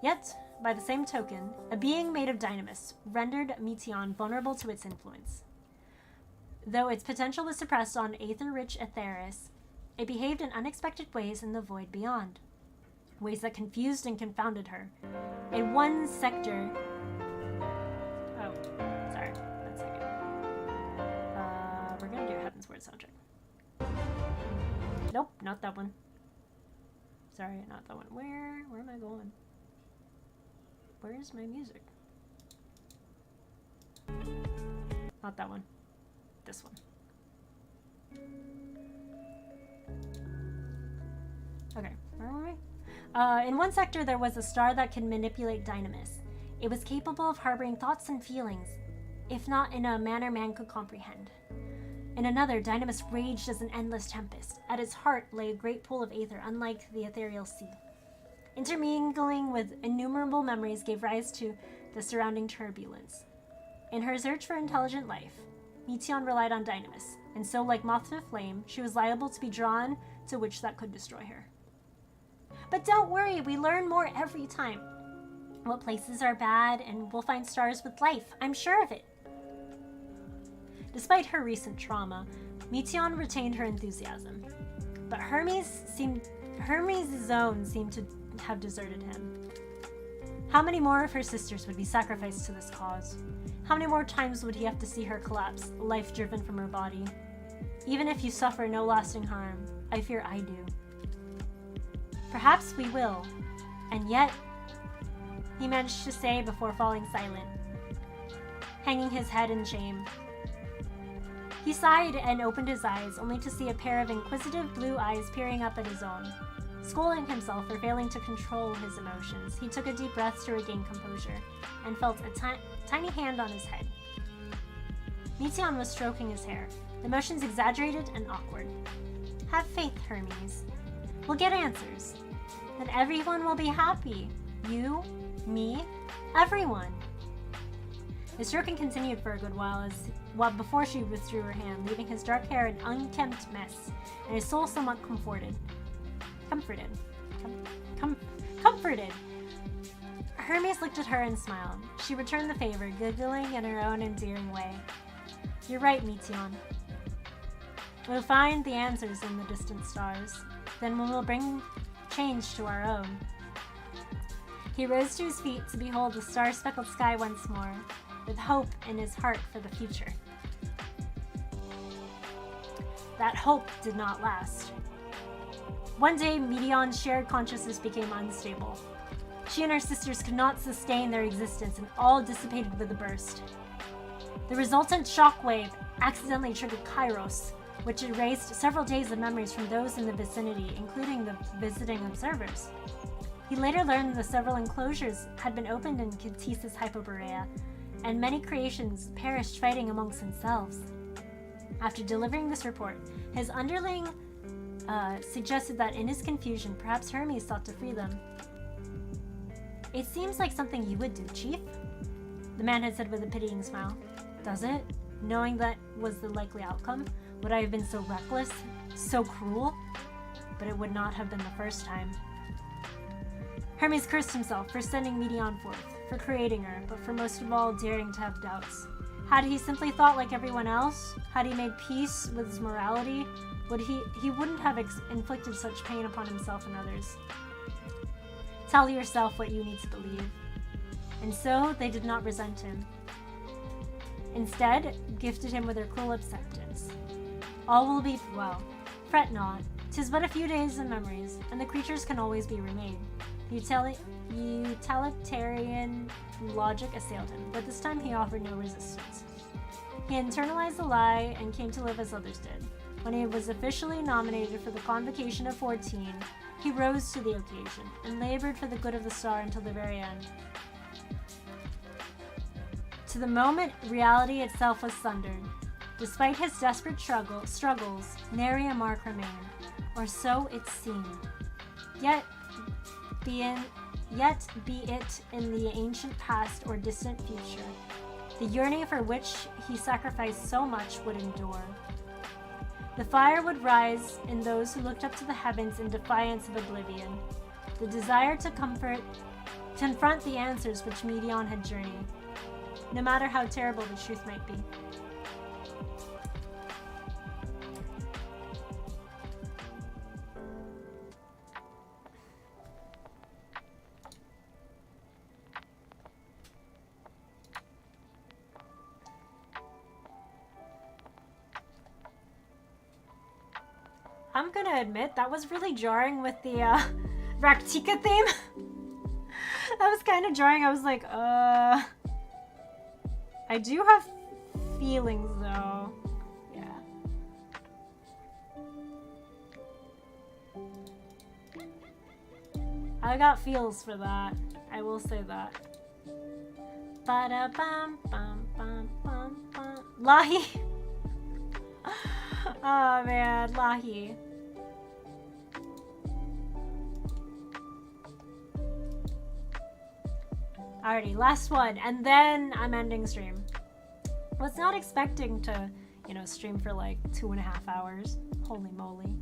Yet, by the same token, a being made of dynamis rendered Meteion vulnerable to its influence. Though its potential was suppressed on aether-rich Aetheris, it behaved in unexpected ways in the void beyond. Ways that confused and confounded her. In one sector... Oh, sorry. 1 second. We're gonna do Heaven's Word soundtrack. Nope, not that one. Sorry, not that one. Where am I going? Where's my music? Not that one. This one. Okay, where were we? In one sector, there was a star that could manipulate dynamis. It was capable of harboring thoughts and feelings, if not in a manner man could comprehend. In another, dynamis raged as an endless tempest. At its heart lay a great pool of aether, unlike the ethereal sea. Intermingling with innumerable memories gave rise to the surrounding turbulence. In her search for intelligent life, Meteion relied on dynamis, and so, like moth to flame, she was liable to be drawn to which that could destroy her. But don't worry, we learn more every time. What places are bad, and we'll find stars with life. I'm sure of it. Despite her recent trauma, Meteion retained her enthusiasm. But Hermes' zone seemed to have deserted him. How many more of her sisters would be sacrificed to this cause? How many more times would he have to see her collapse, life driven from her body? Even if you suffer no lasting harm, I fear I do. Perhaps we will, and yet, he managed to say before falling silent, hanging his head in shame. He sighed and opened his eyes, only to see a pair of inquisitive blue eyes peering up at his own. Scolding himself for failing to control his emotions, he took a deep breath to regain composure, and felt a tiny hand on his head. Meteion was stroking his hair, the motions exaggerated and awkward. Have faith, Hermes. We'll get answers. Then everyone will be happy. You, me, everyone. The stroking continued for a good while before she withdrew her hand, leaving his dark hair an unkempt mess, and his soul somewhat comforted. Hermes looked at her and smiled. She returned the favor, giggling in her own endearing way. You're right, Meteion. We'll find the answers in the distant stars. Then we will bring change to our own. He rose to his feet to behold the star-speckled sky once more, with hope in his heart for the future. That hope did not last. One day, Meteion's shared consciousness became unstable. She and her sisters could not sustain their existence, and all dissipated with a burst. The resultant shockwave accidentally triggered Kairos, which erased several days of memories from those in the vicinity, including the visiting observers. He later learned the several enclosures had been opened in Ktisis Hyperborea, and many creations perished fighting amongst themselves. After delivering this report, his underling suggested that in his confusion, perhaps Hermes sought to free them. It seems like something you would do, Chief, the man had said with a pitying smile. Does it? Knowing that was the likely outcome, would I have been so reckless, so cruel? But it would not have been the first time. Hermes cursed himself for sending Meteion forth, for creating her, but for most of all daring to have doubts. Had he simply thought like everyone else? Had he made peace with his morality? He wouldn't have inflicted such pain upon himself and others. Tell yourself what you need to believe. And so they did not resent him. Instead, gifted him with their cruel acceptance. All will be well. Fret not. 'Tis but a few days of memories, and the creatures can always be remade. Utilitarian logic assailed him, but this time he offered no resistance. He internalized the lie and came to live as others did. When he was officially nominated for the Convocation of 14, he rose to the occasion and labored for the good of the star until the very end. To the moment, reality itself was sundered. Despite his desperate struggles, nary a mark remained, or so it seemed. Yet be it in the ancient past or distant future, the yearning for which he sacrificed so much would endure. The fire would rise in those who looked up to the heavens in defiance of oblivion, the desire to confront the answers which Meteion had journeyed, no matter how terrible the truth might be. I'm gonna admit that was really jarring with the Raktika theme. That was kind of jarring. I was like, I do have feelings though. Yeah. I got feels for that. I will say that. Ba-da-bum, bum, bum, bum, bum. Lahi. Oh man, Lahi. Alrighty, last one, and then I'm ending stream. Was not expecting to, stream for like 2.5 hours. Holy moly.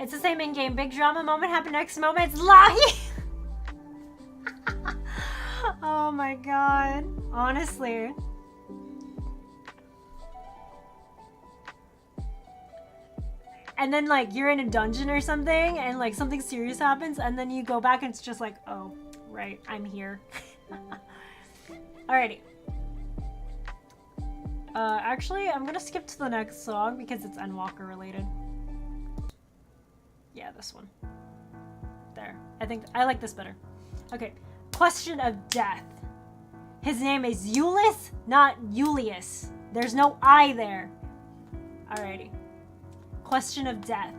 It's the same in-game. Big drama moment happened next moment. It's Lahi! Oh my god. Honestly. And then, like, you're in a dungeon or something, and, like, something serious happens, and then you go back and it's just like, oh, right, I'm here. Alrighty. Actually, I'm gonna skip to the next song because it's Endwalker related. Yeah, this one. There. I think I like this better. Okay. Question of death. His name is Eulis, not Julius. There's no I there. Alrighty. Question of death.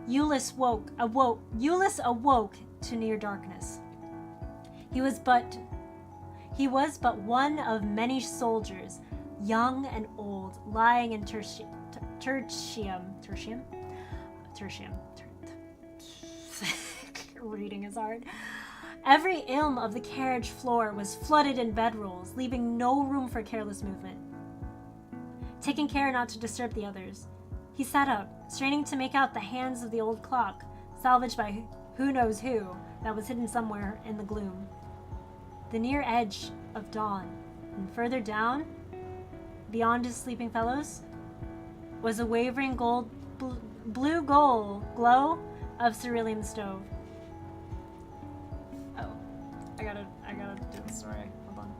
Eulis awoke to near darkness. He was but one of many soldiers, young and old, lying in tertium. Reading is hard. Every ilm of the carriage floor was flooded in bedrolls, leaving no room for careless movement. Taking care not to disturb the others, he sat up, straining to make out the hands of the old clock, salvaged by who knows who, that was hidden somewhere in the gloom. The near edge of dawn, and further down, beyond his sleeping fellows, was a wavering blue glow of cerulean stove. Oh, I gotta do the story. Hold on.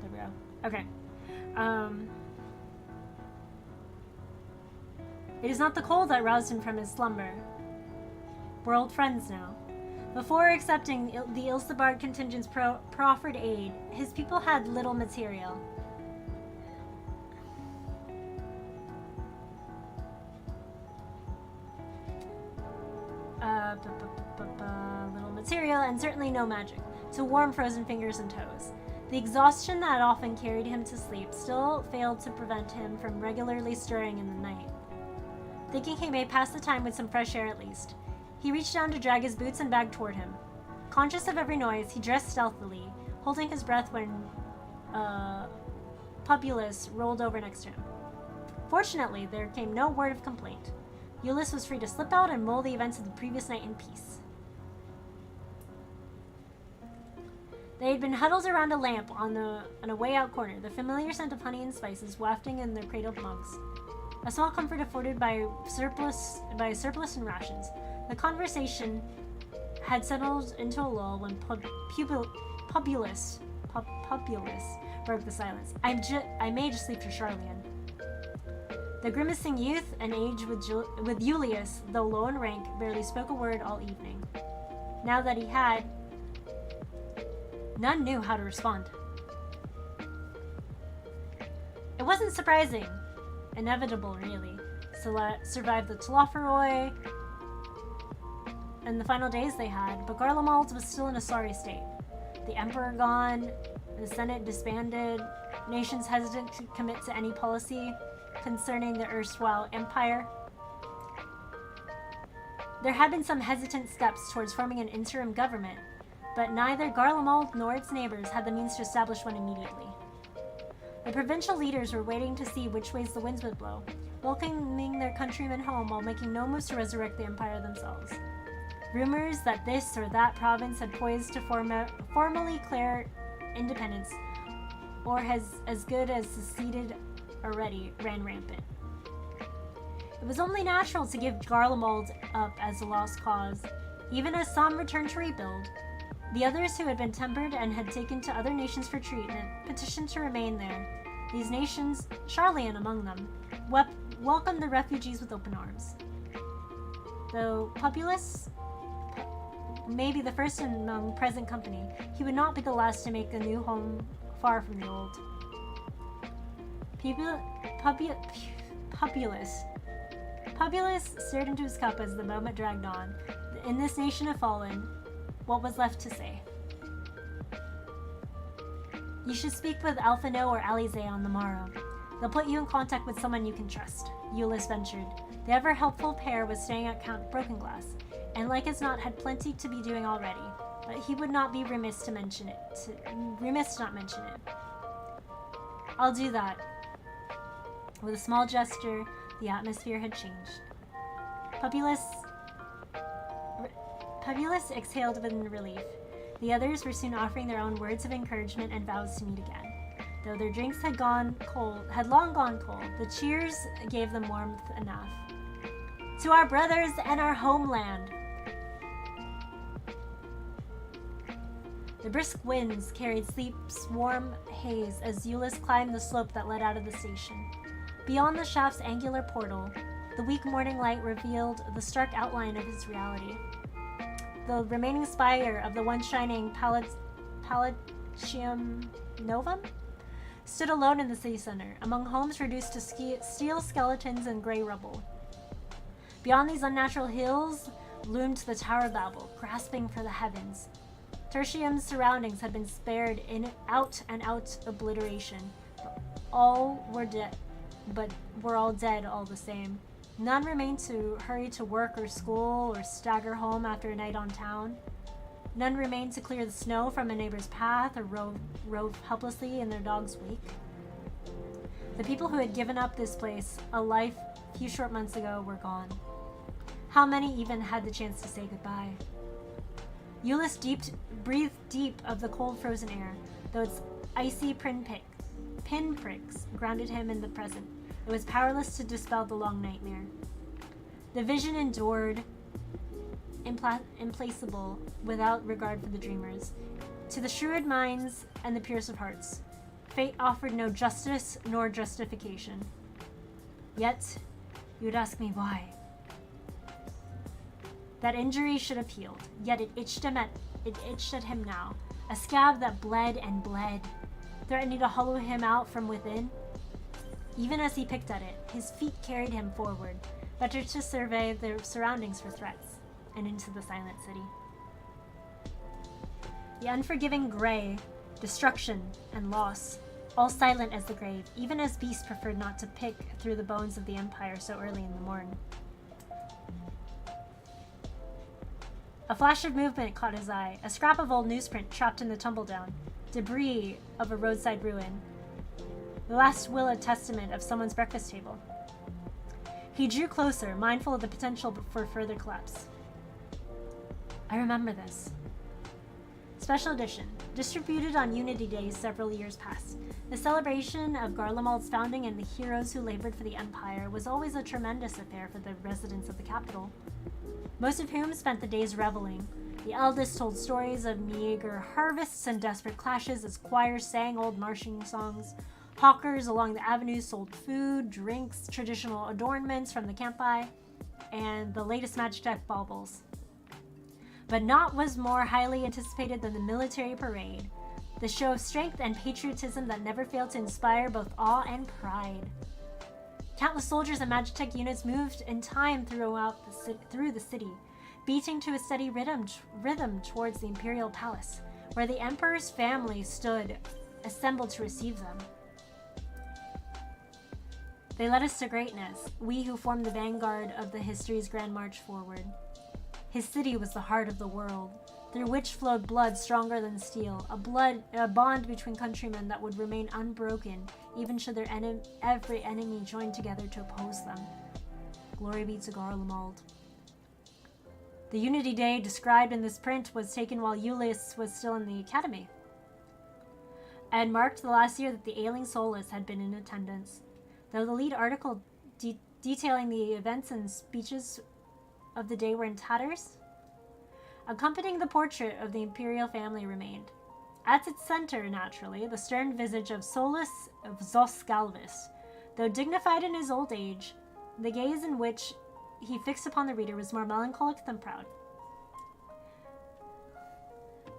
There we go. Okay. It is not the cold that roused him from his slumber. We're old friends now. Before accepting the Ilsebard contingent's proffered aid, his people had little material. Little material, and certainly no magic, to warm frozen fingers and toes. The exhaustion that often carried him to sleep still failed to prevent him from regularly stirring in the night. Thinking he may pass the time with some fresh air at least, he reached down to drag his boots and bag toward him. Conscious of every noise, he dressed stealthily, holding his breath when Populus rolled over next to him. Fortunately, there came no word of complaint. Eulis was free to slip out and mull the events of the previous night in peace. They had been huddled around a lamp on a way-out corner, the familiar scent of honey and spices wafting in their cradled mugs. A small comfort afforded by surplus and rations. The conversation had settled into a lull when Populus broke the silence. I may just leave for Charlian. The grimacing youth, an age with Julius, though low in rank, barely spoke a word all evening. Now that he had, none knew how to respond. It wasn't surprising. Inevitable, really. Survived the Telophoroi and the final days they had, but Garlemald was still in a sorry state. The Emperor gone, the Senate disbanded, nations hesitant to commit to any policy concerning the erstwhile empire. There had been some hesitant steps towards forming an interim government, but neither Garlemald nor its neighbors had the means to establish one immediately. The provincial leaders were waiting to see which ways the winds would blow, welcoming their countrymen home while making no moves to resurrect the empire themselves. Rumors that this or that province had poised to formally declare independence, or has as good as seceded already, ran rampant. It was only natural to give Garlemald up as a lost cause, even as some returned to rebuild. The others who had been tempered and had taken to other nations for treatment petitioned to remain there. These nations, Charlian among them, welcomed the refugees with open arms. Though Populus may be the first among present company, he would not be the last to make a new home far from the old. Populus stared into his cup as the moment dragged on. In this nation of fallen, what was left to say? You should speak with Alphino or Alize on the morrow. They'll put you in contact with someone you can trust, Eulis ventured. The ever-helpful pair was staying at Count Brokenglass, and like as not had plenty to be doing already. but he would not be remiss to mention it. Remiss to not mention it. I'll do that. With a small gesture, the atmosphere had changed. Populace exhaled in relief. The others were soon offering their own words of encouragement and vows to meet again. Though their drinks had long gone cold, the cheers gave them warmth enough. To our brothers and our homeland! The brisk winds carried Sleep's warm haze as Euless climbed the slope that led out of the station. Beyond the shaft's angular portal, the weak morning light revealed the stark outline of his reality. The remaining spire of the once shining Palatium Novum stood alone in the city center, among homes reduced to steel skeletons and gray rubble. Beyond these unnatural hills loomed the Tower of Babel, grasping for the heavens. Tertium's surroundings had been spared in out-and-out obliteration. All were dead, but were all dead all the same. None remained to hurry to work or school or stagger home after a night on town. None remained to clear the snow from a neighbor's path or rove helplessly in their dog's wake. The people who had given up this place a life a few short months ago were gone. How many even had the chance to say goodbye? Euless breathed deep of the cold frozen air, though its icy pinpricks grounded him in the present. It was powerless to dispel the long nightmare. The vision endured, implacable, without regard for the dreamers. To the shrewd minds and the purest of hearts, fate offered no justice nor justification. Yet, you would ask me why. That injury should have healed, yet it itched at him now, a scab that bled and bled, threatening to hollow him out from within. Even as he picked at it, his feet carried him forward, better to survey the surroundings for threats, and into the silent city. The unforgiving gray, destruction and loss, all silent as the grave, even as beasts preferred not to pick through the bones of the Empire so early in the morn. A flash of movement caught his eye, a scrap of old newsprint trapped in the tumbledown, debris of a roadside ruin. The last will and testament of someone's breakfast table. He drew closer, mindful of the potential for further collapse. I remember this. Special edition, distributed on Unity Days several years past. The celebration of Garlemald's founding and the heroes who labored for the Empire was always a tremendous affair for the residents of the capital, most of whom spent the days reveling. The eldest told stories of meager harvests and desperate clashes as choirs sang old marching songs. Hawkers along the avenues sold food, drinks, traditional adornments from the campi, and the latest Magitech baubles. But naught was more highly anticipated than the military parade, the show of strength and patriotism that never failed to inspire both awe and pride. Countless soldiers and Magitech units moved in time through the city, beating to a steady rhythm towards the Imperial Palace, where the Emperor's family stood, assembled to receive them. They led us to greatness, we who formed the vanguard of the history's grand march forward. His city was the heart of the world, through which flowed blood stronger than steel, a bond between countrymen that would remain unbroken, even should every enemy join together to oppose them. Glory be to Garlemald. The Unity Day described in this print was taken while Euless was still in the academy, and marked the last year that the ailing Solus had been in attendance. Though the lead article detailing the events and speeches of the day were in tatters, accompanying the portrait of the imperial family remained. At its center, naturally, the stern visage of Solus of Zos Galvis. Though dignified in his old age, the gaze in which he fixed upon the reader was more melancholic than proud.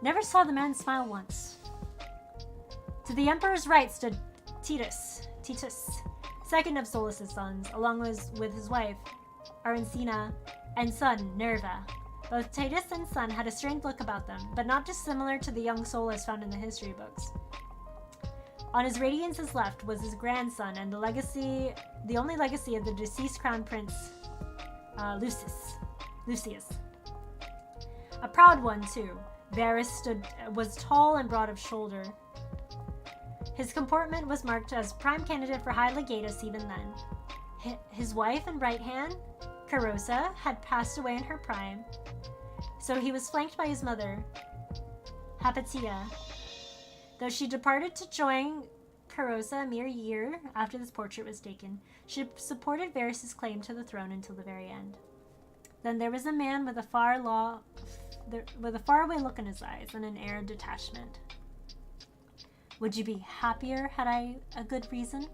Never saw the man smile once. To the emperor's right stood Titus, second of Solus's sons, along with his wife, Arancina, and son, Nerva. Both Titus and son had a strange look about them, but not dissimilar to the young Solus found in the history books. On his radiance's left was his grandson and the only legacy of the deceased crown prince, Lucius. A proud one, too, Varys was tall and broad of shoulder. His comportment was marked as prime candidate for high legatus even then. His wife and right hand, Carosa, had passed away in her prime, so he was flanked by his mother, Hapatia. Though she departed to join Carosa a mere year after this portrait was taken, she supported Varys' claim to the throne until the very end. Then there was a man with a faraway look in his eyes and an air of detachment. Would you be happier had I a good reason?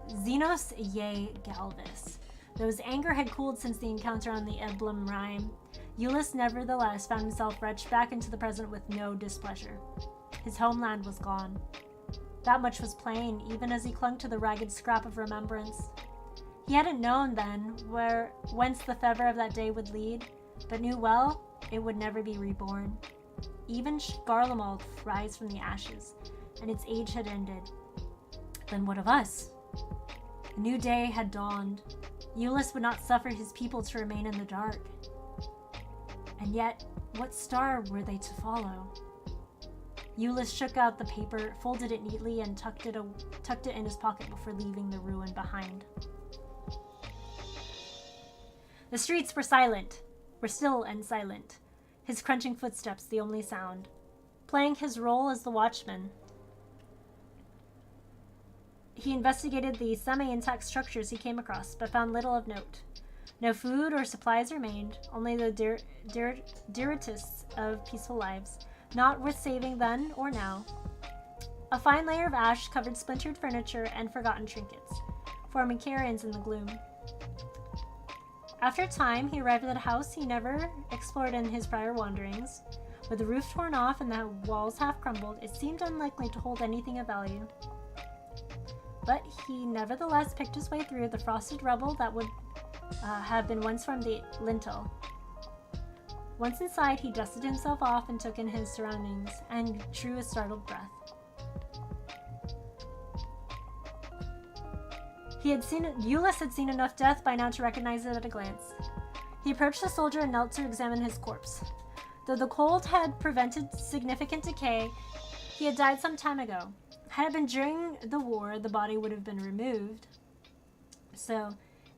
Xenos ye Galvis. Though his anger had cooled since the encounter on the Eblum Rime, Eulis nevertheless found himself wrenched back into the present with no displeasure. His homeland was gone. That much was plain, even as he clung to the ragged scrap of remembrance. He hadn't known then whence the fever of that day would lead, but knew well it would never be reborn. Even Garlemald rise from the ashes, and its age had ended. Then what of us? A new day had dawned. Eulis would not suffer his people to remain in the dark. And yet, what star were they to follow? Eulis shook out the paper, folded it neatly, and tucked it in his pocket before leaving the ruin behind. The streets were still and silent, his crunching footsteps the only sound. Playing his role as the watchman, he investigated the semi-intact structures he came across, but found little of note. No food or supplies remained, only the diritists of peaceful lives, not worth saving then or now. A fine layer of ash covered splintered furniture and forgotten trinkets, forming cairns in the gloom. After a time, he arrived at a house he never explored in his prior wanderings. With the roof torn off and the walls half crumbled, it seemed unlikely to hold anything of value. But he nevertheless picked his way through the frosted rubble that would have been once from the lintel. Once inside, he dusted himself off and took in his surroundings, and drew a startled breath. Eulis had seen enough death by now to recognize it at a glance. He approached the soldier and knelt to examine his corpse. Though the cold had prevented significant decay, he had died some time ago. Had it been during the war, the body would have been removed. So,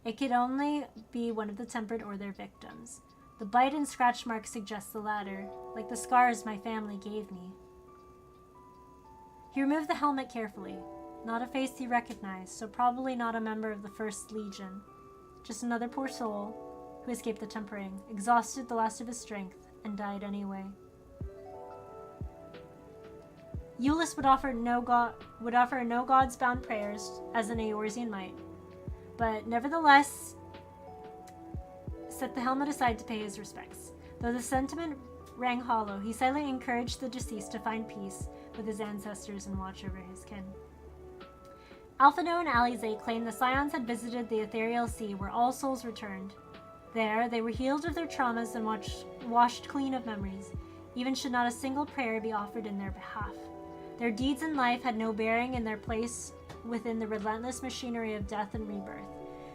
it could only be one of the tempered or their victims. The bite and scratch marks suggest the latter, like the scars my family gave me. He removed the helmet carefully. Not a face he recognized, so probably not a member of the First Legion. Just another poor soul who escaped the tempering, exhausted the last of his strength, and died anyway. Eulis would offer no gods bound prayers as an Eorzean might, but nevertheless set the helmet aside to pay his respects. Though the sentiment rang hollow, he silently encouraged the deceased to find peace with his ancestors and watch over his kin. Alphino and Alize claimed the Scions had visited the ethereal sea where all souls returned. There, they were healed of their traumas and washed clean of memories, even should not a single prayer be offered in their behalf. Their deeds in life had no bearing in their place within the relentless machinery of death and rebirth,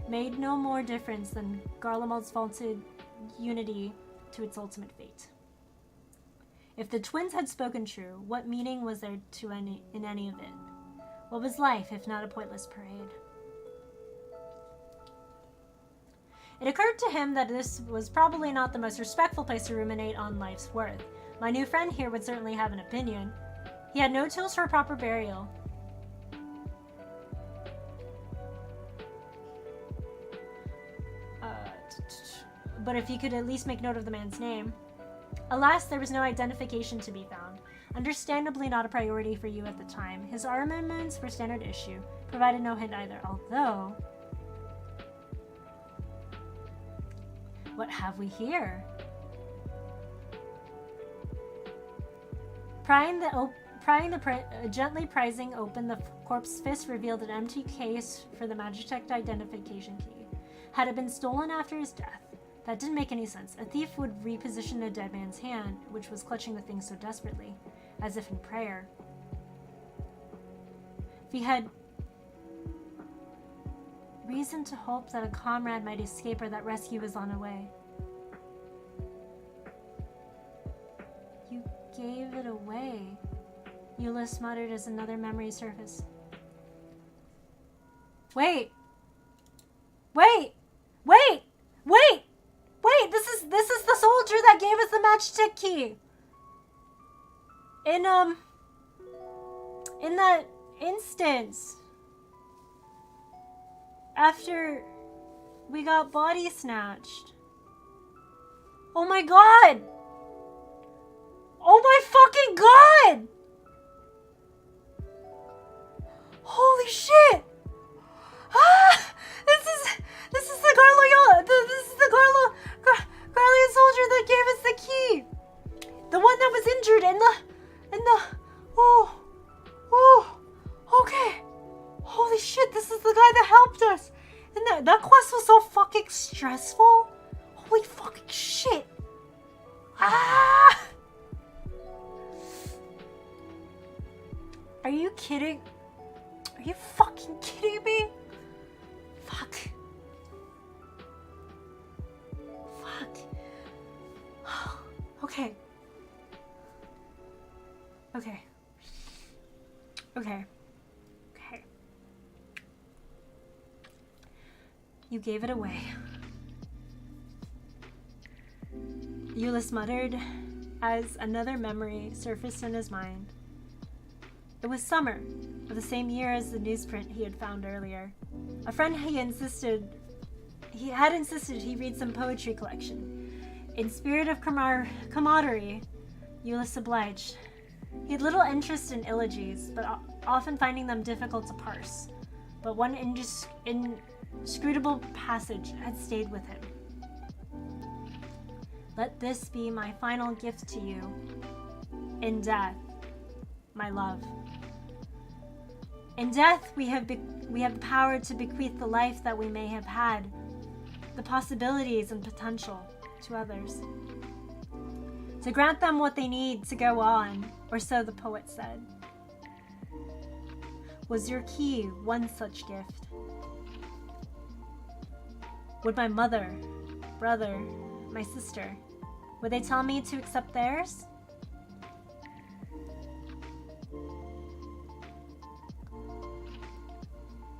made no more difference than Garlemald's vaunted unity to its ultimate fate. If the twins had spoken true, what meaning was there in any of it? What was life if not a pointless parade? It occurred to him that this was probably not the most respectful place to ruminate on life's worth. My new friend here would certainly have an opinion. He had no tools for a proper burial. But if he could at least make note of the man's name. Alas, there was no identification to be found. Understandably not a priority for you at the time. His armaments were standard issue, provided no hint either, although... What have we here? Gently prizing open the corpse fist revealed an empty case for the Magitech identification key. Had it been stolen after his death? That didn't make any sense. A thief would reposition a dead man's hand, which was clutching the thing so desperately, as if in prayer. If he had reason to hope that a comrade might escape or that rescue was on the way. gave it away, Euless muttered as another memory surfaced. Wait! Wait! Wait! Wait! Wait! This is the soldier that gave us the matchstick key! In that instance, after we got body snatched. Oh my god! Oh my fucking god! Holy shit! Ah! This is the Garlean soldier that gave us the key! The one that was injured in the okay. Holy shit, this is the guy that helped us. And that quest was so fucking stressful. Holy fucking shit. Ah! Are you kidding? Are you fucking kidding me? Fuck. Fuck. Okay. Okay. Okay. Okay. You gave it away. Euless muttered as another memory surfaced in his mind. It was summer, of the same year as the newsprint he had found earlier. A friend he had insisted he read some poetry collection. In spirit of camaraderie, Euless obliged. He had little interest in elegies, but often finding them difficult to parse. But one inscrutable passage had stayed with him. Let this be my final gift to you. In death, my love. In death, we have the power to bequeath the life that we may have had, the possibilities and potential to others. To grant them what they need to go on, or so the poet said. Was your key one such gift? Would my mother, brother, my sister, would they tell me to accept theirs?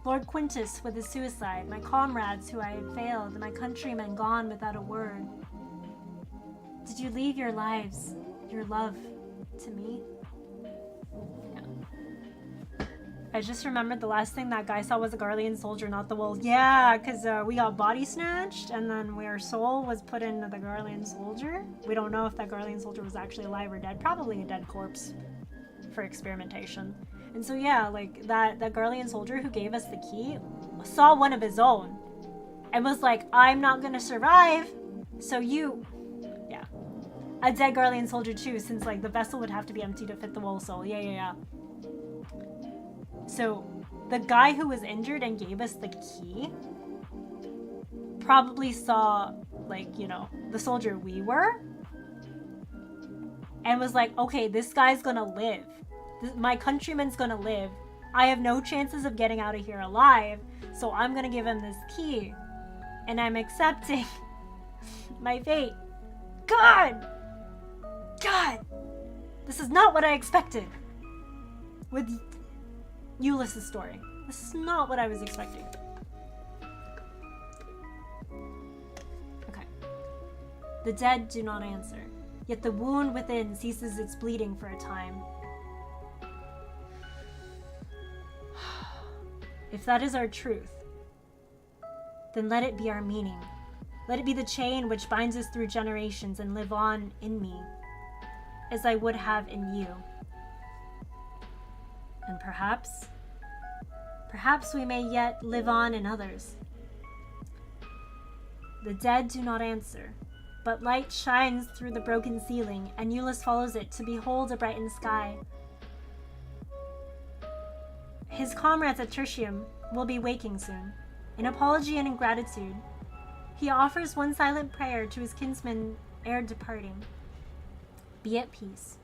Lord Quintus with his suicide, my comrades who I had failed, and my countrymen gone without a word. Did you leave your lives, your love, to me? I just remembered the last thing that guy saw was a Garlean soldier, not the wolf. Yeah, because we got body snatched, and then our soul was put into the Garlean soldier. We don't know if that Garlean soldier was actually alive or dead. Probably a dead corpse for experimentation. And so yeah, like that Garlean soldier who gave us the key saw one of his own and was like, I'm not gonna survive, so you... Yeah. A dead Garlean soldier too, since like the vessel would have to be empty to fit the whole soul. Yeah. So the guy who was injured and gave us the key probably saw, like, you know, the soldier we were and was like, okay, this guy's gonna live. My countryman's gonna live. I have no chances of getting out of here alive, so I'm gonna give him this key. And I'm accepting my fate. God! This is not what I expected. With Euless' story. This is not what I was expecting. Okay. The dead do not answer, yet the wound within ceases its bleeding for a time. If that is our truth, then let it be our meaning. Let it be the chain which binds us through generations and live on in me, as I would have in you. And perhaps we may yet live on in others. The dead do not answer, but light shines through the broken ceiling, and Euless follows it to behold a brightened sky. His comrades at Tertium will be waking soon. In apology and in gratitude, he offers one silent prayer to his kinsmen ere departing. Be at peace,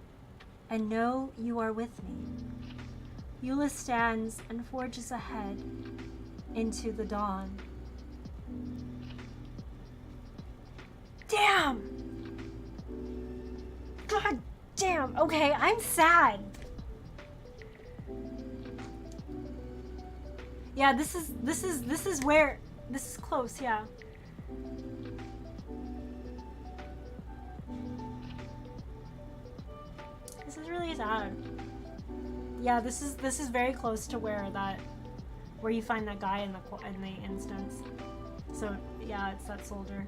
and know you are with me. Euless stands and forges ahead into the dawn. Damn! God damn! Damn. Okay, I'm sad. Yeah, this is where this is close, yeah. This is really sad. Yeah, this is very close to where you find that guy in the instance. So yeah, it's that soldier.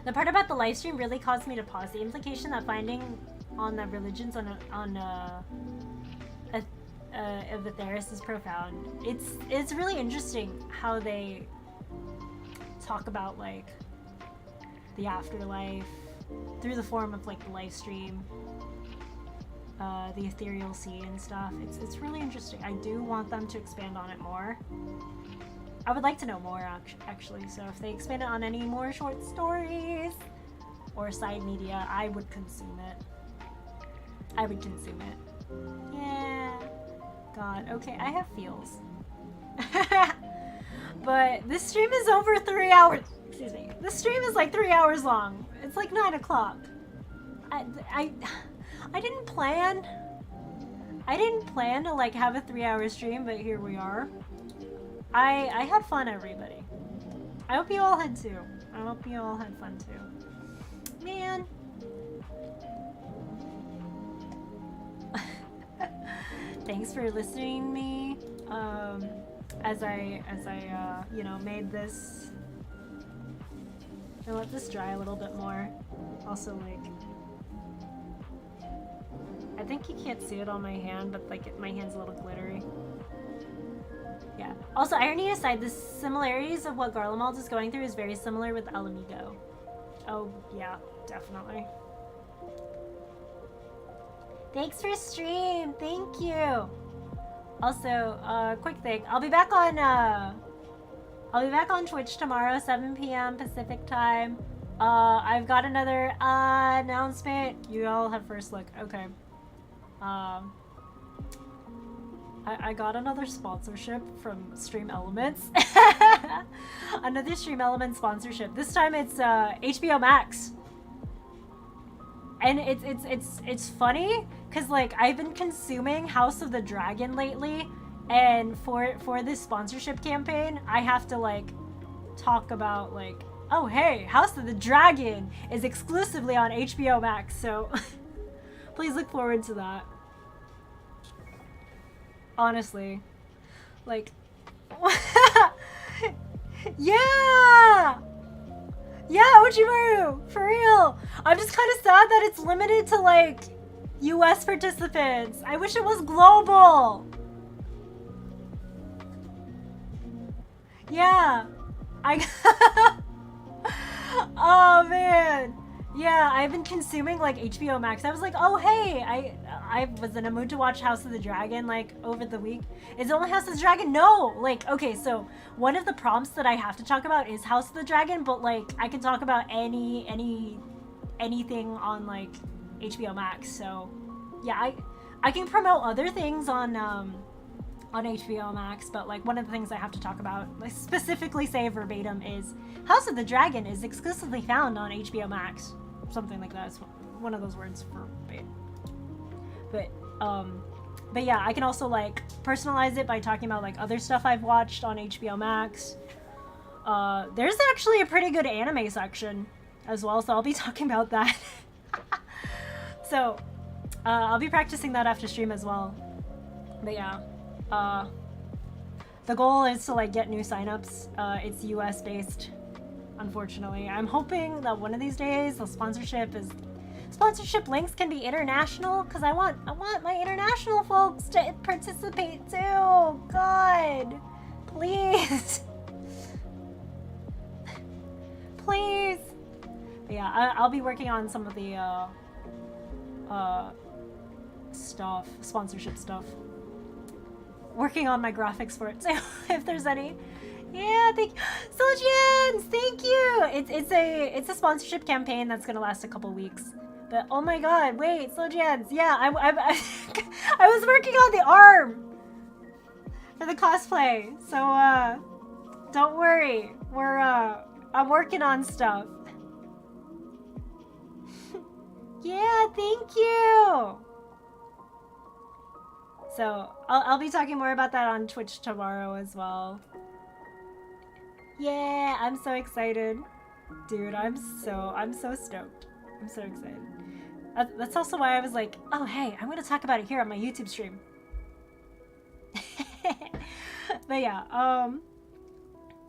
The part about the live stream really caused me to pause. The implication that finding on the religions of Aetheris is profound. It's really interesting how they talk about like the afterlife through the form of like the live stream, the ethereal sea and stuff. It's really interesting. I do want them to expand on it more. I would like to know more actually. So if they expand it on any more short stories or side media, I would consume it. I would consume it. Yeah. God. Okay, I have feels. But this stream is over 3 hours. Excuse me. This stream is like 3 hours long. It's like 9 o'clock. I didn't plan. I didn't plan to like have a 3-hour stream, but here we are. I had fun, everybody. I hope you all had too. I hope you all had fun too. Man. Thanks for listening to me. As I you know, made this. I'll let this dry a little bit more. Also, like, I think you can't see it on my hand, but like my hand's a little glittery. Yeah. Also, irony aside, the similarities of what Garlemald is going through is very similar with Alamigo. Oh, yeah, definitely. Thanks for stream. Thank you. Also, quick thing. I'll be back on Twitch tomorrow, 7 p.m. Pacific time. I've got another announcement. You all have first look. Okay. I got another sponsorship from Stream Elements. Another Stream Elements sponsorship. This time it's HBO Max. And it's funny because like I've been consuming House of the Dragon lately, and for this sponsorship campaign, I have to like talk about like, oh hey, House of the Dragon is exclusively on HBO Max, so please look forward to that. Honestly, like, yeah, Ochimaru, for real. I'm just kind of sad that it's limited to like US participants. I wish it was global. Yeah, oh man. Yeah, I've been consuming like HBO Max. I was like, oh hey, I was in a mood to watch House of the Dragon like over the week. Is it only House of the Dragon? No! Like, okay, so one of the prompts that I have to talk about is House of the Dragon, but like I can talk about anything on like HBO Max. So yeah, I can promote other things on HBO Max, but like one of the things I have to talk about, like specifically say verbatim, is House of the Dragon is exclusively found on HBO Max. Something like that. It's one of those words for bait. But yeah, I can also like personalize it by talking about like other stuff I've watched on HBO Max. There's actually a pretty good anime section as well, so I'll be talking about that. So I'll be practicing that after stream as well. But yeah, the goal is to like get new signups. It's US based, unfortunately. I'm hoping that one of these days the sponsorship links can be international, because I want my international folks to participate too. God, please. Please. But yeah, I'll be working on some of the sponsorship stuff. Working on my graphics for it too, if there's any. Yeah, Soljians, thank you. It's a sponsorship campaign that's gonna last a couple weeks. But oh my god, wait, Soljians, yeah, I was working on the arm for the cosplay, so don't worry, I'm working on stuff. Yeah, thank you. So I'll be talking more about that on Twitch tomorrow as well. Yeah, I'm so excited. Dude, I'm so stoked. I'm so excited. That's also why I was like, oh hey, I'm gonna talk about it here on my YouTube stream. But yeah,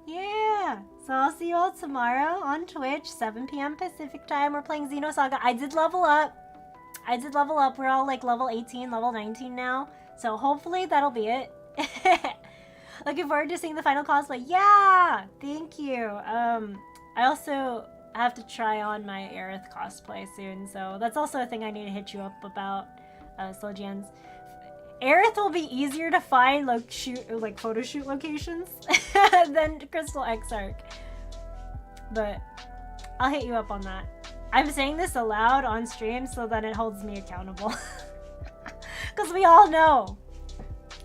yeah. So I'll see you all tomorrow on Twitch, 7 p.m. Pacific time. We're playing Xenosaga. I did level up. We're all like level 18, level 19 now. So hopefully that'll be it. Looking forward to seeing the final cosplay. Yeah, thank you. I also have to try on my Aerith cosplay soon, so that's also a thing I need to hit you up about, Slojians. Aerith will be easier to find like photo shoot locations than Crystal Exarch. But I'll hit you up on that. I'm saying this aloud on stream so that it holds me accountable. Because we all know.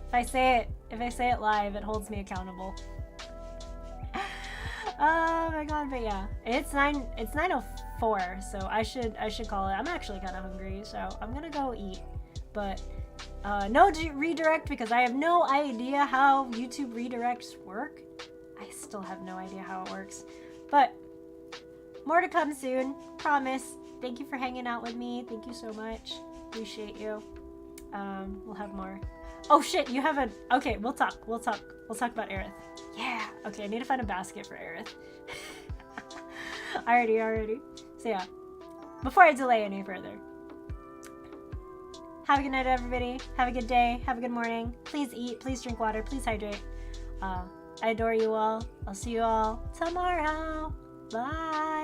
If I say it live, it holds me accountable. Oh my god, but yeah. It's 9:04, so I should call it. I'm actually kind of hungry, so I'm gonna go eat. But no redirect because I have no idea how YouTube redirects work. I still have no idea how it works. But more to come soon, promise. Thank you for hanging out with me. Thank you so much. Appreciate you. We'll have more. Oh shit, you have a... Okay, we'll talk about Aerith. Yeah, okay, I need to find a basket for Aerith. Alrighty. So yeah, before I delay any further, have a good night, everybody. Have a good day. Have a good morning. Please eat. Please drink water. Please hydrate. I adore you all. I'll see you all tomorrow. Bye.